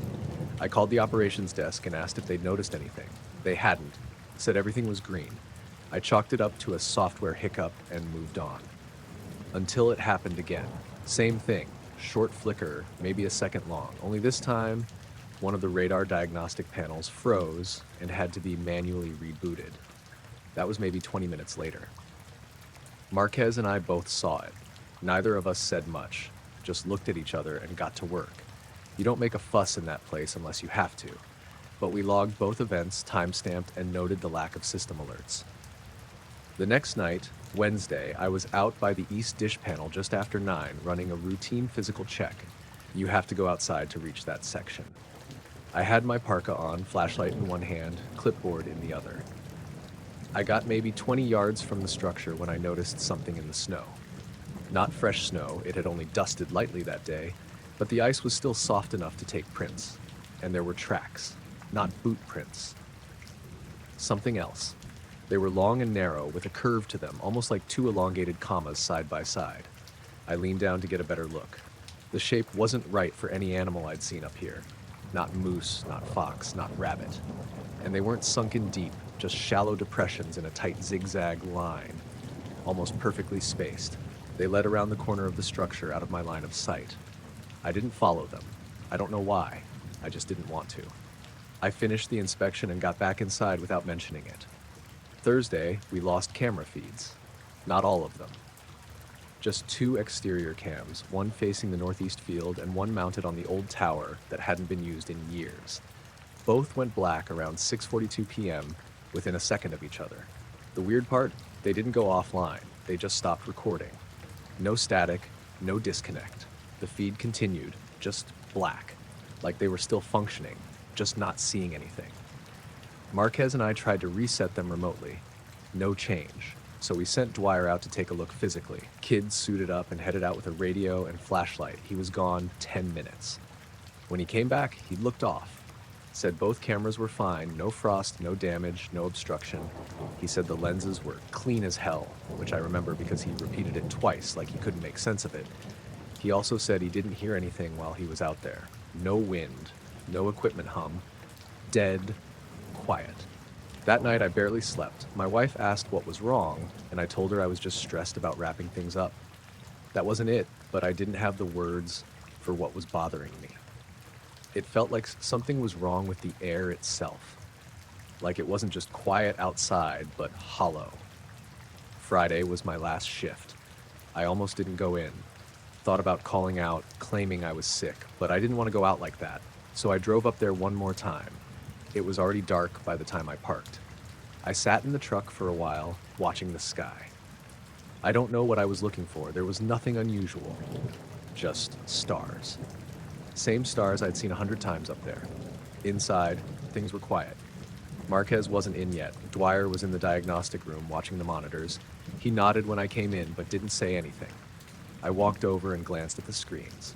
I called the operations desk and asked if they'd noticed anything. They hadn't, said everything was green. I chalked it up to a software hiccup and moved on. Until it happened again. Same thing, short flicker, maybe a second long, only this time one of the radar diagnostic panels froze and had to be manually rebooted. That was maybe 20 minutes later. Marquez and I both saw it. Neither of us said much, just looked at each other and got to work. You don't make a fuss in that place unless you have to, but we logged both events, timestamped, and noted the lack of system alerts. The next night, Wednesday, I was out by the east dish panel just after 9 running a routine physical check. You have to go outside to reach that section. I had my parka on, flashlight in one hand, clipboard in the other. I got maybe 20 yards from the structure when I noticed something in the snow. Not fresh snow, it had only dusted lightly that day, but the ice was still soft enough to take prints. And there were tracks, not boot prints. Something else. They were long and narrow, with a curve to them, almost like 2 elongated commas side by side. I leaned down to get a better look. The shape wasn't right for any animal I'd seen up here. Not moose, not fox, not rabbit. And they weren't sunken deep, just shallow depressions in a tight zigzag line, almost perfectly spaced. They led around the corner of the structure out of my line of sight. I didn't follow them. I don't know why. I just didn't want to. I finished the inspection and got back inside without mentioning it. Thursday, we lost camera feeds. Not all of them. Just 2 exterior cams, one facing the northeast field and one mounted on the old tower that hadn't been used in years. Both went black around 6:42 p.m. within a second of each other. The weird part, they didn't go offline. They just stopped recording. No static, no disconnect. The feed continued, just black, like they were still functioning, just not seeing anything. Marquez and I tried to reset them remotely. No change. So we sent Dwyer out to take a look physically. Kid suited up and headed out with a radio and flashlight. He was gone 10 minutes. When he came back, he looked off. Said both cameras were fine, no frost, no damage, no obstruction. He said the lenses were clean as hell, which I remember because he repeated it twice like he couldn't make sense of it. He also said he didn't hear anything while he was out there. No wind, no equipment hum, dead quiet. That night I barely slept. My wife asked what was wrong, and I told her I was just stressed about wrapping things up. That wasn't it, but I didn't have the words for what was bothering me. It felt like something was wrong with the air itself. Like it wasn't just quiet outside, but hollow. Friday was my last shift. I almost didn't go in. Thought about calling out, claiming I was sick, but I didn't want to go out like that, so I drove up there one more time. It was already dark by the time I parked. I sat in the truck for a while, watching the sky. I don't know what I was looking for. There was nothing unusual. Just stars. Same stars I'd seen 100 times up there. Inside, things were quiet. Marquez wasn't in yet. Dwyer was in the diagnostic room watching the monitors. He nodded when I came in, but didn't say anything. I walked over and glanced at the screens.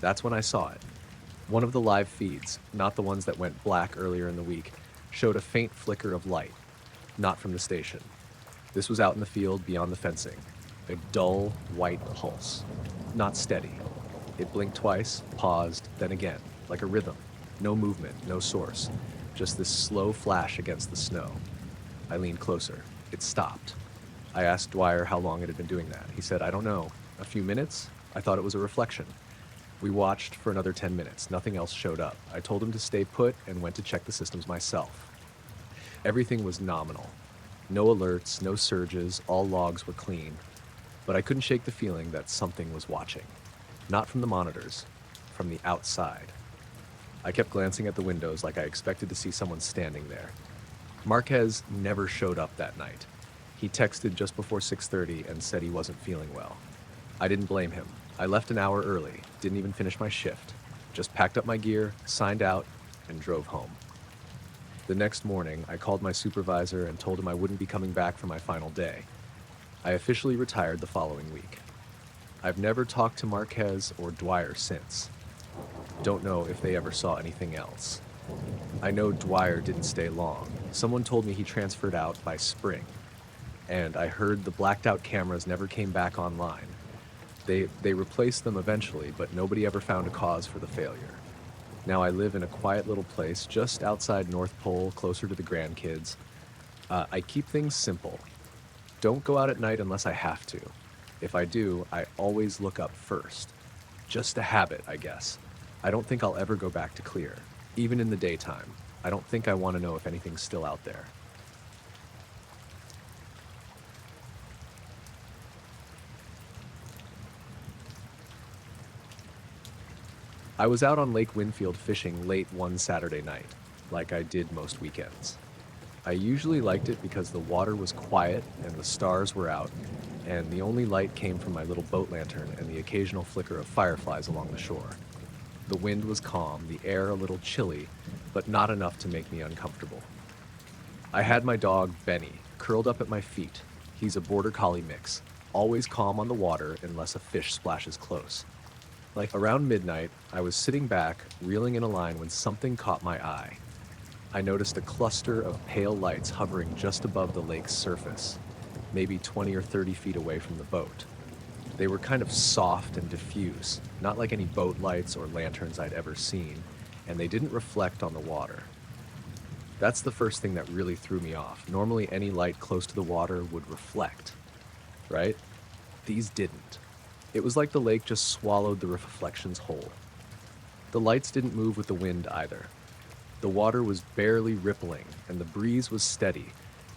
That's when I saw it. One of the live feeds, not the ones that went black earlier in the week, showed a faint flicker of light. Not from the station. This was out in the field beyond the fencing. A dull, white pulse. Not steady. It blinked twice, paused, then again, like a rhythm. No movement, no source. Just this slow flash against the snow. I leaned closer. It stopped. I asked Dwyer how long it had been doing that. He said, I don't know. A few minutes? I thought it was a reflection. We watched for another 10 minutes. Nothing else showed up. I told him to stay put and went to check the systems myself. Everything was nominal. No alerts, no surges, all logs were clean. But I couldn't shake the feeling that something was watching. Not from the monitors, from the outside. I kept glancing at the windows like I expected to see someone standing there. Marquez never showed up that night. He texted just before 6:30 and said he wasn't feeling well. I didn't blame him. I left an hour early, didn't even finish my shift, just packed up my gear, signed out, and drove home. The next morning, I called my supervisor and told him I wouldn't be coming back for my final day. I officially retired the following week. I've never talked to Marquez or Dwyer since. Don't know if they ever saw anything else. I know Dwyer didn't stay long. Someone told me he transferred out by spring. And I heard the blacked out cameras never came back online. They replaced them eventually, but nobody ever found a cause for the failure. Now I live in a quiet little place just outside North Pole, closer to the grandkids. I keep things simple. Don't go out at night unless I have to. If I do, I always look up first. Just a habit, I guess. I don't think I'll ever go back to clear, even in the daytime. I don't think I want to know if anything's still out there. I was out on Lake Winfield fishing late one Saturday night, like I did most weekends. I usually liked it because the water was quiet and the stars were out, and the only light came from my little boat lantern and the occasional flicker of fireflies along the shore. The wind was calm, the air a little chilly, but not enough to make me uncomfortable. I had my dog, Benny, curled up at my feet. He's a border collie mix, always calm on the water unless a fish splashes close. Like around midnight, I was sitting back, reeling in a line when something caught my eye. I noticed a cluster of pale lights hovering just above the lake's surface, maybe 20 or 30 feet away from the boat. They were kind of soft and diffuse, not like any boat lights or lanterns I'd ever seen, and they didn't reflect on the water. That's the first thing that really threw me off. Normally any light close to the water would reflect, right? These didn't. It was like the lake just swallowed the reflections whole. The lights didn't move with the wind either. The water was barely rippling, and the breeze was steady,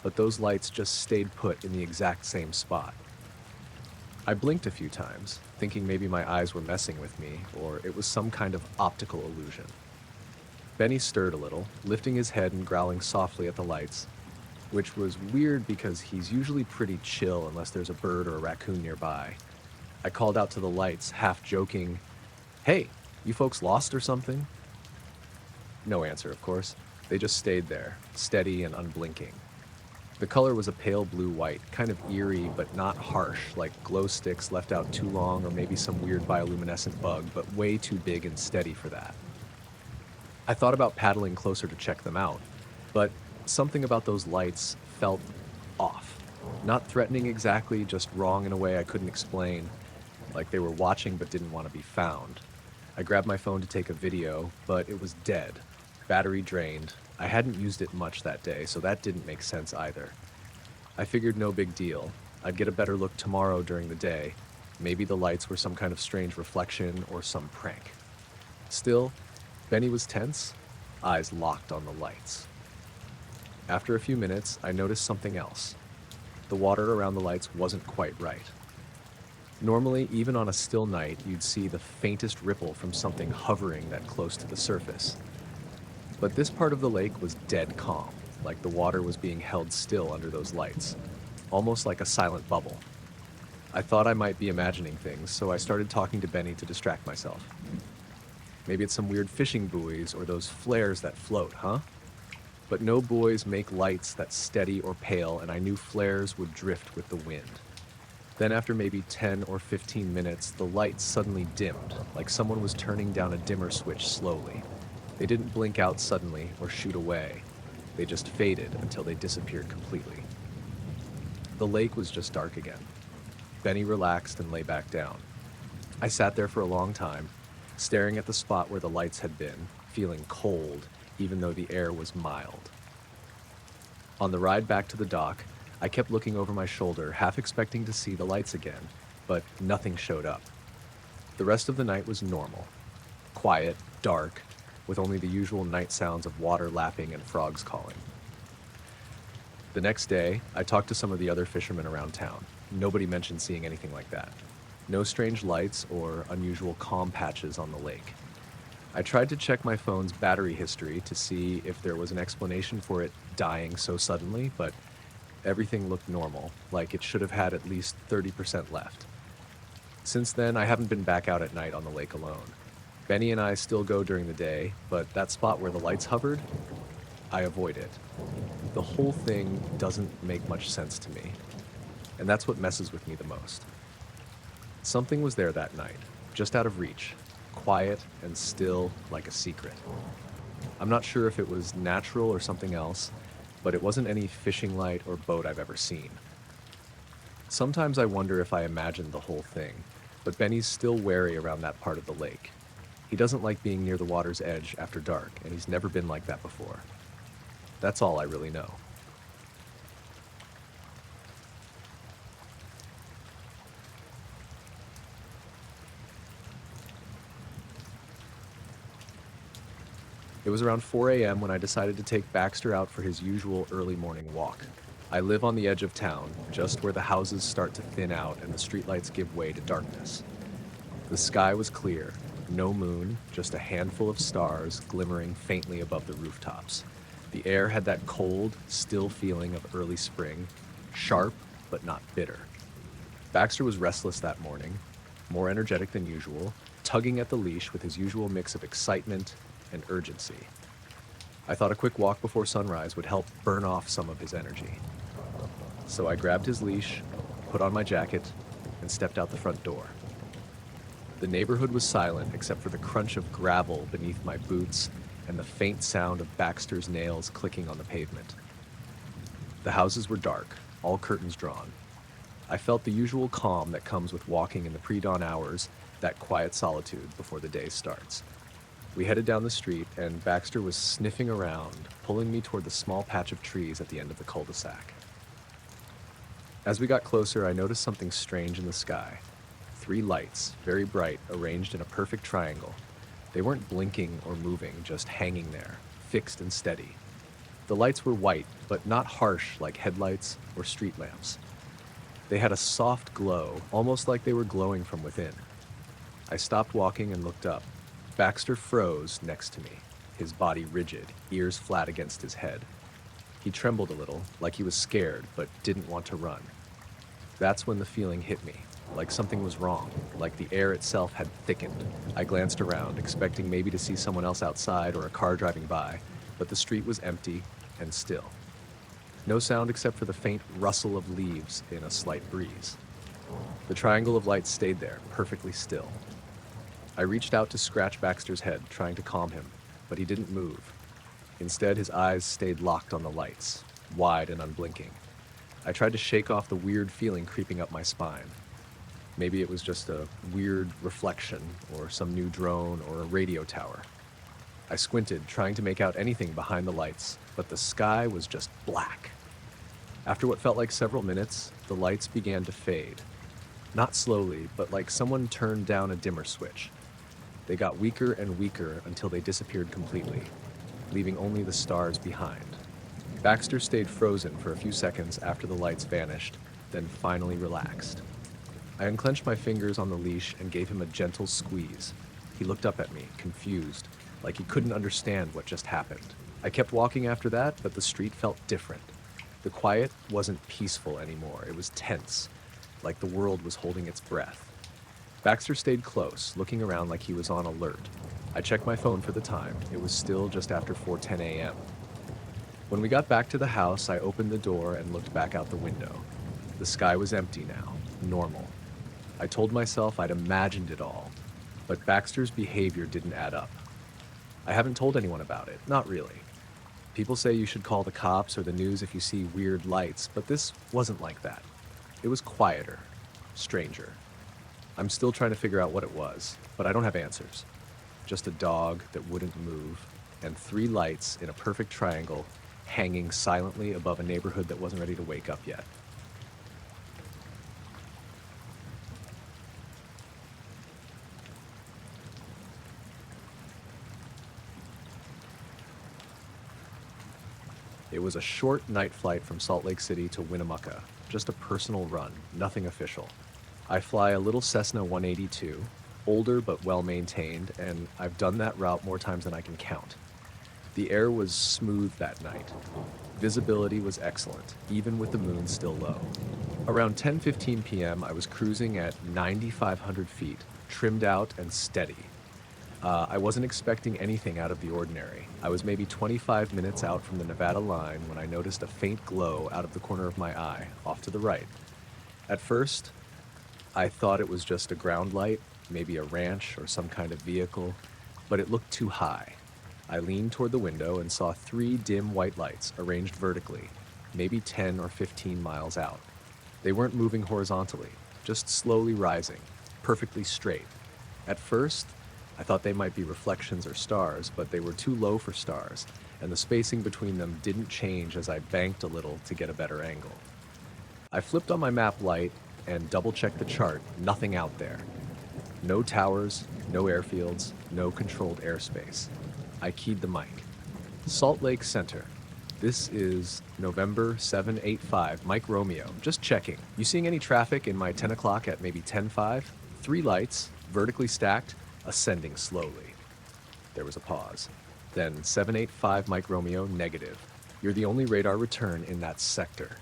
but those lights just stayed put in the exact same spot. I blinked a few times, thinking maybe my eyes were messing with me, or it was some kind of optical illusion. Benny stirred a little, lifting his head and growling softly at the lights, which was weird because he's usually pretty chill unless there's a bird or a raccoon nearby. I called out to the lights, half joking, "Hey, you folks lost or something?" No answer, of course. They just stayed there, steady and unblinking. The color was a pale blue-white, kind of eerie but not harsh, like glow sticks left out too long or maybe some weird bioluminescent bug, but way too big and steady for that. I thought about paddling closer to check them out, but something about those lights felt off. Not threatening exactly, just wrong in a way I couldn't explain, like they were watching but didn't want to be found. I grabbed my phone to take a video, but it was dead. Battery drained. I hadn't used it much that day, so that didn't make sense either. I figured no big deal. I'd get a better look tomorrow during the day. Maybe the lights were some kind of strange reflection or some prank. Still, Benny was tense, eyes locked on the lights. After a few minutes, I noticed something else. The water around the lights wasn't quite right. Normally, even on a still night, you'd see the faintest ripple from something hovering that close to the surface. But this part of the lake was dead calm, like the water was being held still under those lights, almost like a silent bubble. I thought I might be imagining things, so I started talking to Benny to distract myself. Maybe it's some weird fishing buoys or those flares that float, huh? But no buoys make lights that steady or pale, and I knew flares would drift with the wind. Then after maybe 10 or 15 minutes, the lights suddenly dimmed, like someone was turning down a dimmer switch slowly. They didn't blink out suddenly or shoot away. They just faded until they disappeared completely. The lake was just dark again. Benny relaxed and lay back down. I sat there for a long time, staring at the spot where the lights had been, feeling cold, even though the air was mild. On the ride back to the dock, I kept looking over my shoulder, half expecting to see the lights again, but nothing showed up. The rest of the night was normal. Quiet, dark, with only the usual night sounds of water lapping and frogs calling. The next day, I talked to some of the other fishermen around town. Nobody mentioned seeing anything like that. No strange lights or unusual calm patches on the lake. I tried to check my phone's battery history to see if there was an explanation for it dying so suddenly, but everything looked normal, like it should have had at least 30% left. Since then, I haven't been back out at night on the lake alone. Benny and I still go during the day, but that spot where the lights hovered, I avoid it. The whole thing doesn't make much sense to me, and that's what messes with me the most. Something was there that night, just out of reach, quiet and still like a secret. I'm not sure if it was natural or something else, but it wasn't any fishing light or boat I've ever seen. Sometimes I wonder if I imagined the whole thing, but Benny's still wary around that part of the lake. He doesn't like being near the water's edge after dark, and he's never been like that before. That's all I really know. It was around 4 a.m. when I decided to take Baxter out for his usual early morning walk. I live on the edge of town, just where the houses start to thin out and the streetlights give way to darkness. The sky was clear, no moon, just a handful of stars glimmering faintly above the rooftops. The air had that cold, still feeling of early spring, sharp but not bitter. Baxter was restless that morning, more energetic than usual, tugging at the leash with his usual mix of excitement and urgency. I thought a quick walk before sunrise would help burn off some of his energy. So I grabbed his leash, put on my jacket, and stepped out the front door. The neighborhood was silent except for the crunch of gravel beneath my boots and the faint sound of Baxter's nails clicking on the pavement. The houses were dark, all curtains drawn. I felt the usual calm that comes with walking in the pre-dawn hours, that quiet solitude before the day starts. We headed down the street, and Baxter was sniffing around, pulling me toward the small patch of trees at the end of the cul-de-sac. As we got closer, I noticed something strange in the sky. 3 lights, very bright, arranged in a perfect triangle. They weren't blinking or moving, just hanging there, fixed and steady. The lights were white, but not harsh like headlights or street lamps. They had a soft glow, almost like they were glowing from within. I stopped walking and looked up. Baxter froze next to me, his body rigid, ears flat against his head. He trembled a little, like he was scared, but didn't want to run. That's when the feeling hit me, like something was wrong, like the air itself had thickened. I glanced around, expecting maybe to see someone else outside or a car driving by, but the street was empty and still. No sound except for the faint rustle of leaves in a slight breeze. The triangle of lights stayed there, perfectly still. I reached out to scratch Baxter's head, trying to calm him, but he didn't move. Instead, his eyes stayed locked on the lights, wide and unblinking. I tried to shake off the weird feeling creeping up my spine. Maybe it was just a weird reflection, or some new drone, or a radio tower. I squinted, trying to make out anything behind the lights, but the sky was just black. After what felt like several minutes, the lights began to fade. Not slowly, but like someone turned down a dimmer switch. They got weaker and weaker until they disappeared completely, leaving only the stars behind. Baxter stayed frozen for a few seconds after the lights vanished, then finally relaxed. I unclenched my fingers on the leash and gave him a gentle squeeze. He looked up at me, confused, like he couldn't understand what just happened. I kept walking after that, but the street felt different. The quiet wasn't peaceful anymore. It was tense, like the world was holding its breath. Baxter stayed close, looking around like he was on alert. I checked my phone for the time. It was still just after 4:10 a.m. When we got back to the house, I opened the door and looked back out the window. The sky was empty now, normal. I told myself I'd imagined it all, but Baxter's behavior didn't add up. I haven't told anyone about it, not really. People say you should call the cops or the news if you see weird lights, but this wasn't like that. It was quieter, stranger. I'm still trying to figure out what it was, but I don't have answers. Just a dog that wouldn't move, and 3 lights in a perfect triangle hanging silently above a neighborhood that wasn't ready to wake up yet. It was a short night flight from Salt Lake City to Winnemucca, just a personal run, nothing official. I fly a little Cessna 182, older but well maintained, and I've done that route more times than I can count. The air was smooth that night. Visibility was excellent, even with the moon still low. Around 10:15 p.m., I was cruising at 9,500 feet, trimmed out and steady. I wasn't expecting anything out of the ordinary. I was maybe 25 minutes out from the Nevada line when I noticed a faint glow out of the corner of my eye, off to the right. At first, I thought it was just a ground light, maybe a ranch or some kind of vehicle, but it looked too high. I leaned toward the window and saw 3 dim white lights arranged vertically, maybe 10 or 15 miles out. They weren't moving horizontally, just slowly rising, perfectly straight. At first, I thought they might be reflections or stars, but they were too low for stars, and the spacing between them didn't change as I banked a little to get a better angle. I flipped on my map light and double-checked the chart. Nothing out there. No towers, no airfields, no controlled airspace. I keyed the mic. Salt Lake Center. This is November 785, Mike Romeo. Just checking. You seeing any traffic in my 10 o'clock at maybe 10:05? 3 lights, vertically stacked, ascending slowly. There was a pause. Then 785 Mike Romeo, negative. You're the only radar return in that sector.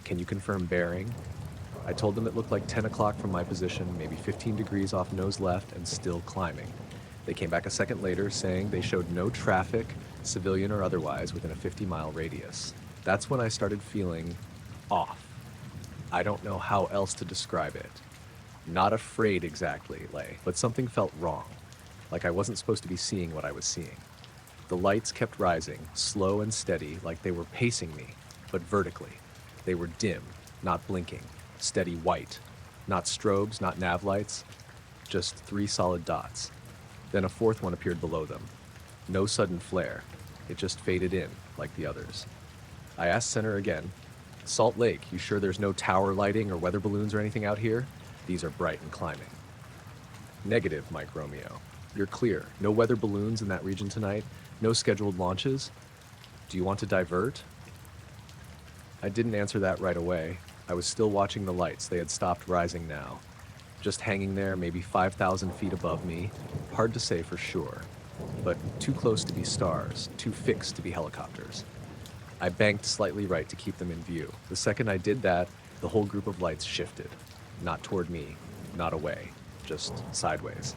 Can you confirm bearing? I told them it looked like 10 o'clock from my position, maybe 15 degrees off nose left and still climbing. They came back a second later saying they showed no traffic, civilian or otherwise, within a 50-mile radius. That's when I started feeling off. I don't know how else to describe it. Not afraid exactly, but something felt wrong, like I wasn't supposed to be seeing what I was seeing. The lights kept rising, slow and steady, like they were pacing me, but vertically. They were dim, not blinking, steady white. Not strobes, not nav lights, just 3 solid dots. Then a 4th one appeared below them. No sudden flare. It just faded in, like the others. I asked Center again, Salt Lake, you sure there's no tower lighting or weather balloons or anything out here? These are bright and climbing. Negative, Mike Romeo. You're clear. No weather balloons in that region tonight. No scheduled launches. Do you want to divert? I didn't answer that right away. I was still watching the lights. They had stopped rising now. Just hanging there, maybe 5,000 feet above me. Hard to say for sure, but too close to be stars, too fixed to be helicopters. I banked slightly right to keep them in view. The second I did that, the whole group of lights shifted. Not toward me, not away, just sideways.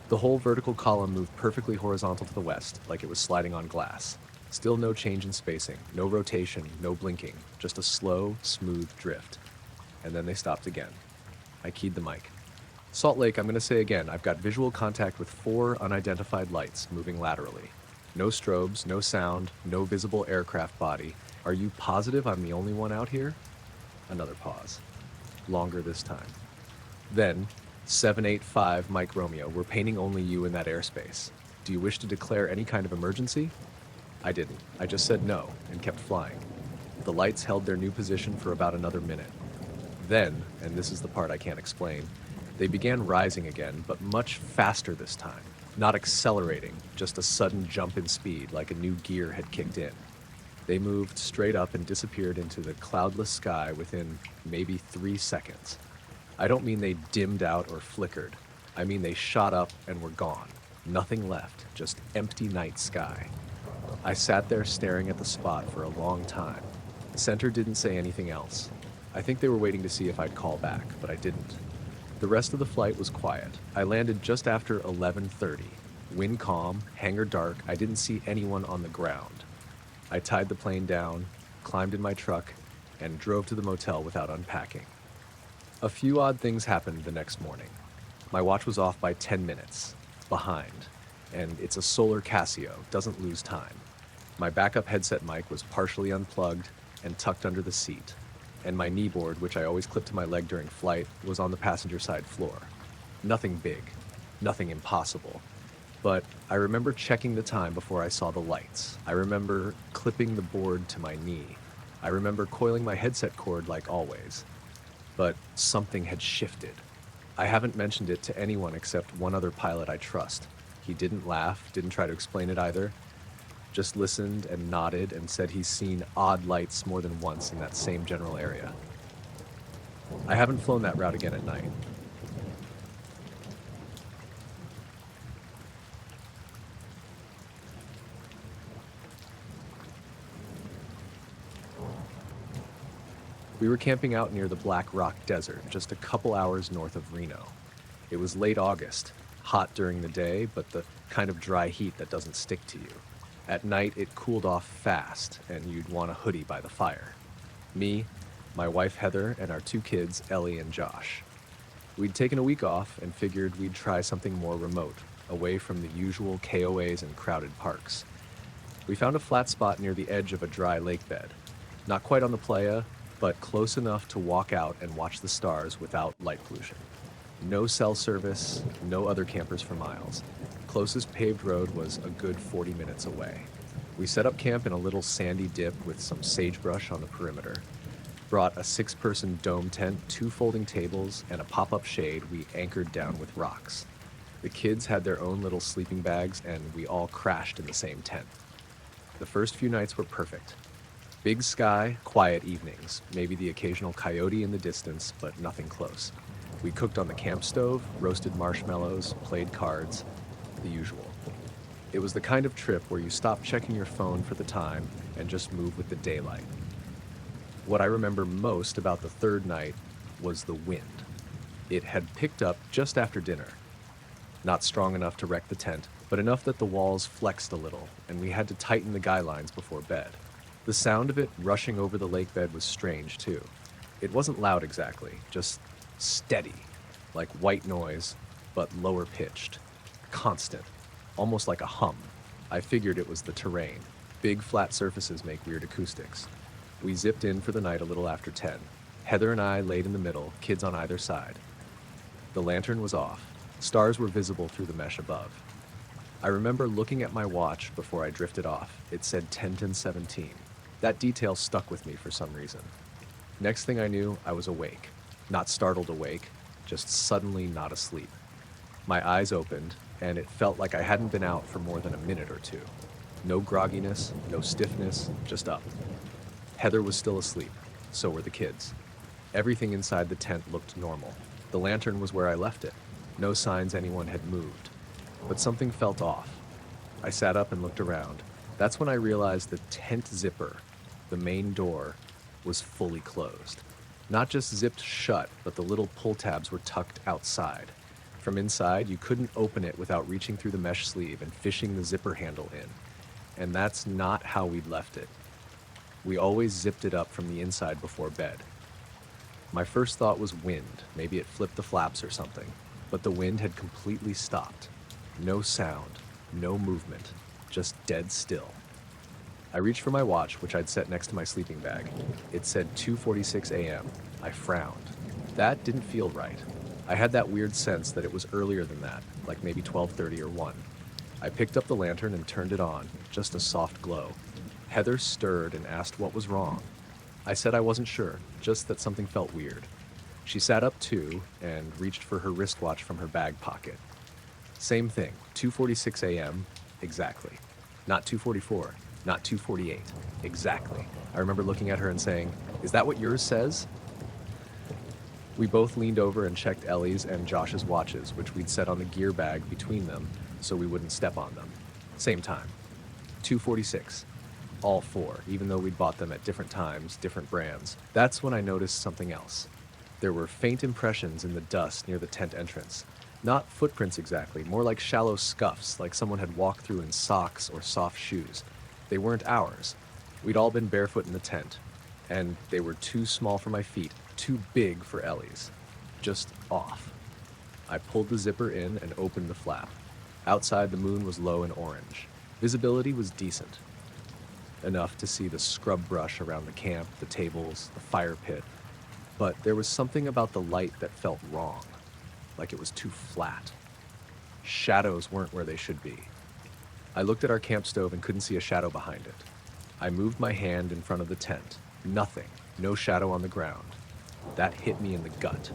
The whole vertical column moved perfectly horizontal to the west, like it was sliding on glass. Still no change in spacing, no rotation, no blinking, just a slow, smooth drift. And then they stopped again. I keyed the mic. Salt Lake, I'm going to say again, I've got visual contact with 4 unidentified lights moving laterally. No strobes, no sound, no visible aircraft body. Are you positive I'm the only one out here? Another pause. Longer this time. Then, 785 Mike Romeo, we're painting only you in that airspace. Do you wish to declare any kind of emergency? I didn't. I just said no and kept flying. The lights held their new position for about another minute. Then, and this is the part I can't explain, they began rising again, but much faster this time. Not accelerating, just a sudden jump in speed, like a new gear had kicked in. They moved straight up and disappeared into the cloudless sky within maybe 3 seconds. I don't mean they dimmed out or flickered. I mean they shot up and were gone. Nothing left, just empty night sky. I sat there staring at the spot for a long time. The center didn't say anything else. I think they were waiting to see if I'd call back, but I didn't. The rest of the flight was quiet. I landed just after 11:30. Wind calm, hangar dark, I didn't see anyone on the ground. I tied the plane down, climbed in my truck, and drove to the motel without unpacking. A few odd things happened the next morning. My watch was off by 10 minutes, behind, and it's a solar Casio, doesn't lose time. My backup headset mic was partially unplugged and tucked under the seat, and my kneeboard, which I always clip to my leg during flight, was on the passenger side floor. Nothing big, nothing impossible. But I remember checking the time before I saw the lights. I remember clipping the board to my knee. I remember coiling my headset cord like always. But something had shifted. I haven't mentioned it to anyone except one other pilot I trust. He didn't laugh, didn't try to explain it either. Just listened and nodded and said he's seen odd lights more than once in that same general area. I haven't flown that route again at night. We were camping out near the Black Rock Desert, just a couple hours north of Reno. It was late August, hot during the day, but the kind of dry heat that doesn't stick to you. At night, it cooled off fast, and you'd want a hoodie by the fire. Me, my wife Heather, and our two kids, Ellie and Josh. We'd taken a week off and figured we'd try something more remote, away from the usual KOAs and crowded parks. We found a flat spot near the edge of a dry lake bed. Not quite on the playa, but close enough to walk out and watch the stars without light pollution. No cell service, no other campers for miles. Closest paved road was a good 40 minutes away. We set up camp in a little sandy dip with some sagebrush on the perimeter. Brought a 6-person dome tent, 2 folding tables, and a pop-up shade we anchored down with rocks. The kids had their own little sleeping bags, and we all crashed in the same tent. The first few nights were perfect. Big sky, quiet evenings, maybe the occasional coyote in the distance, but nothing close. We cooked on the camp stove, roasted marshmallows, played cards, the usual. It was the kind of trip where you stop checking your phone for the time and just move with the daylight. What I remember most about the third night was the wind. It had picked up just after dinner. Not strong enough to wreck the tent, but enough that the walls flexed a little, and we had to tighten the guy lines before bed. The sound of it rushing over the lake bed was strange, too. It wasn't loud exactly, just steady, like white noise, but lower pitched. Constant, almost like a hum. I figured it was the terrain. Big flat surfaces make weird acoustics. We zipped in for the night a little after 10. Heather and I laid in the middle, kids on either side. The lantern was off. Stars were visible through the mesh above. I remember looking at my watch before I drifted off. It said 10:17. That detail stuck with me for some reason. Next thing I knew, I was awake. Not startled awake, just suddenly not asleep. My eyes opened, and it felt like I hadn't been out for more than a minute or two. No grogginess, no stiffness, just up. Heather was still asleep, so were the kids. Everything inside the tent looked normal. The lantern was where I left it. No signs anyone had moved. But something felt off. I sat up and looked around. That's when I realized the tent zipper, the main door, was fully closed. Not just zipped shut, but the little pull tabs were tucked outside. From inside, you couldn't open it without reaching through the mesh sleeve and fishing the zipper handle in. And that's not how we'd left it. We always zipped it up from the inside before bed. My first thought was wind. Maybe it flipped the flaps or something. But the wind had completely stopped. No sound, no movement, just dead still. I reached for my watch, which I'd set next to my sleeping bag. It said 2:46 a.m. I frowned. That didn't feel right. I had that weird sense that it was earlier than that, like maybe 12:30 or 1. I picked up the lantern and turned it on, just a soft glow. Heather stirred and asked what was wrong. I said I wasn't sure, just that something felt weird. She sat up too and reached for her wristwatch from her bag pocket. Same thing, 2:46 a.m. exactly. Not 2:44, not 2:48, exactly. I remember looking at her and saying, "Is that what yours says?" We both leaned over and checked Ellie's and Josh's watches, which we'd set on the gear bag between them so we wouldn't step on them. Same time, 2:46. All 4, even though we'd bought them at different times, different brands. That's when I noticed something else. There were faint impressions in the dust near the tent entrance. Not footprints exactly, more like shallow scuffs, like someone had walked through in socks or soft shoes. They weren't ours. We'd all been barefoot in the tent, and they were too small for my feet, too big for Ellie's. Just off. I pulled the zipper in and opened the flap. Outside, the moon was low and orange. Visibility was decent. Enough to see the scrub brush around the camp, the tables, the fire pit. But there was something about the light that felt wrong, like it was too flat. Shadows weren't where they should be. I looked at our camp stove and couldn't see a shadow behind it. I moved my hand in front of the tent. Nothing, no shadow on the ground. That hit me in the gut.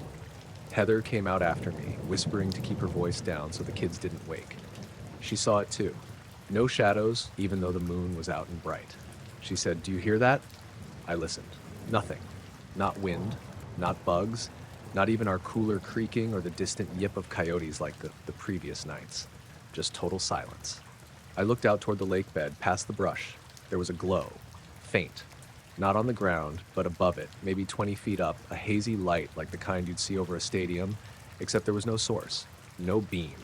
Heather came out after me, whispering to keep her voice down so the kids didn't wake. She saw it too. No shadows, even though the moon was out and bright. She said, "Do you hear that?" I listened. Nothing. Not wind, Not bugs, not even our cooler creaking or the distant yip of coyotes like the previous nights. Just total silence. I looked out toward the lake bed, past the brush. There was a glow, faint. Not on the ground, but above it, maybe 20 feet up, a hazy light like the kind you'd see over a stadium, except there was no source, no beam,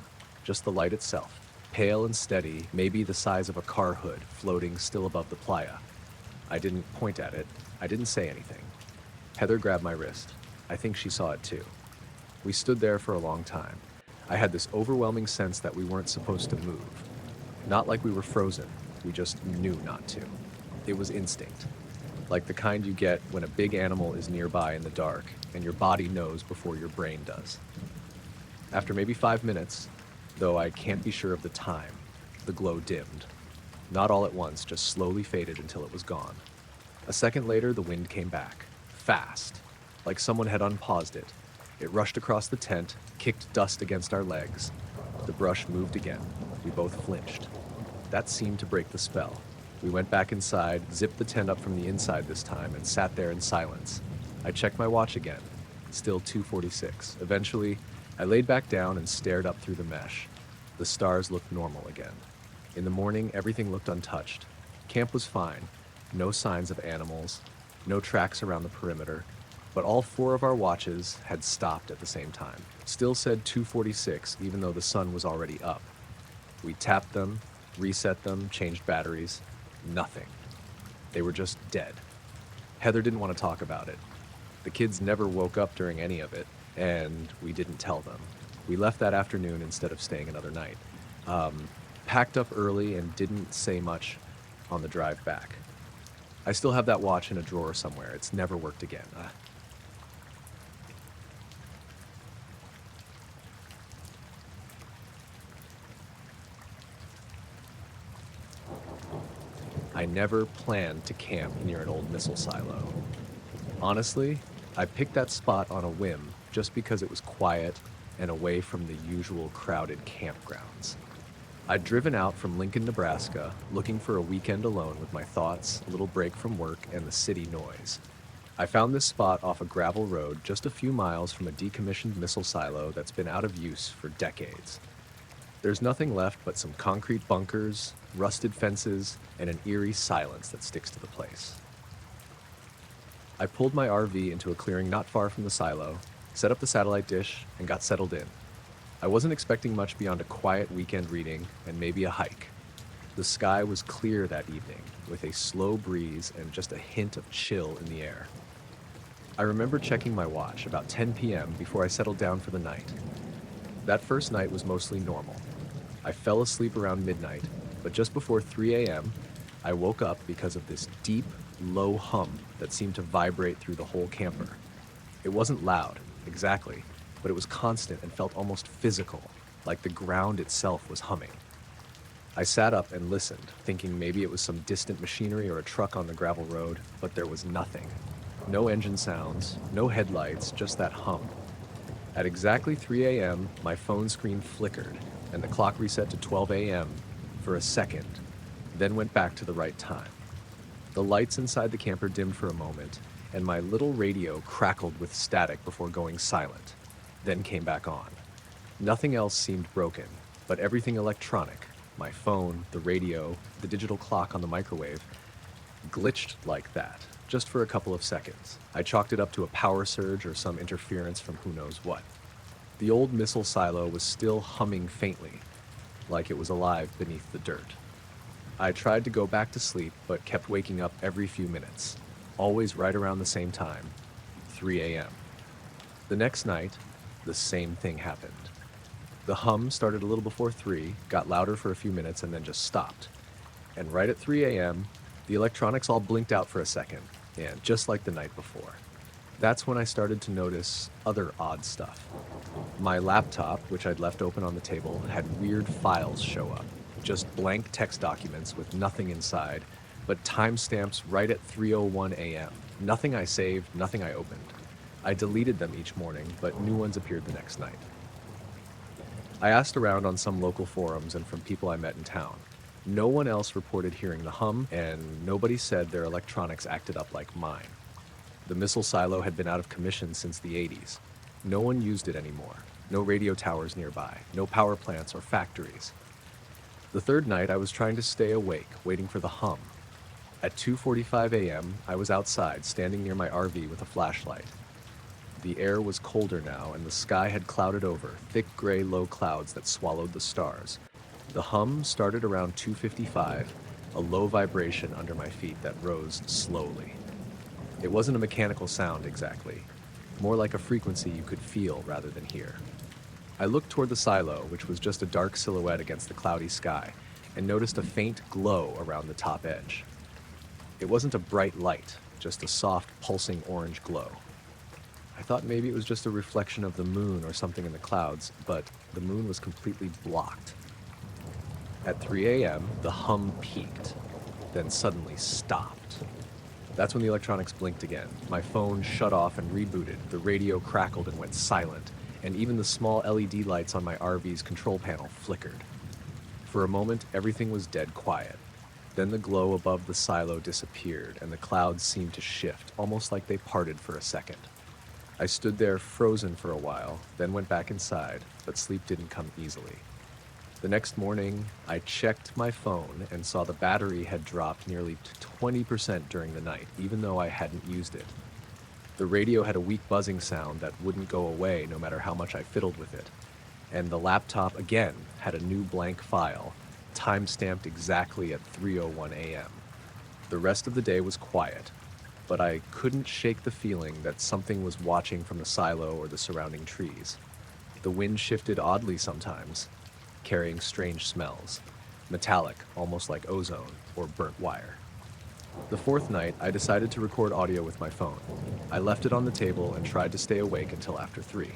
just the light itself, pale and steady, maybe the size of a car hood, floating still above the playa. I didn't point at it. I didn't say anything. Heather grabbed my wrist. I think she saw it too. We stood there for a long time. I had this overwhelming sense that we weren't supposed to move. Not like we were frozen, we just knew not to. It was instinct. Like the kind you get when a big animal is nearby in the dark and your body knows before your brain does. After maybe 5 minutes, though I can't be sure of the time, the glow dimmed. Not all at once, just slowly faded until it was gone. A second later, the wind came back. Fast. Like someone had unpaused it. It rushed across the tent, kicked dust against our legs. The brush moved again. We both flinched. That seemed to break the spell. We went back inside, zipped the tent up from the inside this time, and sat there in silence. I checked my watch again. Still 2:46. Eventually, I laid back down and stared up through the mesh. The stars looked normal again. In the morning, everything looked untouched. Camp was fine. No signs of animals. No tracks around the perimeter. But all 4 of our watches had stopped at the same time. Still said 2:46, even though the sun was already up. We tapped them, reset them, changed batteries. Nothing. They were just dead. Heather didn't want to talk about it. The kids never woke up during any of it, and we didn't tell them. We left that afternoon instead of staying another night. Packed up early and didn't say much on the drive back. I still have that watch in a drawer somewhere. It's never worked again. I never planned to camp near an old missile silo. Honestly, I picked that spot on a whim just because it was quiet and away from the usual crowded campgrounds. I'd driven out from Lincoln, Nebraska, looking for a weekend alone with my thoughts, a little break from work, and the city noise. I found this spot off a gravel road just a few miles from a decommissioned missile silo that's been out of use for decades. There's nothing left but some concrete bunkers, rusted fences, and an eerie silence that sticks to the place. I pulled my RV into a clearing not far from the silo, set up the satellite dish, and got settled in. I wasn't expecting much beyond a quiet weekend reading and maybe a hike. The sky was clear that evening, with a slow breeze and just a hint of chill in the air. I remember checking my watch about 10 p.m. before I settled down for the night. That first night was mostly normal. I fell asleep around midnight, but just before 3 a.m., I woke up because of this deep, low hum that seemed to vibrate through the whole camper. It wasn't loud, exactly, but it was constant and felt almost physical, like the ground itself was humming. I sat up and listened, thinking maybe it was some distant machinery or a truck on the gravel road, but there was nothing. No engine sounds, no headlights, just that hum. At exactly 3 a.m., my phone screen flickered, and the clock reset to 12 a.m. for a second, then went back to the right time. The lights inside the camper dimmed for a moment, and my little radio crackled with static before going silent, then came back on. Nothing else seemed broken, but everything electronic, my phone, the radio, the digital clock on the microwave, glitched like that, just for a couple of seconds. I chalked it up to a power surge or some interference from who knows what. The old missile silo was still humming faintly, like it was alive beneath the dirt. I tried to go back to sleep, but kept waking up every few minutes, always right around the same time, 3 a.m. The next night, the same thing happened. The hum started a little before 3, got louder for a few minutes, and then just stopped. And right at 3 a.m., the electronics all blinked out for a second, and just like the night before. That's when I started to notice other odd stuff. My laptop, which I'd left open on the table, had weird files show up. Just blank text documents with nothing inside, but timestamps right at 3:01 a.m. Nothing I saved, nothing I opened. I deleted them each morning, but new ones appeared the next night. I asked around on some local forums and from people I met in town. No one else reported hearing the hum, and nobody said their electronics acted up like mine. The missile silo had been out of commission since the 80s. No one used it anymore. No radio towers nearby, no power plants or factories. The third night, I was trying to stay awake, waiting for the hum. At 2:45 a.m., I was outside, standing near my RV with a flashlight. The air was colder now, and the sky had clouded over, thick gray low clouds that swallowed the stars. The hum started around 2:55, a low vibration under my feet that rose slowly. It wasn't a mechanical sound exactly, more like a frequency you could feel rather than hear. I looked toward the silo, which was just a dark silhouette against the cloudy sky, and noticed a faint glow around the top edge. It wasn't a bright light, just a soft, pulsing orange glow. I thought maybe it was just a reflection of the moon or something in the clouds, but the moon was completely blocked. At 3 a.m., the hum peaked, then suddenly stopped. That's when the electronics blinked again. My phone shut off and rebooted, the radio crackled and went silent, and even the small LED lights on my RV's control panel flickered. For a moment, everything was dead quiet. Then the glow above the silo disappeared, and the clouds seemed to shift, almost like they parted for a second. I stood there frozen for a while, then went back inside, but sleep didn't come easily. The next morning, I checked my phone and saw the battery had dropped nearly 20% during the night, even though I hadn't used it. The radio had a weak buzzing sound that wouldn't go away no matter how much I fiddled with it. And the laptop, again, had a new blank file, time-stamped exactly at 3:01 a.m. The rest of the day was quiet, but I couldn't shake the feeling that something was watching from the silo or the surrounding trees. The wind shifted oddly sometimes, carrying strange smells, metallic, almost like ozone or burnt wire. The fourth night, I decided to record audio with my phone. I left it on the table and tried to stay awake until after 3.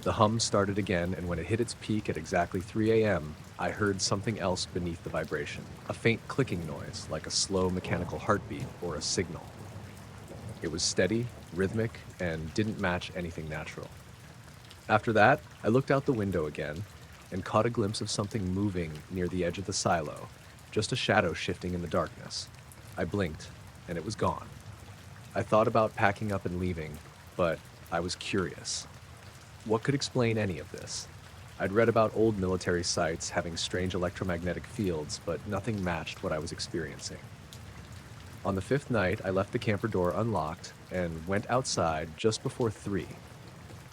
The hum started again, and when it hit its peak at exactly 3 a.m., I heard something else beneath the vibration, a faint clicking noise, like a slow mechanical heartbeat or a signal. It was steady, rhythmic, and didn't match anything natural. After that, I looked out the window again and caught a glimpse of something moving near the edge of the silo, just a shadow shifting in the darkness. I blinked, and it was gone. I thought about packing up and leaving, but I was curious. What could explain any of this? I'd read about old military sites having strange electromagnetic fields, but nothing matched what I was experiencing. On the 5th night, I left the camper door unlocked and went outside just before 3.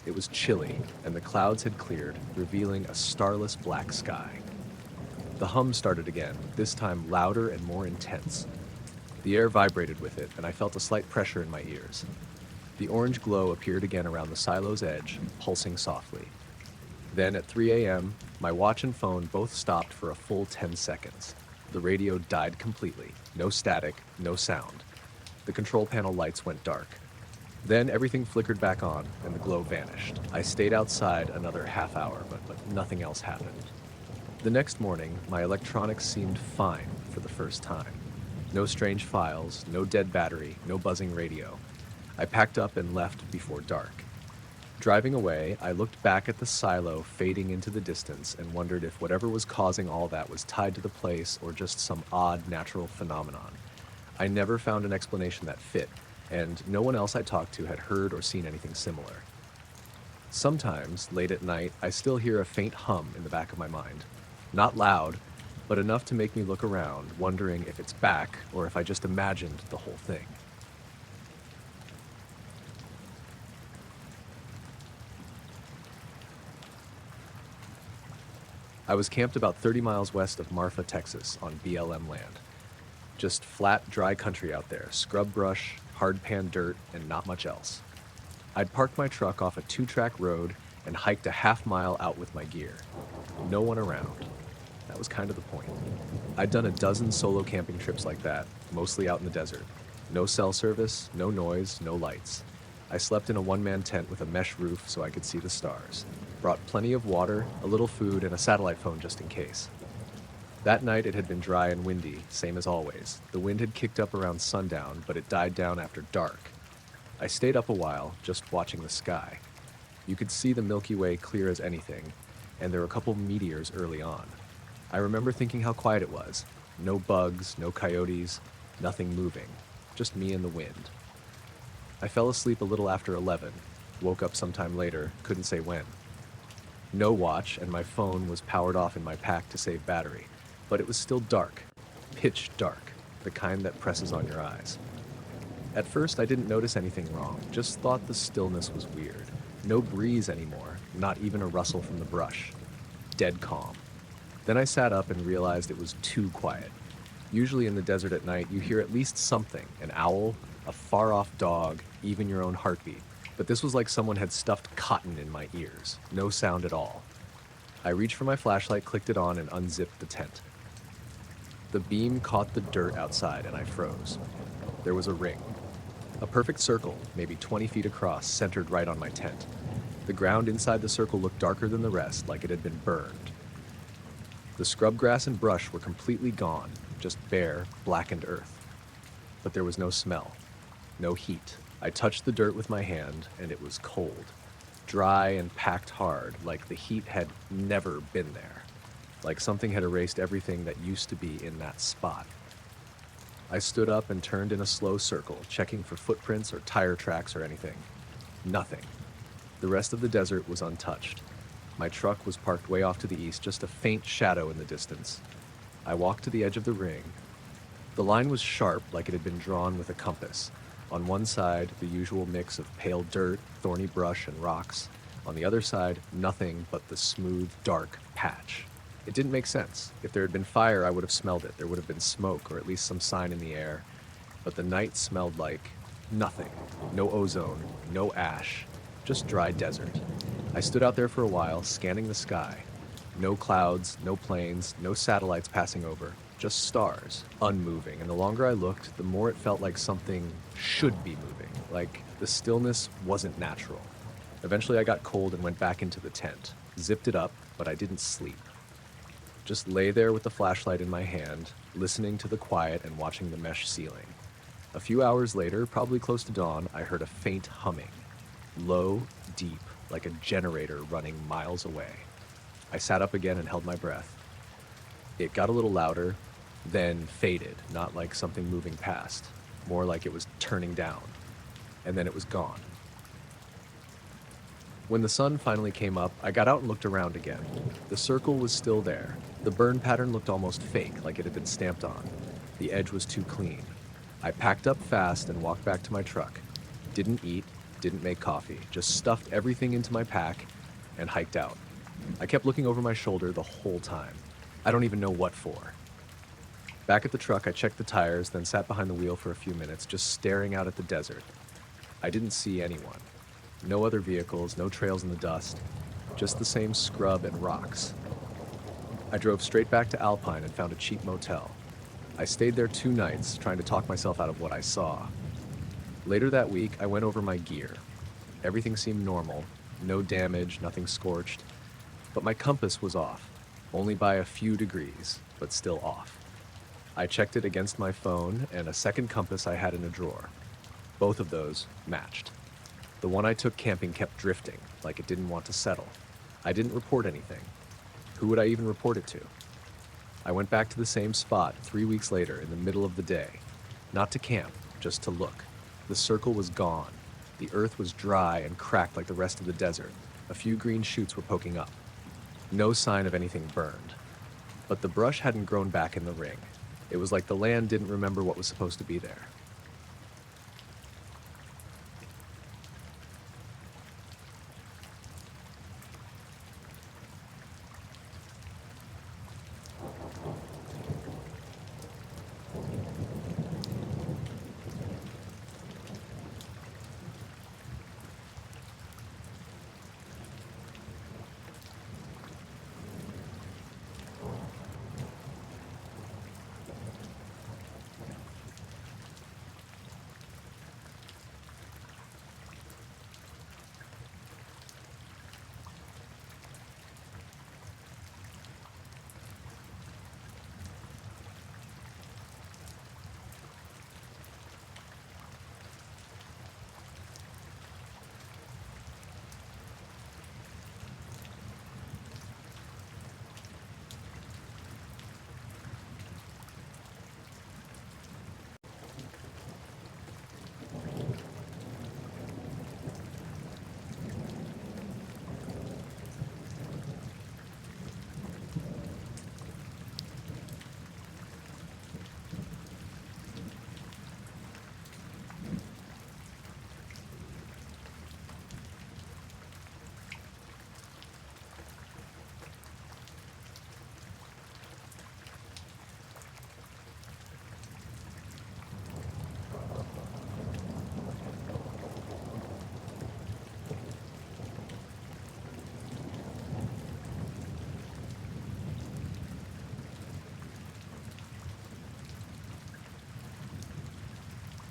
It was chilly, and the clouds had cleared, revealing a starless black sky. The hum started again, this time louder and more intense. The air vibrated with it, and I felt a slight pressure in my ears. The orange glow appeared again around the silo's edge, pulsing softly. Then at 3 a.m., my watch and phone both stopped for a full 10 seconds. The radio died completely. No static, no sound. The control panel lights went dark. Then everything flickered back on, and the glow vanished. I stayed outside another half hour, but nothing else happened. The next morning, my electronics seemed fine for the first time. No strange files, no dead battery, no buzzing radio. I packed up and left before dark. Driving away, I looked back at the silo fading into the distance and wondered if whatever was causing all that was tied to the place or just some odd natural phenomenon. I never found an explanation that fit, and no one else I talked to had heard or seen anything similar. Sometimes, late at night, I still hear a faint hum in the back of my mind. Not loud, but enough to make me look around, wondering if it's back or if I just imagined the whole thing. I was camped about 30 miles west of Marfa, Texas, on BLM land. Just flat, dry country out there, scrub brush, hard pan dirt, and not much else. I'd parked my truck off a 2-track road and hiked a half-mile out with my gear. No one around. That was kind of the point. I'd done a dozen solo camping trips like that, mostly out in the desert. No cell service, no noise, no lights. I slept in a one-man tent with a mesh roof so I could see the stars. Brought plenty of water, a little food, and a satellite phone just in case. That night it had been dry and windy, same as always. The wind had kicked up around sundown, but it died down after dark. I stayed up a while, just watching the sky. You could see the Milky Way clear as anything, and there were a couple meteors early on. I remember thinking how quiet it was. No bugs, no coyotes, nothing moving. Just me and the wind. I fell asleep a little after 11, woke up sometime later, couldn't say when. No watch, and my phone was powered off in my pack to save battery, but it was still dark, pitch dark, the kind that presses on your eyes. At first, I didn't notice anything wrong, just thought the stillness was weird. No breeze anymore, not even a rustle from the brush. Dead calm. Then I sat up and realized it was too quiet. Usually in the desert at night, you hear at least something, an owl, a far-off dog, even your own heartbeat. But this was like someone had stuffed cotton in my ears. No sound at all. I reached for my flashlight, clicked it on, and unzipped the tent. The beam caught the dirt outside, and I froze. There was a ring. A perfect circle, maybe 20 feet across, centered right on my tent. The ground inside the circle looked darker than the rest, like it had been burned. The scrub grass and brush were completely gone, just bare, blackened earth. But there was no smell, no heat. I touched the dirt with my hand, and it was cold. Dry and packed hard, like the heat had never been there. Like something had erased everything that used to be in that spot. I stood up and turned in a slow circle, checking for footprints or tire tracks or anything. Nothing. The rest of the desert was untouched. My truck was parked way off to the east, just a faint shadow in the distance. I walked to the edge of the ring. The line was sharp, like it had been drawn with a compass. On one side, the usual mix of pale dirt, thorny brush, and rocks. On the other side, nothing but the smooth, dark patch. It didn't make sense. If there had been fire, I would have smelled it. There would have been smoke, or at least some sign in the air. But the night smelled like nothing. No ozone, no ash, just dry desert. I stood out there for a while, scanning the sky. No clouds, no planes, no satellites passing over. Just stars, unmoving, and the longer I looked, the more it felt like something should be moving, like the stillness wasn't natural. Eventually I got cold and went back into the tent, zipped it up, but I didn't sleep. Just lay there with the flashlight in my hand, listening to the quiet and watching the mesh ceiling. A few hours later, probably close to dawn, I heard a faint humming. Low, deep, like a generator running miles away. I sat up again and held my breath. It got a little louder, then faded, not like something moving past, more like it was turning down, and then it was gone. When the sun finally came up, I got out and looked around again. The circle was still there. The burn pattern looked almost fake, like it had been stamped on. The edge was too clean. I packed up fast and walked back to my truck. Didn't eat, didn't make coffee, just stuffed everything into my pack and hiked out. I kept looking over my shoulder the whole time. I don't even know what for. Back at the truck, I checked the tires, then sat behind the wheel for a few minutes, just staring out at the desert. I didn't see anyone. No other vehicles, no trails in the dust, just the same scrub and rocks. I drove straight back to Alpine and found a cheap motel. I stayed there 2 nights, trying to talk myself out of what I saw. Later that week, I went over my gear. Everything seemed normal, no damage, nothing scorched, but my compass was off, only by a few degrees, but still off. I checked it against my phone and a second compass I had in a drawer. Both of those matched. The one I took camping kept drifting, like it didn't want to settle. I didn't report anything. Who would I even report it to? I went back to the same spot 3 weeks later in the middle of the day. Not to camp, just to look. The circle was gone. The earth was dry and cracked like the rest of the desert. A few green shoots were poking up. No sign of anything burned. But the brush hadn't grown back in the ring. It was like the land didn't remember what was supposed to be there.